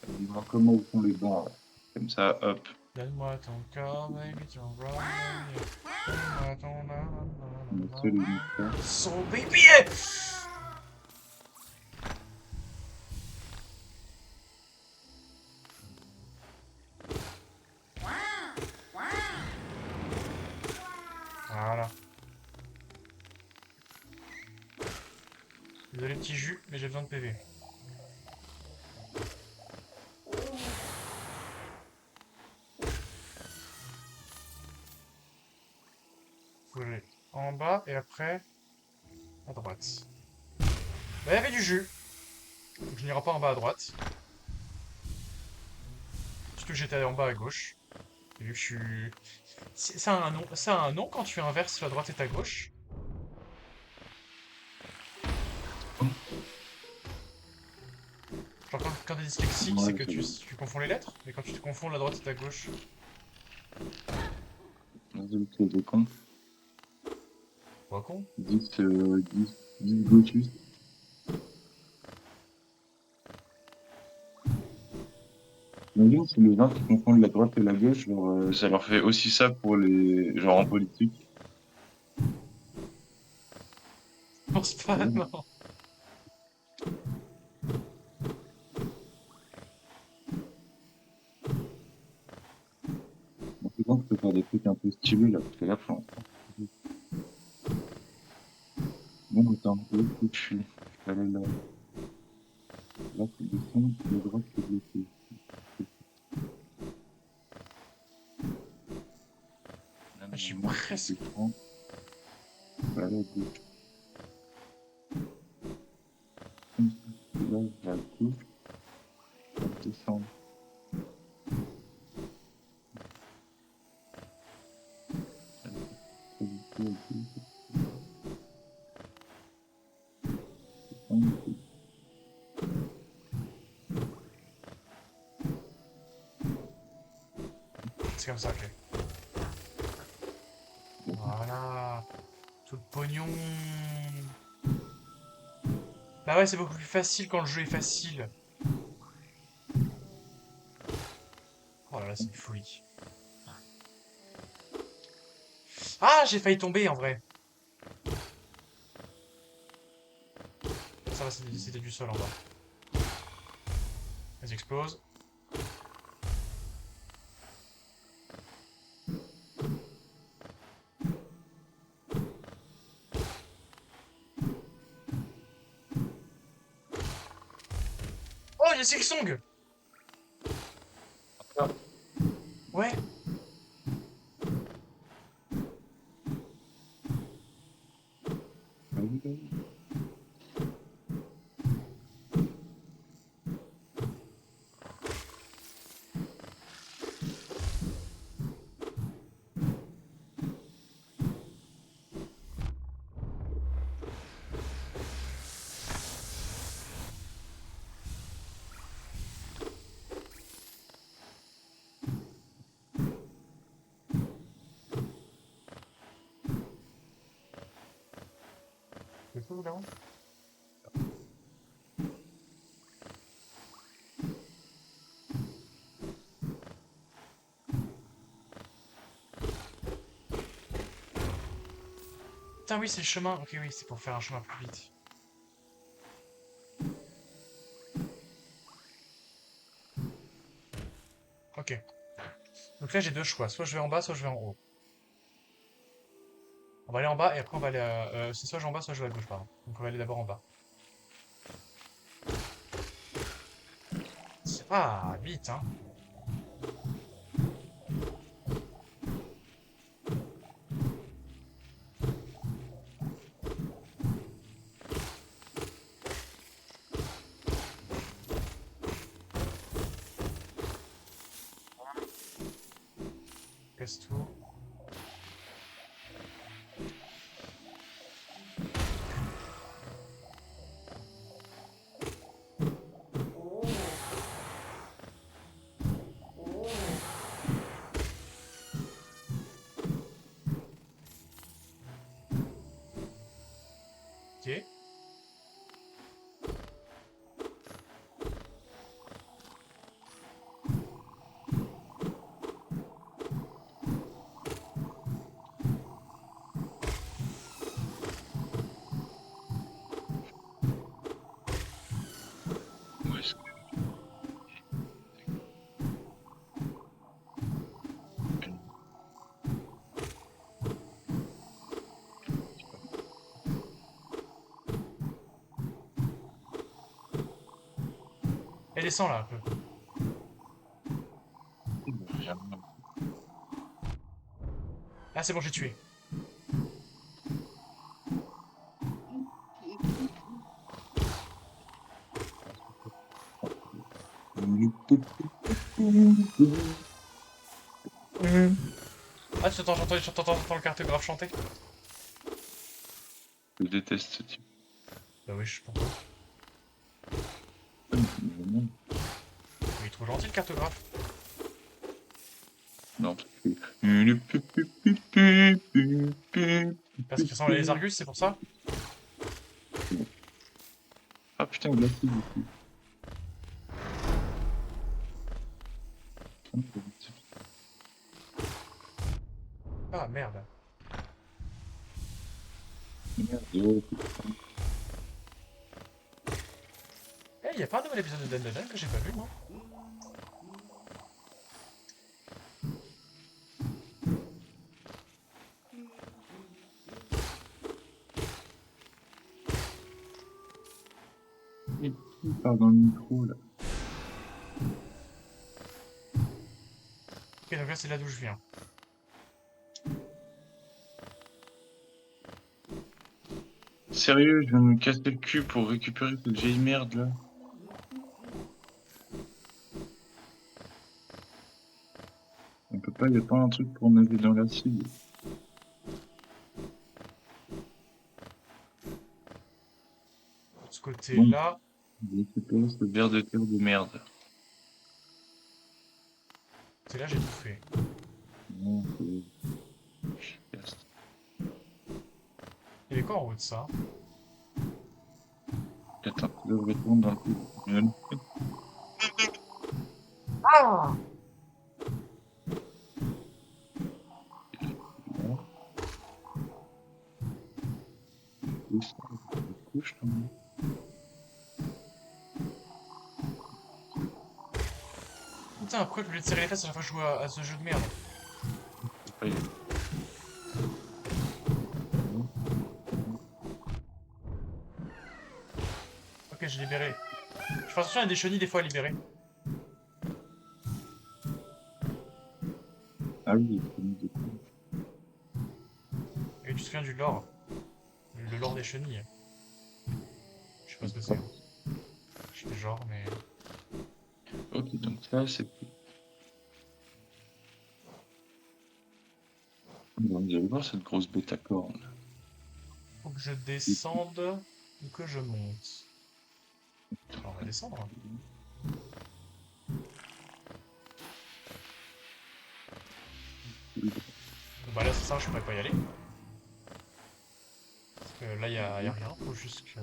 Dis-moi comment ils font les bancs, là. Comme ça, hop. Donne-moi ton corps, baby, ton run. Donne-moi ton On a fait les mystères. Son baby! Désolé, petit jus, mais j'ai besoin de PV. Faut aller en bas et après à droite. Bah, il y avait du jus. Donc je n'irai pas en bas à droite. Surtout que j'étais en bas à gauche. Et vu que je suis. Ça a un nom. Ça a un nom quand tu inverses la droite et ta gauche. Genre quand t'es dyslexique, c'est Ouais, que c'est tu confonds les lettres. Mais quand tu te confonds la droite et ta gauche. désolé, c'est des cons. Pas con. 10 Gotus. Imagine si les gens qui confondent la droite et la gauche, genre, ça leur fait aussi ça pour les, genre en politique. Je pense pas, Ouais. non. Bon, c'est bon, je peux faire des trucs un peu stylés là, parce que là, faut... Bon, attends, où est-ce que je suis? Je vais aller là. Là, c'est descendre, la droite, c'est bloqué. Là, Je suis normalement, c'est presque. descendre. Je vais aller à gauche. Comme ça. Là, je vais à gauche, je vais descendre. Allez, pas du tout à gauche, descendre. C'est comme ça, ok. Voilà. Tout le pognon. Bah ouais, c'est beaucoup plus facile quand le jeu est facile. Oh là là, c'est une folie. Ah, j'ai failli tomber en vrai. Ça va, c'était du sol en bas. Vas-y, explose. Oh, il y a Silksong. Ah, Ouais. vas-y, vas-y. C'est fou là. Putain, oui, c'est le chemin. Ok, oui, c'est pour faire un chemin plus vite. Ok. Donc là, j'ai deux choix. Soit je vais en bas, soit je vais en haut. On va aller en bas et après on va aller à... c'est soit je vais en bas, soit je vais à gauche, pardon. Donc on va aller d'abord en bas. Ah, vite, hein. Casse tout. Ok. Où est-ce que... Et descends là un peu. Ah c'est bon, j'ai tué. Ah j'entends le cartographe chanter? Je déteste ce type. Bah oui, je pense. Il est trop gentil le cartographe. Non. Parce qu'il ressemble à les Argus, c'est pour ça? Ah putain, il l'a fait du coup. Ah merde. Merde. Eh, y a pas un nouvel épisode de Dan Dan que j'ai pas vu, non? Il parle dans le micro là. Ok, donc là c'est là d'où je viens. Sérieux, je viens de me casser le cul pour récupérer cette vieille merde là. On peut pas, y a pas un truc pour nager dans l'acide. De ce Bon, côté-là. j'ai récupéré ce verre de terre de merde. C'est là j'ai tout fait. Non, c'est... Il y avait quoi en haut de ça? Attends, je devrais retourner dans le coup. Ah! Couche, là. Putain, pourquoi je voulais te serrer les fesses à chaque fois que je joue à ce jeu de merde? C'est pas évident. Ok, j'ai libéré. Je fais attention, il y a des chenilles des fois à libérer. Ah oui, c'est une de coups. Et tu te souviens du lore? Le lore des chenilles. Je sais pas ce que c'est. Je fais genre, mais. Ok, donc ça, c'est... Bon, vous allez voir cette grosse bête à cornes. Faut que je descende ou que je monte. Alors, on va descendre. Bon, bah là, c'est ça, je pourrais pas y aller. Parce que là, y a rien. Faut juste que.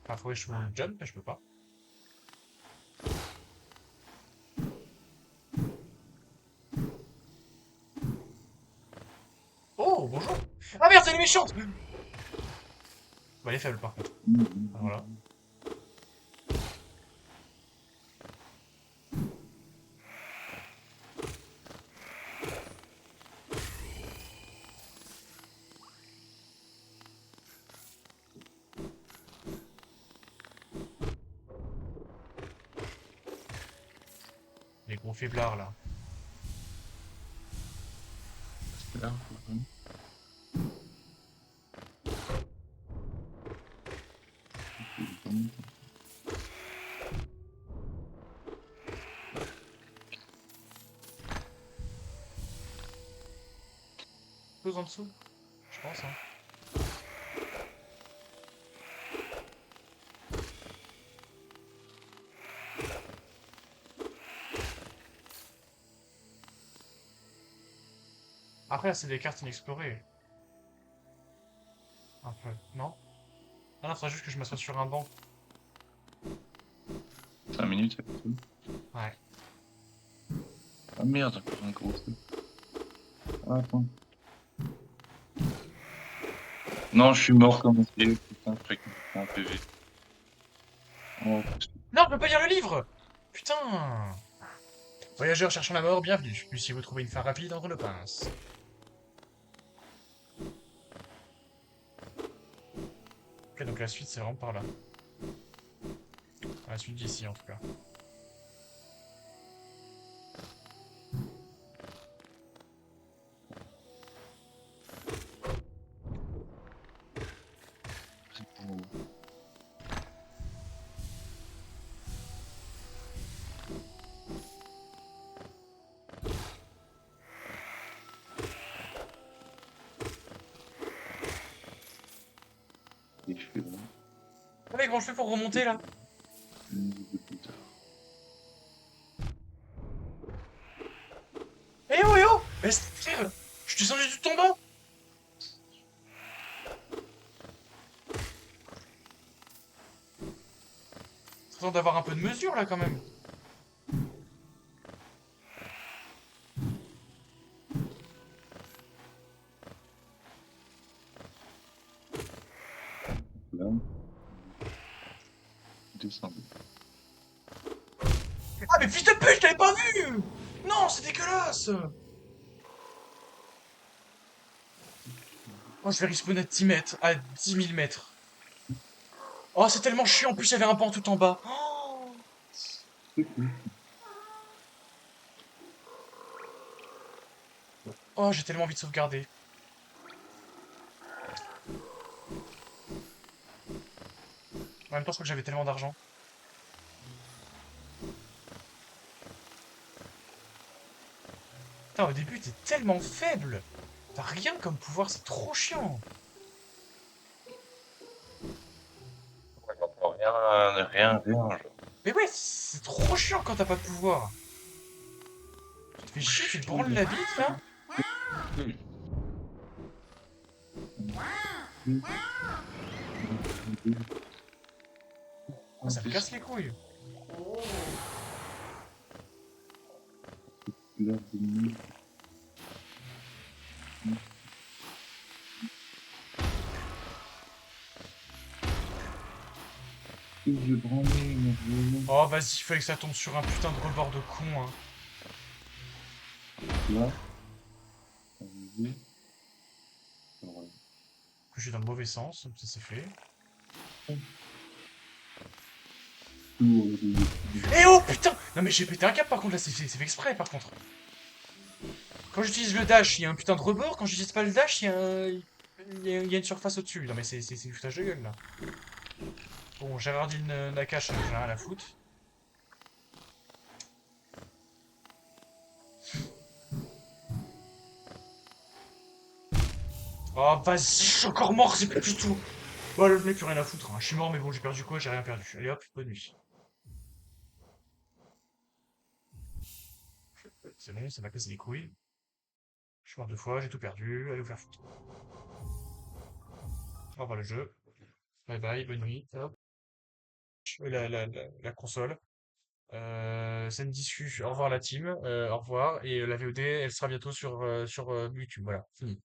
Enfin, faudrait que je jump, mais je peux pas. Oh, bonjour! Ah merde, c'est une méchante! Bah, elle est faible par contre. Voilà. Les gros faiblards là. C'est là, hein. Plus en dessous, je pense. Hein. Après, là, c'est des cartes inexplorées. Un peu, non? Ah non, faudrait juste que je m'assoie sur un banc. 5 minutes, c'est tout. Ouais. Ah merde, encore un gros truc. Ah, attends. Non, je suis mort comme un pied. Putain, je récupère un PV. Oh, Non, je peux pas lire le livre! Putain! Voyageurs cherchant la mort, bienvenue. Puissiez-vous trouver une fin rapide entre le pince. Ok, donc la suite, c'est vraiment par là. Ouais, la suite d'ici en tout cas. Et je fais vraiment Ah mais comment je fais pour remonter là? une minute de plus tard. Eh oh, eh oh! Mais frère, je suis descendu du tombant! C'est temps d'avoir un peu de mesure là quand même. Là, descendu. Ah mais fils de pute, je t'avais pas vu! Non, c'est dégueulasse! Oh, je vais respawn à 10 mètres, à 10 000 mètres. Oh, c'est tellement chiant, en plus il y avait un banc tout en bas. Oh, oh, j'ai tellement envie de sauvegarder. En même temps, je crois que j'avais tellement d'argent. Putain, au début, t'es tellement faible. T'as rien comme pouvoir, c'est trop chiant. Ouais, j'entends rien, genre. Mais ouais, c'est trop chiant quand t'as pas de pouvoir. Tu te fais chier, tu te branles la bite là. Ah, ça me casse les couilles. Oh, vas-y, il fallait que ça tombe sur un putain de rebord de con, hein. Là, arrivé. Voilà. Que je suis dans le mauvais sens, ça c'est fait. Eh oh putain! Non mais j'ai pété un câble par contre là, c'est fait exprès par contre. Quand j'utilise le dash, il y a un putain de rebord. Quand j'utilise pas le dash, il y a une surface au-dessus. Non mais c'est du foutage de gueule là. Bon, Gérardine Nakache, j'en ai rien à foutre. Oh vas-y, je suis encore mort, c'est plus du tout. Bon, là, je n'ai plus rien à foutre, hein. Je suis mort, mais bon, j'ai perdu quoi? J'ai rien perdu. Allez hop, bonne nuit. C'est bon, ça m'a cassé les couilles. Je suis mort 2 fois, j'ai tout perdu. Allez vous faire foutre. Au revoir le jeu. Bye bye, bonne nuit. Hop. La console. Scène discus, au revoir la team, au revoir. Et la VOD, elle sera bientôt sur YouTube. Voilà, fini.